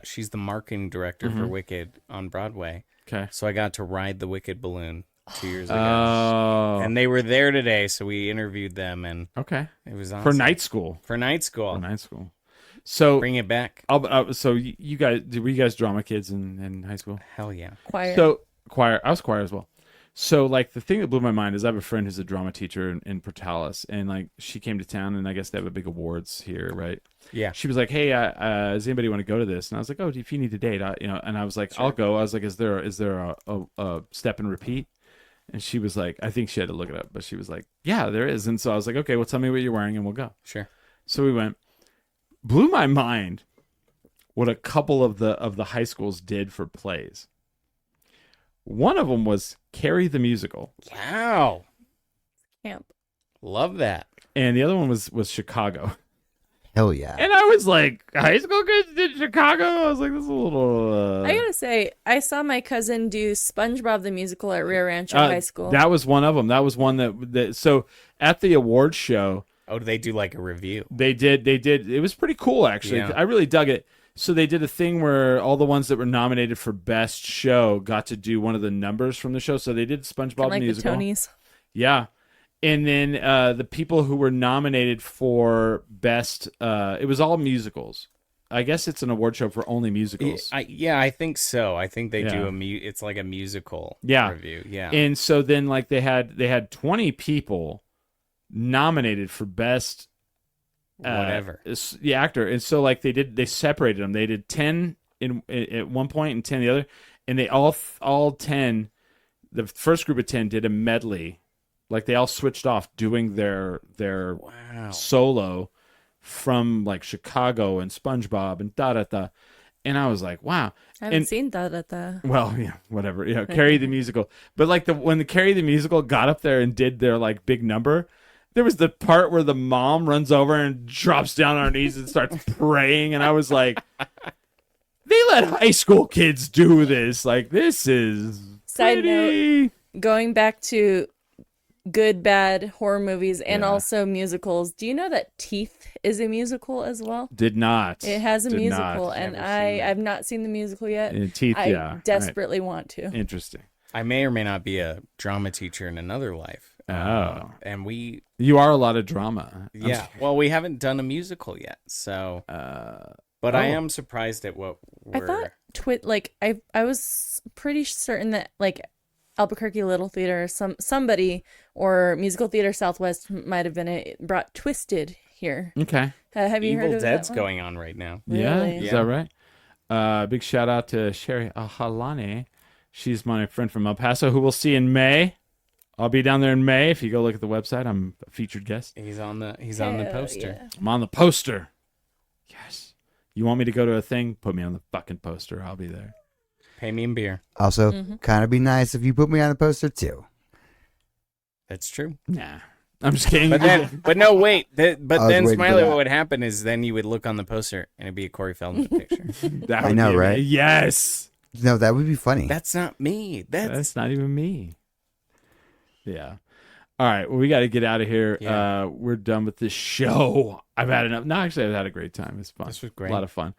she's the marketing director for Wicked on Broadway. Okay. So I got to ride the Wicked balloon 2 years ago. Oh. And they were there today, so we interviewed them, and Okay. it was awesome. For night school. For night school. For night school. So Bring it back. So you guys, were you guys drama kids in high school? Hell yeah. Choir. So choir, I was choir as well. So like the thing that blew my mind is I have a friend who's a drama teacher in Portales, and like she came to town, and I guess they have a big awards here, right? Yeah. She was like, "Hey, does anybody want to go to this?" And I was like, "Oh, if you need a date, and I was like, Sure. "I'll go." I was like, "Is there a step and repeat?" And she was like, I think she had to look it up, but she was like, "Yeah, there is." And so I was like, "Okay, well, tell me what you're wearing, and we'll go." Sure. So we went. Blew my mind what a couple of the high schools did for plays. One of them was Carrie the Musical. Wow. Camp. Love that. And the other one was Chicago. Hell yeah. And I was like, high school kids did Chicago? I was like, this is a little... I gotta say, I saw my cousin do SpongeBob the Musical at Rio Rancho High School. That was one of them. That was one that so at the awards show... Oh, do they do like a review? They did. It was pretty cool, actually. Yeah. I really dug it. So they did a thing where all the ones that were nominated for Best Show got to do one of the numbers from the show. So they did SpongeBob like Musical. the Tonys. Yeah. And then the people who were nominated for Best, it was all musicals. I guess it's an award show for only musicals. I think so. I think they do it's like a musical review. Yeah. And so then like they had 20 people nominated for Best whatever the actor, and so like they separated them. They did 10 at one point and 10 the other, and they all 10, the first group of 10 did a medley, like they all switched off doing their solo from like Chicago and SpongeBob and da. And I was like, wow. I haven't seen da. Well, yeah, whatever. Yeah, Carrie the Musical. But like when the Carrie the Musical got up there and did their like big number, there was the part where the mom runs over and drops down on her knees and starts praying, and I was like, they let high school kids do this. Like, this is Side note, going back to good, bad horror movies and also musicals, do you know that Teeth is a musical as well? Did not. It has a musical, and I've not seen the musical yet. Teeth, I desperately want to. Interesting. I may or may not be a drama teacher in another life. Oh. And you are a lot of drama. Yeah. Well, we haven't done a musical yet, so. But I am surprised at what we're. I thought I was pretty certain that like Albuquerque Little Theater, somebody or Musical Theater Southwest might have brought Twisted here. Okay. Have you heard Evil of Dead's that one? going on right now. Yeah. Really? Is that right? Big shout out to Sherry Ahalane. She's my friend from El Paso who we'll see in May. I'll be down there in May. If you go look at the website, I'm a featured guest. He's on the poster. Yeah. I'm on the poster. Yes. You want me to go to a thing? Put me on the fucking poster. I'll be there. Pay me in beer. Also, kind of be nice if you put me on the poster too. That's true. Nah. I'm just kidding. But no, wait. Then waiting Smiley, for that. what would happen is then you would look on the poster and it'd be a Corey Feldman picture. That I would know, be- right? Yes. No, that would be funny. That's not me. That's not even me. Yeah. All right. Well, we got to get out of here. Yeah. We're done with this show. I've had enough. No, actually, I've had a great time. It's fun. This was great. A lot of fun.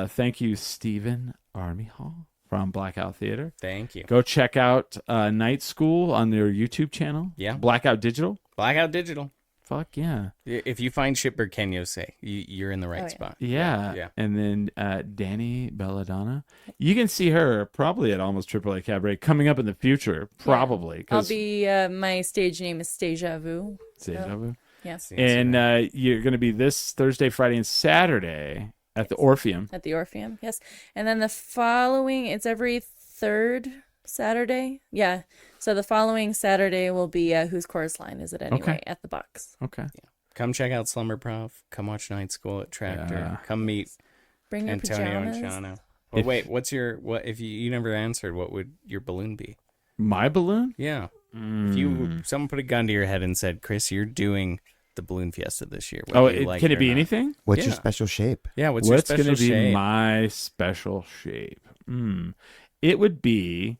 Thank you, Stephen Armijo from Blackout Theater. Thank you. Go check out Night School on their YouTube channel. Yeah. Blackout Digital. Blackout Digital. Fuck yeah. If you find Shipper Kenyose, you're in the right spot. Yeah. Yeah. And then Dany Belladonna. You can see her probably at Almost AAA Cabaret coming up in the future. Probably. I'll be, my stage name is Deja Vu. Deja Vu. Yes. And you're going to be this Thursday, Friday, and Saturday at the Orpheum. At the Orpheum, yes. And then the following, it's every third Saturday. Yeah. So the following Saturday will be Whose Chorus Line Is It Anyway at the Box. Okay. Yeah. Come check out SlumberProv. Come watch Night School at Tractor. Yeah. Come meet Bring your Antonio pajamas. and Chano. Well, wait, if you never answered, what would your balloon be? My balloon? Yeah. If someone put a gun to your head and said, Chris, you're doing the balloon fiesta this year. Can it be anything? What's Yeah. your special shape? Yeah, what's your special going to be shape? my special shape? It would be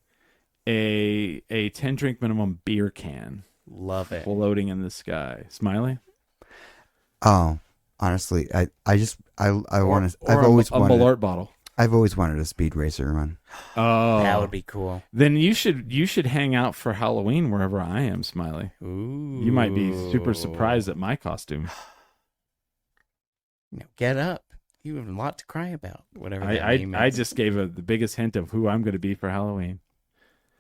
a 10-drink minimum beer can Love it. floating in the sky. Smiley? Oh, Honestly, I want to. I've always wanted a Malort bottle. I've always wanted a speed racer run. Oh, that would be cool. Then you should hang out for Halloween wherever I am, Smiley. Ooh. You might be super surprised at my costume. Get up. You have a lot to cry about. Whatever that name is. I just gave the biggest hint of who I'm going to be for Halloween.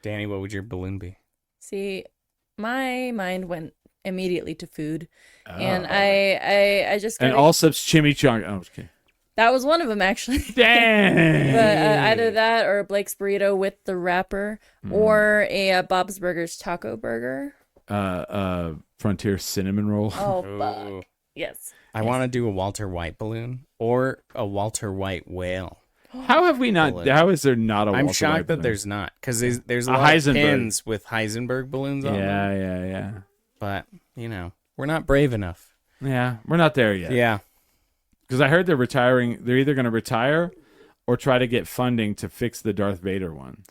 Dany, what would your balloon be? See, my mind went immediately to food, and I just and Allsup's chimichanga. Oh, okay. That was one of them, actually. Dang! But either that or a Blake's burrito with the wrapper, or a Bob's Burgers taco burger. Frontier cinnamon roll. Oh, fuck. Yes. I want to do a Walter White balloon or a Walter White whale. How have we not? Balloon. How is there not a Walter I'm White shocked balloon? that there's not, because there's a lot of pins with Heisenberg balloons on them. Yeah. But, we're not brave enough. Yeah, we're not there yet. Yeah. Because I heard they're retiring. They're either going to retire or try to get funding to fix the Darth Vader one.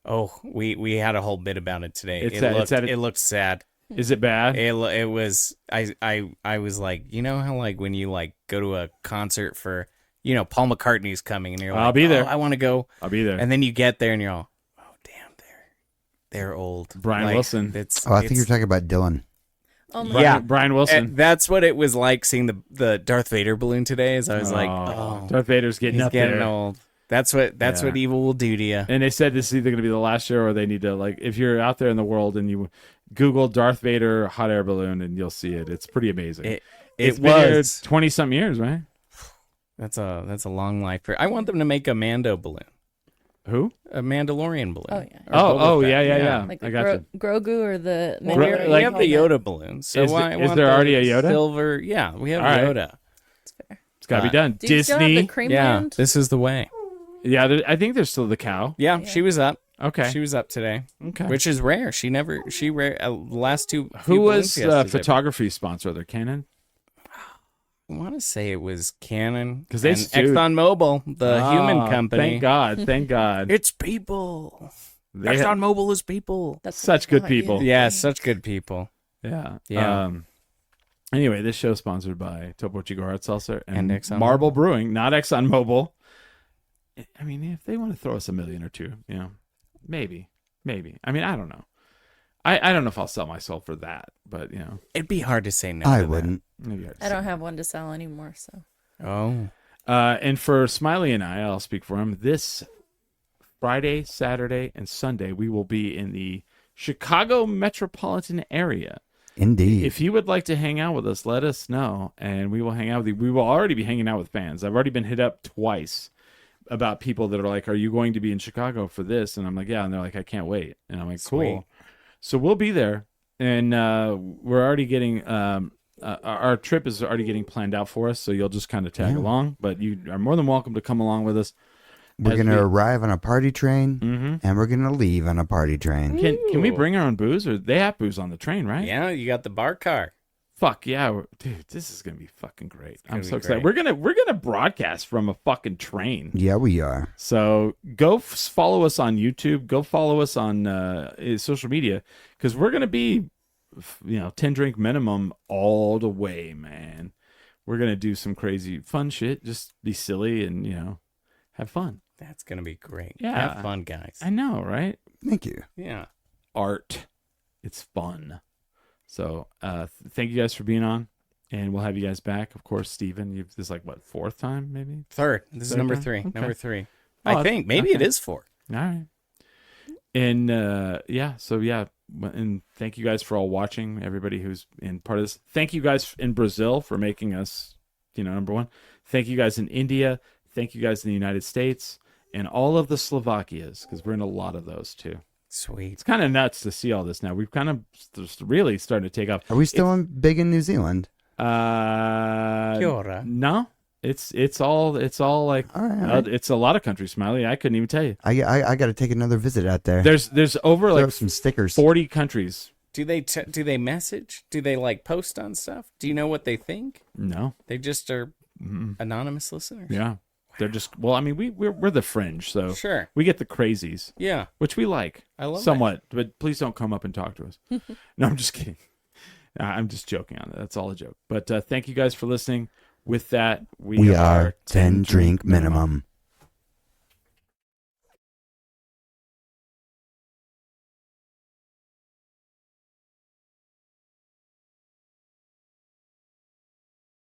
Oh, we had a whole bit about it today. It looked sad. Is it bad? It was. I was like, how like when you like go to a concert for, Paul McCartney's coming and you're like, I'll be there. I want to go. I'll be there. And then you get there and you're all, oh damn, they're old. Brian Wilson. I think you're talking about Dylan. Oh, Brian Wilson. That's what it was like seeing the Darth Vader balloon today. Is I was like, oh, Darth Vader's getting old. That's what evil will do to you. And they said this is either going to be the last year or they need to, if you're out there in the world and you Google Darth Vader hot air balloon and you'll see it. It's pretty amazing. It's been here 20-something years, right? That's a long life. I want them to make a Mando balloon. Who? A Mandalorian balloon. Oh yeah. Oh yeah. Like I got you. Grogu or the. We have the Yoda balloon. So is there already a Yoda? Silver. Yeah, we have Yoda. That's fair. It's got to be done. Do you still have the Disney. Creamland? This is the way. Yeah, I think there's still the cow. Yeah, she was up. Okay. She was up today. Okay. Which is rare. She last two. Who was photography sponsor there? Canon? I want to say it was Canon. Because they ExxonMobil, the human company. Thank God. It's people. ExxonMobil is people. That's such good people. Yeah, such good people. Yeah. Anyway, this show is sponsored by Topo Chico Hard Seltzer and ExxonMobil. Marble Brewing, not ExxonMobil. I mean, if they want to throw us $1 million or $2 million, maybe. I mean, I don't know. I don't know if I'll sell my soul for that, but it'd be hard to say no. I wouldn't. I don't have one to sell anymore, so. Oh. And for Smiley and I'll speak for him. This Friday, Saturday, and Sunday, we will be in the Chicago metropolitan area. Indeed. If you would like to hang out with us, let us know, and we will hang out with you. We will already be hanging out with fans. I've already been hit up twice about people that are like, are you going to be in Chicago for this? And I'm like, yeah. And they're like, I can't wait. And I'm like, cool. So we'll be there. And we're already getting, our trip is already getting planned out for us. So you'll just kind of tag along. But you are more than welcome to come along with us. We're going to arrive on a party train, and we're going to leave on a party train. Can we bring our own booze? Or they have booze on the train, right? Yeah, you got the bar car. Fuck yeah, dude! This is gonna be fucking great. I'm so excited. We're gonna broadcast from a fucking train. Yeah, we are. So go follow us on YouTube. Go follow us on social media because we're gonna be, 10 drink minimum all the way, man. We're gonna do some crazy fun shit. Just be silly and have fun. That's gonna be great. Yeah, have fun, guys. I know, right? Thank you. Yeah, art. It's fun. So thank you guys for being on, and we'll have you guys back. Of course, Stephen, this is like, what, fourth time, maybe? Third. This is number three. Okay. Number 3. I think. Maybe it is 4. All right. And, and thank you guys for all watching, everybody who's in part of this. Thank you guys in Brazil for making us, number one. Thank you guys in India. Thank you guys in the United States, and all of the Slovakias, because we're in a lot of those, too. Sweet. It's kind of nuts to see all this now. We've kind of really starting to take off. Are we still big in New Zealand? Kia ora. No, it's all like all right. It's a lot of countries, Smiley. I couldn't even tell you. I got to take another visit out there. There's over Throw like some stickers. 40 countries. Do they message? Do they like post on stuff? Do you know what they think? No, they just are anonymous listeners. Yeah. They're just, well, I mean, we're the fringe, so sure we get the crazies, yeah, which we like. I love somewhat, but please don't come up and talk to us. No, I'm just kidding. I'm just joking on that. That's all a joke. But thank you guys for listening. With that, we are 10 drink minimum.